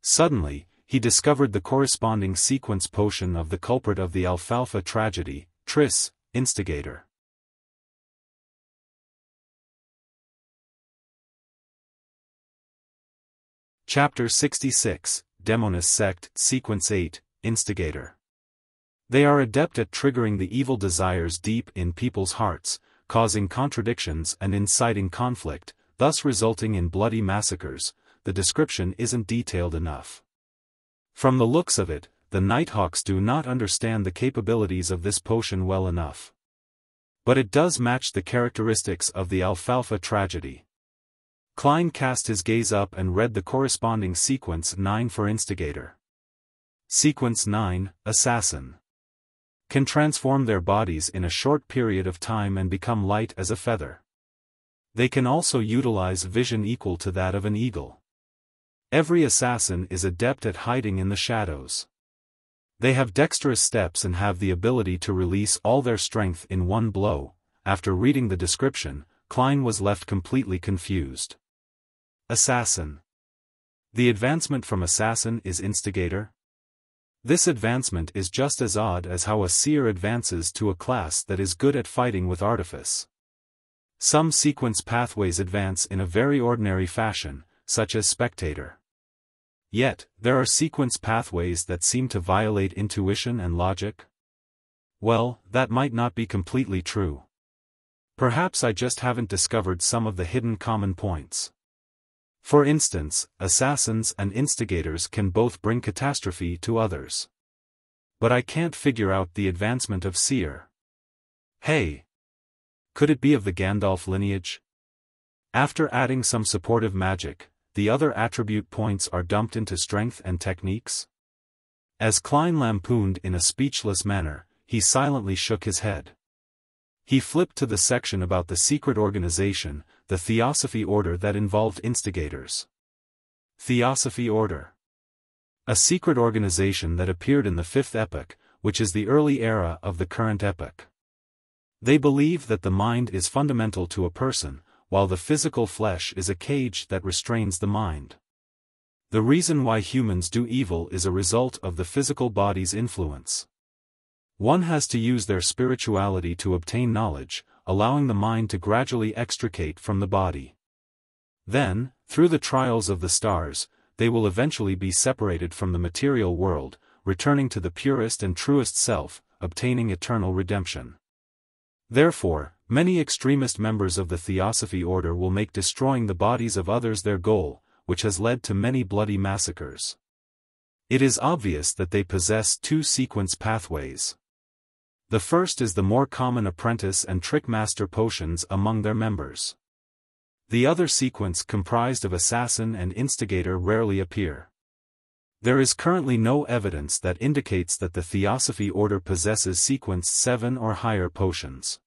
[SPEAKER 1] Suddenly, he discovered the corresponding sequence potion of the culprit of the Alfalfa tragedy, Tris, Instigator. Chapter 66, Demoness Sect, Sequence 8, Instigator. They are adept at triggering the evil desires deep in people's hearts, causing contradictions and inciting conflict, thus resulting in bloody massacres. The description isn't detailed enough. From the looks of it, the Nighthawks do not understand the capabilities of this potion well enough. But it does match the characteristics of the Alfalfa tragedy. Klein cast his gaze up and read the corresponding Sequence 9 for Instigator. Sequence 9, Assassin. Can transform their bodies in a short period of time and become light as a feather. They can also utilize vision equal to that of an eagle. Every assassin is adept at hiding in the shadows. They have dexterous steps and have the ability to release all their strength in one blow. After reading the description, Klein was left completely confused. Assassin. The advancement from Assassin is Instigator? This advancement is just as odd as how a Seer advances to a class that is good at fighting with artifice. Some sequence pathways advance in a very ordinary fashion, such as Spectator. Yet, there are sequence pathways that seem to violate intuition and logic? Well, that might not be completely true. Perhaps I just haven't discovered some of the hidden common points. For instance, assassins and instigators can both bring catastrophe to others. But I can't figure out the advancement of Seer. Hey! Could it be of the Gandalf lineage? After adding some supportive magic, the other attribute points are dumped into strength and techniques? As Klein lampooned in a speechless manner, he silently shook his head. He flipped to the section about the secret organization, the Theosophy Order that involved instigators. Theosophy Order. A secret organization that appeared in the Fifth Epoch, which is the early era of the current epoch. They believe that the mind is fundamental to a person, while the physical flesh is a cage that restrains the mind. The reason why humans do evil is a result of the physical body's influence. One has to use their spirituality to obtain knowledge, allowing the mind to gradually extricate from the body. Then, through the trials of the stars, they will eventually be separated from the material world, returning to the purest and truest self, obtaining eternal redemption. Therefore, many extremist members of the Theosophy order will make destroying the bodies of others their goal, which has led to many bloody massacres. It is obvious that they possess two sequence pathways. The first is the more common apprentice and trickmaster potions among their members. The other sequence comprised of assassin and instigator rarely appear. There is currently no evidence that indicates that the Theosophy order possesses sequence 7 or higher potions.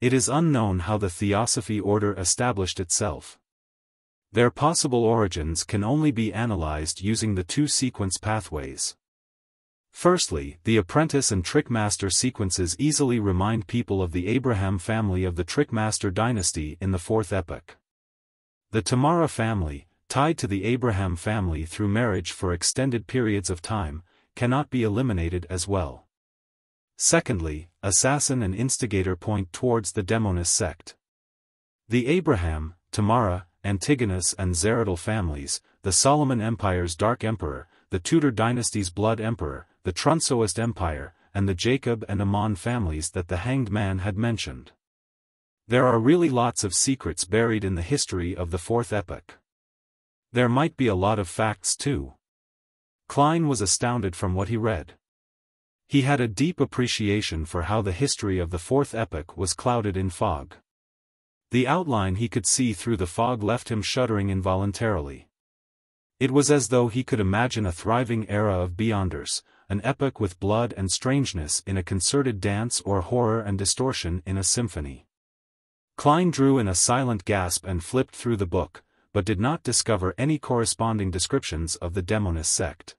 [SPEAKER 1] It is unknown how the Theosophy order established itself. Their possible origins can only be analyzed using the two sequence pathways. Firstly, the apprentice and trickmaster sequences easily remind people of the Abraham family of the Trickmaster dynasty in the Fourth Epoch. The Tamara family, tied to the Abraham family through marriage for extended periods of time, cannot be eliminated as well. Secondly, assassin and instigator point towards the Demoness sect. The Abraham, Tamara, Antigonus and Zeradal families, the Solomon Empire's Dark Emperor, the Tudor dynasty's Blood Emperor, the Trunsoist Empire, and the Jacob and Ammon families that the Hanged Man had mentioned. There are really lots of secrets buried in the history of the Fourth Epoch. There might be a lot of facts too. Klein was astounded from what he read. He had a deep appreciation for how the history of the Fourth Epoch was clouded in fog. The outline he could see through the fog left him shuddering involuntarily. It was as though he could imagine a thriving era of Beyonders, an epoch with blood and strangeness in a concerted dance or horror and distortion in a symphony. Klein drew in a silent gasp and flipped through the book, but did not discover any corresponding descriptions of the Demoness sect.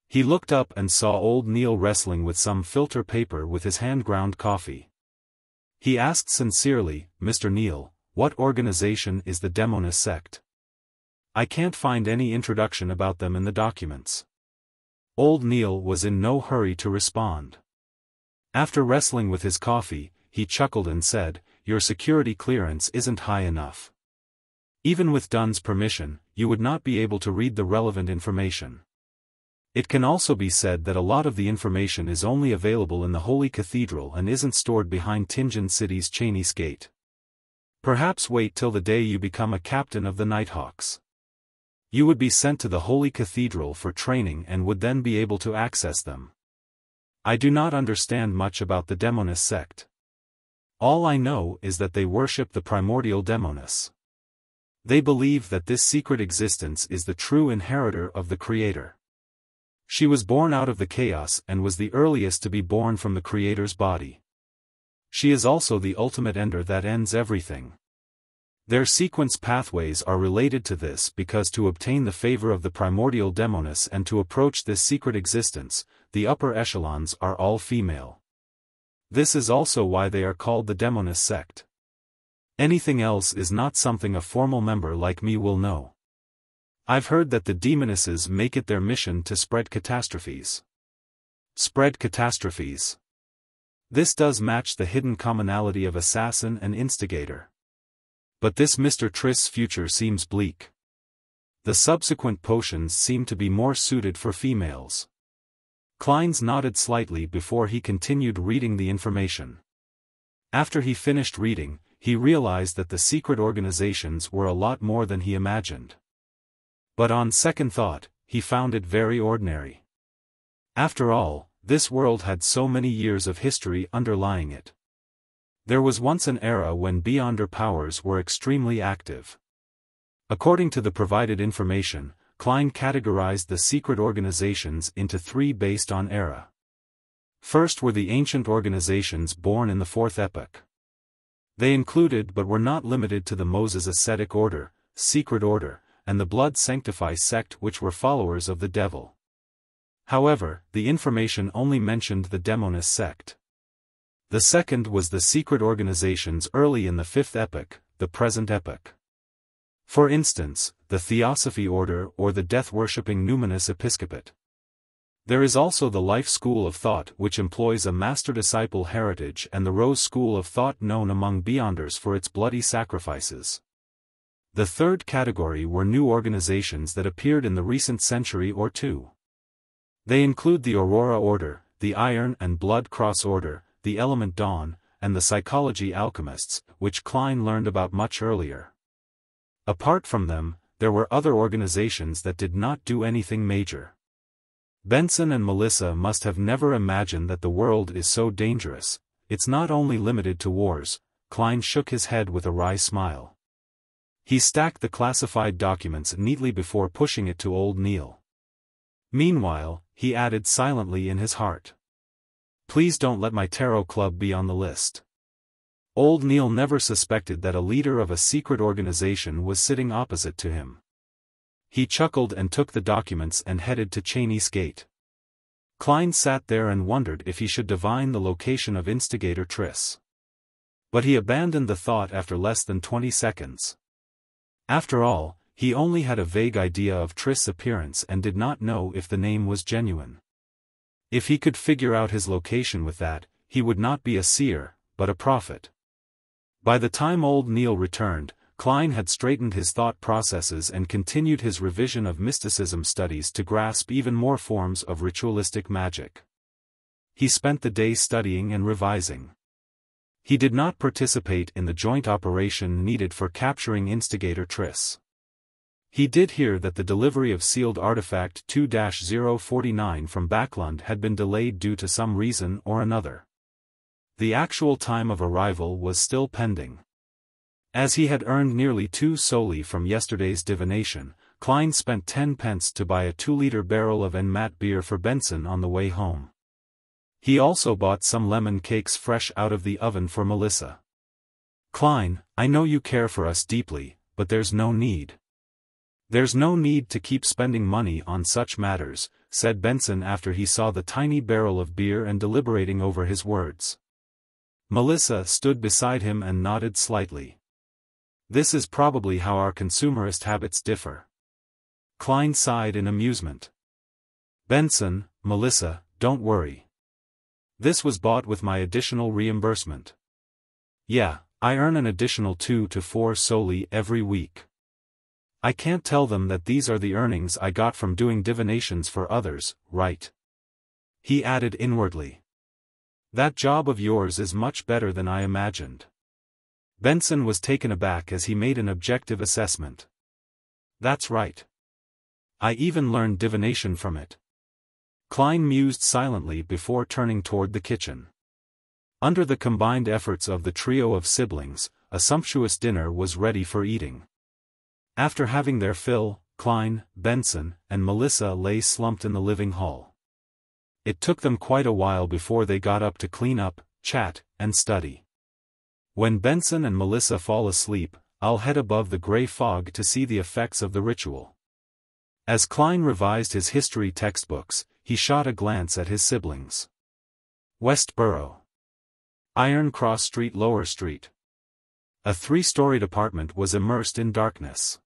[SPEAKER 1] He looked up and saw old Neil wrestling with some filter paper with his hand-ground coffee. He asked sincerely, "Mr. Neil, what organization is the Demoness sect? I can't find any introduction about them in the documents." Old Neil was in no hurry to respond. After wrestling with his coffee, he chuckled and said, "Your security clearance isn't high enough. Even with Dunn's permission, you would not be able to read the relevant information. It can also be said that a lot of the information is only available in the Holy Cathedral and isn't stored behind Tingen City's Chinese Gate. Perhaps wait till the day you become a captain of the Nighthawks. You would be sent to the Holy Cathedral for training and would then be able to access them. I do not understand much about the Demoness sect. All I know is that they worship the primordial Demoness. They believe that this secret existence is the true inheritor of the Creator. She was born out of the chaos and was the earliest to be born from the Creator's body. She is also the ultimate ender that ends everything. Their sequence pathways are related to this because to obtain the favor of the primordial Demoness and to approach this secret existence, the upper echelons are all female. This is also why they are called the Demoness sect. Anything else is not something a formal member like me will know. I've heard that the Demonesses make it their mission to spread catastrophes. Spread catastrophes. This does match the hidden commonality of assassin and instigator. But this Mr. Trist's future seems bleak. The subsequent potions seem to be more suited for females. Kleins nodded slightly before he continued reading the information. After he finished reading, he realized that the secret organizations were a lot more than he imagined. But on second thought, he found it very ordinary. After all, this world had so many years of history underlying it. There was once an era when Beyonder powers were extremely active. According to the provided information, Klein categorized the secret organizations into three based on era. First were the ancient organizations born in the Fourth Epoch. They included but were not limited to the Moses Ascetic Order, Secret Order, and the Blood Sanctify sect, which were followers of the devil. However, the information only mentioned the Demoness sect. The second was the secret organizations early in the Fifth Epoch, the present epoch. For instance, the Theosophy order or the death-worshipping Numinous Episcopate. There is also the Life School of Thought, which employs a master-disciple heritage, and the Rose School of Thought, known among Beyonders for its bloody sacrifices. The third category were new organizations that appeared in the recent century or two. They include the Aurora Order, the Iron and Blood Cross Order, the Element Dawn, and the Psychology Alchemists, which Klein learned about much earlier. Apart from them, there were other organizations that did not do anything major. Benson and Melissa must have never imagined that the world is so dangerous. It's not only limited to wars. Klein shook his head with a wry smile. He stacked the classified documents neatly before pushing it to old Neil. Meanwhile, he added silently in his heart, "Please don't let my tarot club be on the list." Old Neil never suspected that a leader of a secret organization was sitting opposite to him. He chuckled and took the documents and headed to Cheney's Gate. Klein sat there and wondered if he should divine the location of Instigator Triss. But he abandoned the thought after less than 20 seconds. After all, he only had a vague idea of Triss' appearance and did not know if the name was genuine. If he could figure out his location with that, he would not be a seer, but a prophet. By the time old Neil returned, Klein had straightened his thought processes and continued his revision of mysticism studies to grasp even more forms of ritualistic magic. He spent the day studying and revising. He did not participate in the joint operation needed for capturing Instigator Triss. He did hear that the delivery of sealed artifact 2-049 from Backlund had been delayed due to some reason or another. The actual time of arrival was still pending. As he had earned nearly 2 soli from yesterday's divination, Klein spent 10 pence to buy a 2-liter barrel of Enmat beer for Benson on the way home. He also bought some lemon cakes fresh out of the oven for Melissa. "Klein, I know you care for us deeply, but there's no need. There's no need to keep spending money on such matters," said Benson after he saw the tiny barrel of beer and deliberating over his words. Melissa stood beside him and nodded slightly. "This is probably how our consumerist habits differ." Klein sighed in amusement. "Benson, Melissa, don't worry. This was bought with my additional reimbursement. Yeah, I earn an additional 2 to 4 soli every week. I can't tell them that these are the earnings I got from doing divinations for others, right?" He added inwardly. "That job of yours is much better than I imagined." Benson was taken aback as he made an objective assessment. "That's right. I even learned divination from it." Klein mused silently before turning toward the kitchen. Under the combined efforts of the trio of siblings, a sumptuous dinner was ready for eating. After having their fill, Klein, Benson, and Melissa lay slumped in the living hall. It took them quite a while before they got up to clean up, chat, and study. When Benson and Melissa fall asleep, I'll head above the gray fog to see the effects of the ritual. As Klein revised his history textbooks, he shot a glance at his siblings. Westboro. Iron Cross Street, Lower Street. A 3-storied apartment was immersed in darkness.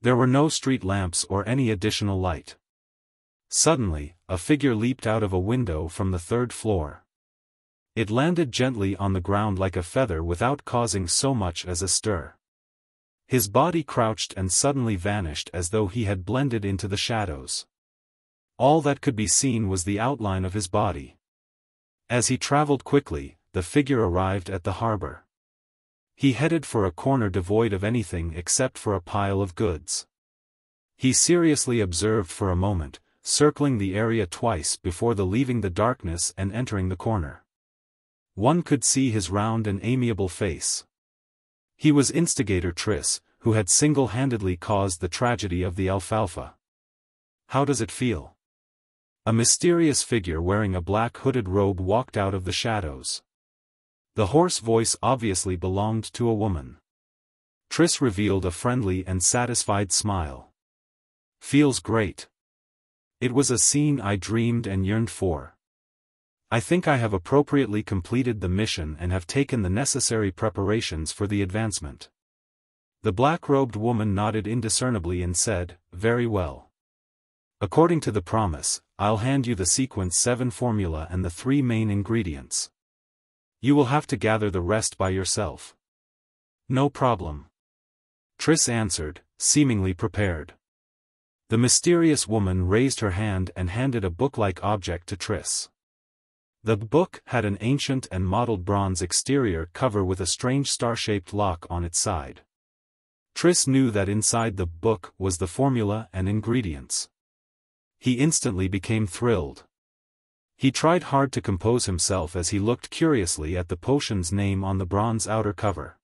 [SPEAKER 1] There were no street lamps or any additional light. Suddenly, a figure leaped out of a window from the 3rd floor. It landed gently on the ground like a feather without causing so much as a stir. His body crouched and suddenly vanished as though he had blended into the shadows. All that could be seen was the outline of his body. As he traveled quickly, the figure arrived at the harbor. He headed for a corner devoid of anything except for a pile of goods. He seriously observed for a moment, circling the area twice before leaving the darkness and entering the corner. One could see his round and amiable face. He was Instigator Triss, who had single-handedly caused the tragedy of the alfalfa. "How does it feel?" A mysterious figure wearing a black hooded robe walked out of the shadows. The hoarse voice obviously belonged to a woman. Triss revealed a friendly and satisfied smile. "Feels great. It was a scene I dreamed and yearned for. I think I have appropriately completed the mission and have taken the necessary preparations for the advancement." The black-robed woman nodded indiscernibly and said, "Very well. According to the promise, I'll hand you the sequence 7 formula and the 3 main ingredients. You will have to gather the rest by yourself. No problem. Triss answered, seemingly prepared. The mysterious woman raised her hand and handed a book-like object to Triss. The book had an ancient and mottled bronze exterior cover with a strange star-shaped lock on its side. Triss knew that inside the book was the formula and ingredients. He instantly became thrilled. He tried hard to compose himself as he looked curiously at the potion's name on the bronze outer cover.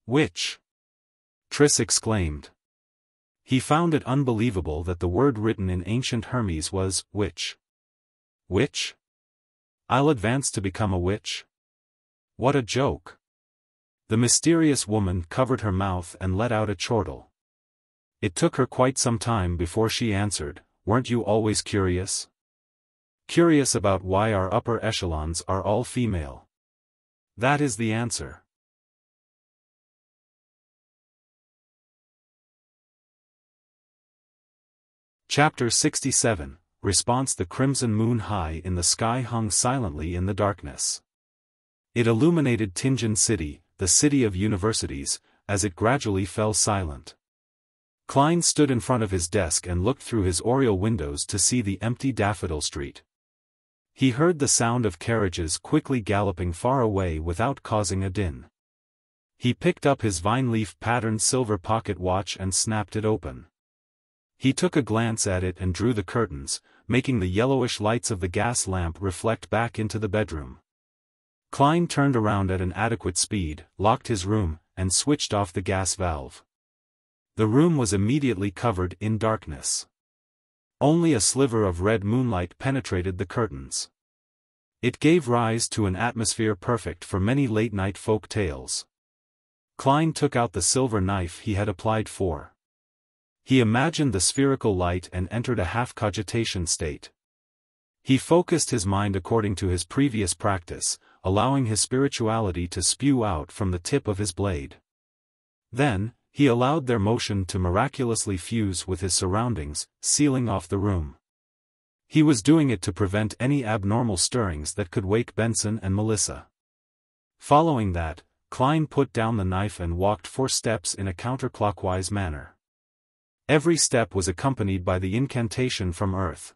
[SPEAKER 1] Witch! Triss exclaimed. He found it unbelievable that the word written in ancient Hermes was, witch. Witch? I'll advance to become a witch? What a joke! The mysterious woman covered her mouth and let out a chortle. It took her quite some time before she answered, weren't you always curious? Curious about why our upper echelons are all female. That is the answer. Chapter 67, Response. The crimson moon high in the sky hung silently in the darkness. It illuminated Tinjin City, the city of universities, as it gradually fell silent. Klein stood in front of his desk and looked through his oriel windows to see the empty Daffodil Street. He heard the sound of carriages quickly galloping far away without causing a din. He picked up his vine-leaf-patterned silver pocket watch and snapped it open. He took a glance at it and drew the curtains, making the yellowish lights of the gas lamp reflect back into the bedroom. Klein turned around at an adequate speed, locked his room, and switched off the gas valve. The room was immediately covered in darkness. Only a sliver of red moonlight penetrated the curtains. It gave rise to an atmosphere perfect for many late-night folk tales. Klein took out the silver knife he had applied for. He imagined the spherical light and entered a half-cogitation state. He focused his mind according to his previous practice, allowing his spirituality to spew out from the tip of his blade. Then, he allowed their motion to miraculously fuse with his surroundings, sealing off the room. He was doing it to prevent any abnormal stirrings that could wake Benson and Melissa. Following that, Klein put down the knife and walked 4 steps in a counterclockwise manner. Every step was accompanied by the incantation from Earth.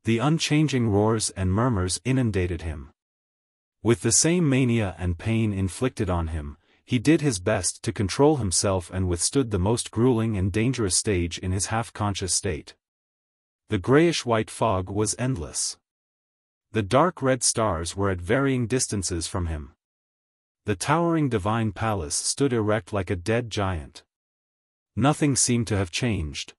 [SPEAKER 1] The unchanging roars and murmurs inundated him. With the same mania and pain inflicted on him, he did his best to control himself and withstood the most grueling and dangerous stage in his half-conscious state. The grayish-white fog was endless. The dark red stars were at varying distances from him. The towering divine palace stood erect like a dead giant. Nothing seemed to have changed.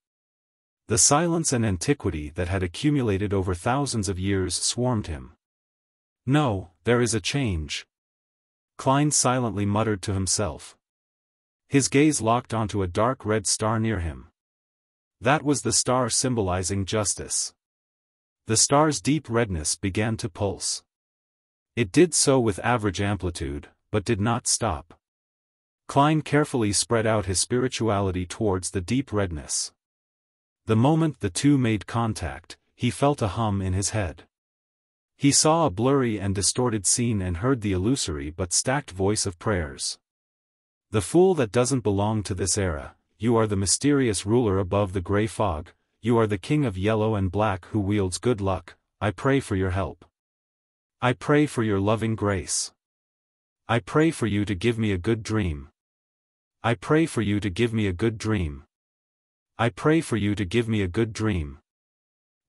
[SPEAKER 1] The silence and antiquity that had accumulated over thousands of years swarmed him. No, there is a change. Klein silently muttered to himself. His gaze locked onto a dark red star near him. That was the star symbolizing justice. The star's deep redness began to pulse. It did so with average amplitude, but did not stop. Klein carefully spread out his spirituality towards the deep redness. The moment the two made contact, he felt a hum in his head. He saw a blurry and distorted scene and heard the illusory but stacked voice of prayers. The fool that doesn't belong to this era, you are the mysterious ruler above the gray fog, you are the king of yellow and black who wields good luck, I pray for your help. I pray for your loving grace. I pray for you to give me a good dream. I pray for you to give me a good dream. I pray for you to give me a good dream.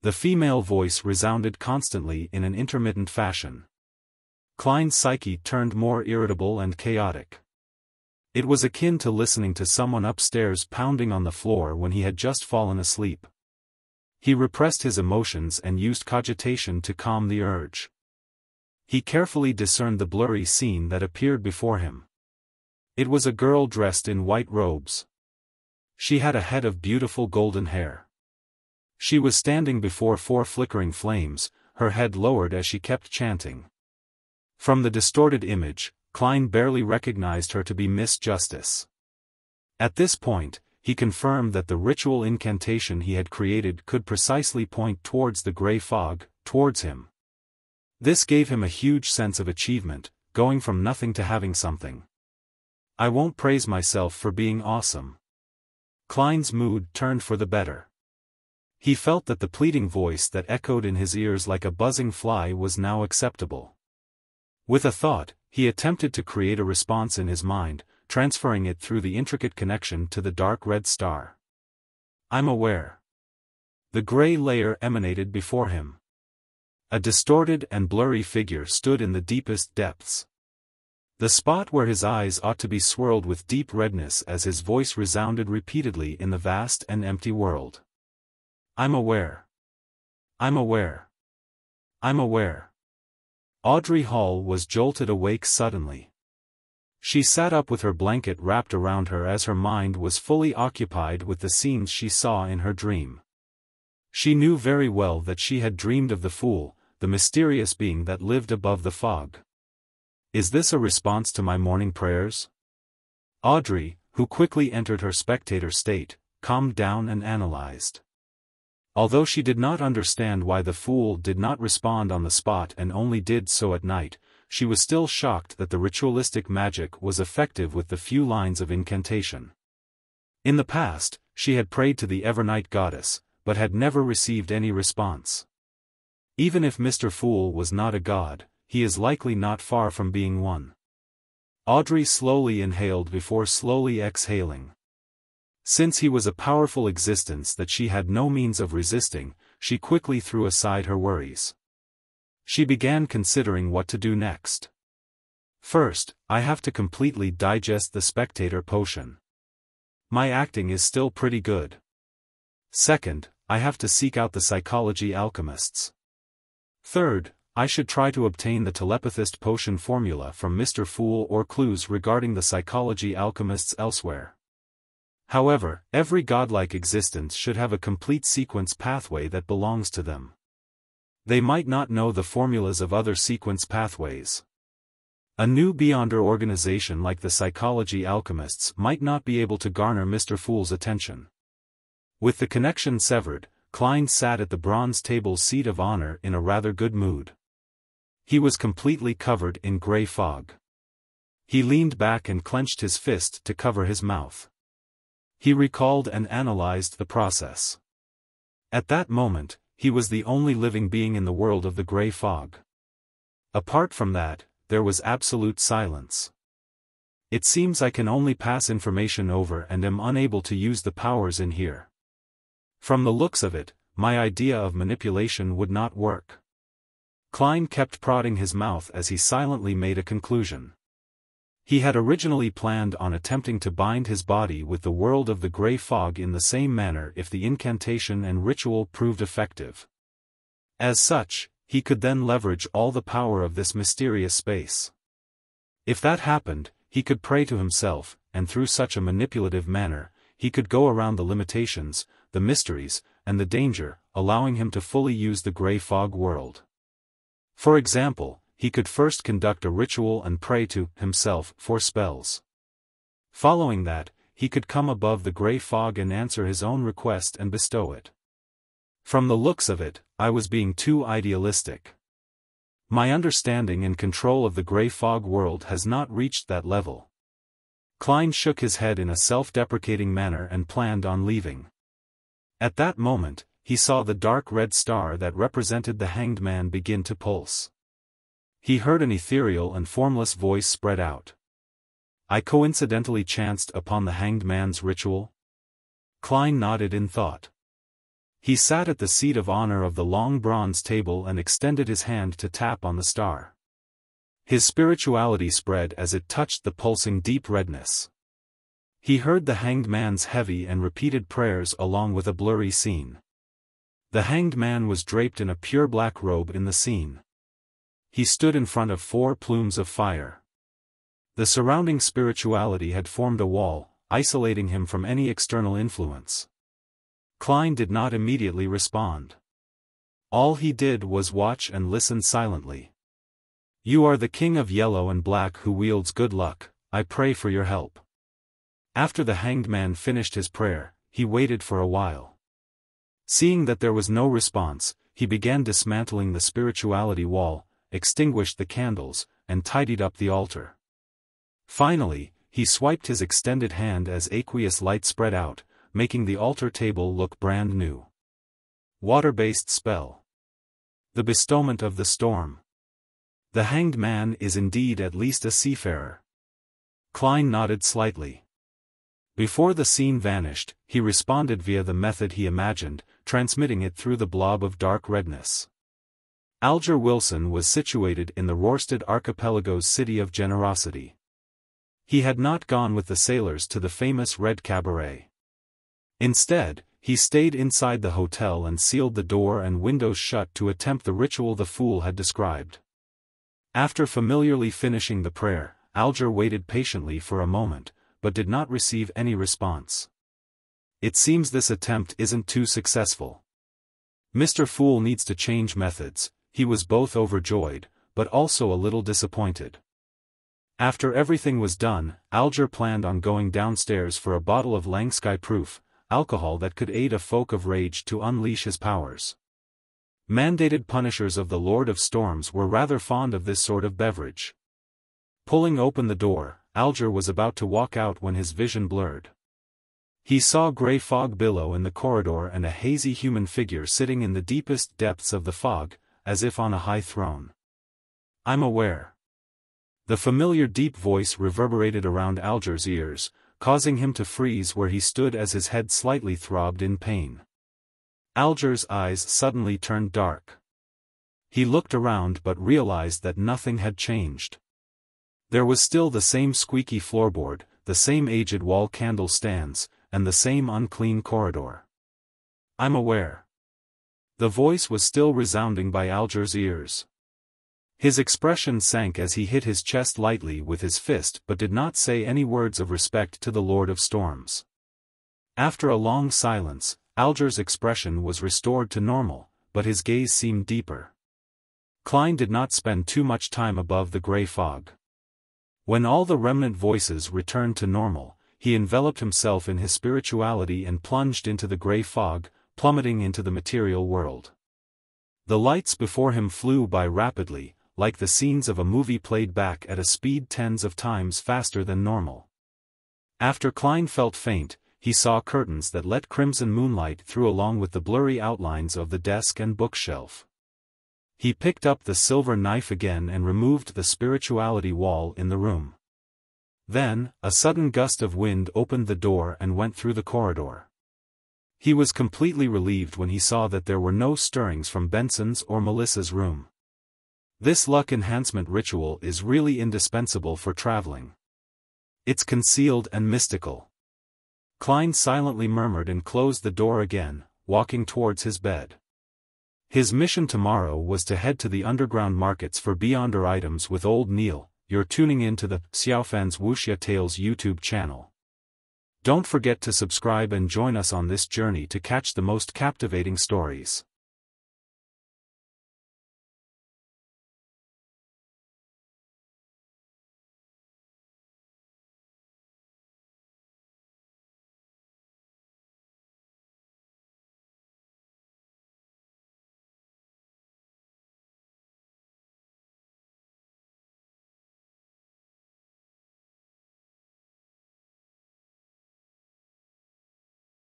[SPEAKER 1] The female voice resounded constantly in an intermittent fashion. Klein's psyche turned more irritable and chaotic. It was akin to listening to someone upstairs pounding on the floor when he had just fallen asleep. He repressed his emotions and used cogitation to calm the urge. He carefully discerned the blurry scene that appeared before him. It was a girl dressed in white robes. She had a head of beautiful golden hair. She was standing before 4 flickering flames, her head lowered as she kept chanting. From the distorted image, Klein barely recognized her to be Miss Justice. At this point, he confirmed that the ritual incantation he had created could precisely point towards the grey fog, towards him. This gave him a huge sense of achievement, going from nothing to having something. I won't praise myself for being awesome. Klein's mood turned for the better. He felt that the pleading voice that echoed in his ears like a buzzing fly was now acceptable. With a thought, he attempted to create a response in his mind, transferring it through the intricate connection to the dark red star. I'm aware. The grey layer emanated before him. A distorted and blurry figure stood in the deepest depths. The spot where his eyes ought to be swirled with deep redness as his voice resounded repeatedly in the vast and empty world. I'm aware. I'm aware. I'm aware. Audrey Hall was jolted awake suddenly. She sat up with her blanket wrapped around her as her mind was fully occupied with the scenes she saw in her dream. She knew very well that she had dreamed of the Fool, the mysterious being that lived above the fog. Is this a response to my morning prayers? Audrey, who quickly entered her spectator state, calmed down and analyzed. Although she did not understand why the Fool did not respond on the spot and only did so at night, she was still shocked that the ritualistic magic was effective with the few lines of incantation. In the past, she had prayed to the Evernight goddess, but had never received any response. Even if Mr. Fool was not a god, he is likely not far from being one. Audrey slowly inhaled before slowly exhaling. Since he was a powerful existence that she had no means of resisting, she quickly threw aside her worries. She began considering what to do next. First, I have to completely digest the Spectator potion. My acting is still pretty good. Second, I have to seek out the psychology alchemists. Third, I should try to obtain the telepathist potion formula from Mr. Fool or clues regarding the psychology alchemists elsewhere. However, every godlike existence should have a complete sequence pathway that belongs to them. They might not know the formulas of other sequence pathways. A new Beyonder organization like the psychology alchemists might not be able to garner Mr. Fool's attention. With the connection severed, Klein sat at the bronze table's seat of honor in a rather good mood. He was completely covered in grey fog. He leaned back and clenched his fist to cover his mouth. He recalled and analyzed the process. At that moment, he was the only living being in the world of the grey fog. Apart from that, there was absolute silence. It seems I can only pass information over and am unable to use the powers in here. From the looks of it, my idea of manipulation would not work. Klein kept prodding his mouth as he silently made a conclusion. He had originally planned on attempting to bind his body with the world of the grey fog in the same manner if the incantation and ritual proved effective. As such, he could then leverage all the power of this mysterious space. If that happened, he could pray to himself, and through such a manipulative manner, he could go around the limitations, the mysteries, and the danger, allowing him to fully use the grey fog world. For example, he could first conduct a ritual and pray to himself for spells. Following that, he could come above the grey fog and answer his own request and bestow it. From the looks of it, I was being too idealistic. My understanding and control of the grey fog world has not reached that level. Klein shook his head in a self-deprecating manner and planned on leaving. At that moment, he saw the dark red star that represented the Hanged Man begin to pulse. He heard an ethereal and formless voice spread out. I coincidentally chanced upon the Hanged Man's ritual? Klein nodded in thought. He sat at the seat of honor of the long bronze table and extended his hand to tap on the star. His spirituality spread as it touched the pulsing deep redness. He heard the Hanged Man's heavy and repeated prayers along with a blurry scene. The Hanged Man was draped in a pure black robe in the scene. He stood in front of 4 plumes of fire. The surrounding spirituality had formed a wall, isolating him from any external influence. Klein did not immediately respond. All he did was watch and listen silently. You are the king of yellow and black who wields good luck, I pray for your help. After the hanged man finished his prayer, he waited for a while. Seeing that there was no response, he began dismantling the spirituality wall, extinguished the candles, and tidied up the altar. Finally, he swiped his extended hand as aqueous light spread out, making the altar table look brand new. Water-based spell. The bestowment of the storm. The hanged man is indeed at least a seafarer. Klein nodded slightly. Before the scene vanished, he responded via the method he imagined, transmitting it through the blob of dark redness. Alger Wilson was situated in the Rorstad Archipelago's city of generosity. He had not gone with the sailors to the famous Red Cabaret. Instead, he stayed inside the hotel and sealed the door and windows shut to attempt the ritual the fool had described. After familiarly finishing the prayer, Alger waited patiently for a moment, but did not receive any response. It seems this attempt isn't too successful. Mr. Fool needs to change methods. He was both overjoyed, but also a little disappointed. After everything was done, Alger planned on going downstairs for a bottle of Langsky-proof alcohol that could aid a folk of rage to unleash his powers. Mandated punishers of the Lord of Storms were rather fond of this sort of beverage. Pulling open the door, Alger was about to walk out when his vision blurred. He saw grey fog billow in the corridor and a hazy human figure sitting in the deepest depths of the fog, as if on a high throne. "I'm aware." The familiar deep voice reverberated around Alger's ears, causing him to freeze where he stood as his head slightly throbbed in pain. Alger's eyes suddenly turned dark. He looked around but realized that nothing had changed. There was still the same squeaky floorboard, the same aged wall candle stands, and the same unclean corridor. "I'm aware." The voice was still resounding by Alger's ears. His expression sank as he hit his chest lightly with his fist but did not say any words of respect to the Lord of Storms. After a long silence, Alger's expression was restored to normal, but his gaze seemed deeper. Klein did not spend too much time above the grey fog. When all the remnant voices returned to normal, he enveloped himself in his spirituality and plunged into the grey fog, plummeting into the material world. The lights before him flew by rapidly, like the scenes of a movie played back at a speed tens of times faster than normal. After Klein felt faint, he saw curtains that let crimson moonlight through along with the blurry outlines of the desk and bookshelf. He picked up the silver knife again and removed the spirituality wall in the room. Then, a sudden gust of wind opened the door and went through the corridor. He was completely relieved when he saw that there were no stirrings from Benson's or Melissa's room. This luck enhancement ritual is really indispensable for traveling. It's concealed and mystical. Klein silently murmured and closed the door again, walking towards his bed. His mission tomorrow was to head to the underground markets for Beyonder items with Old Neil. You're tuning in to the Xiaofan's Wuxia Tales YouTube channel. Don't forget to subscribe and join us on this journey to catch the most captivating stories.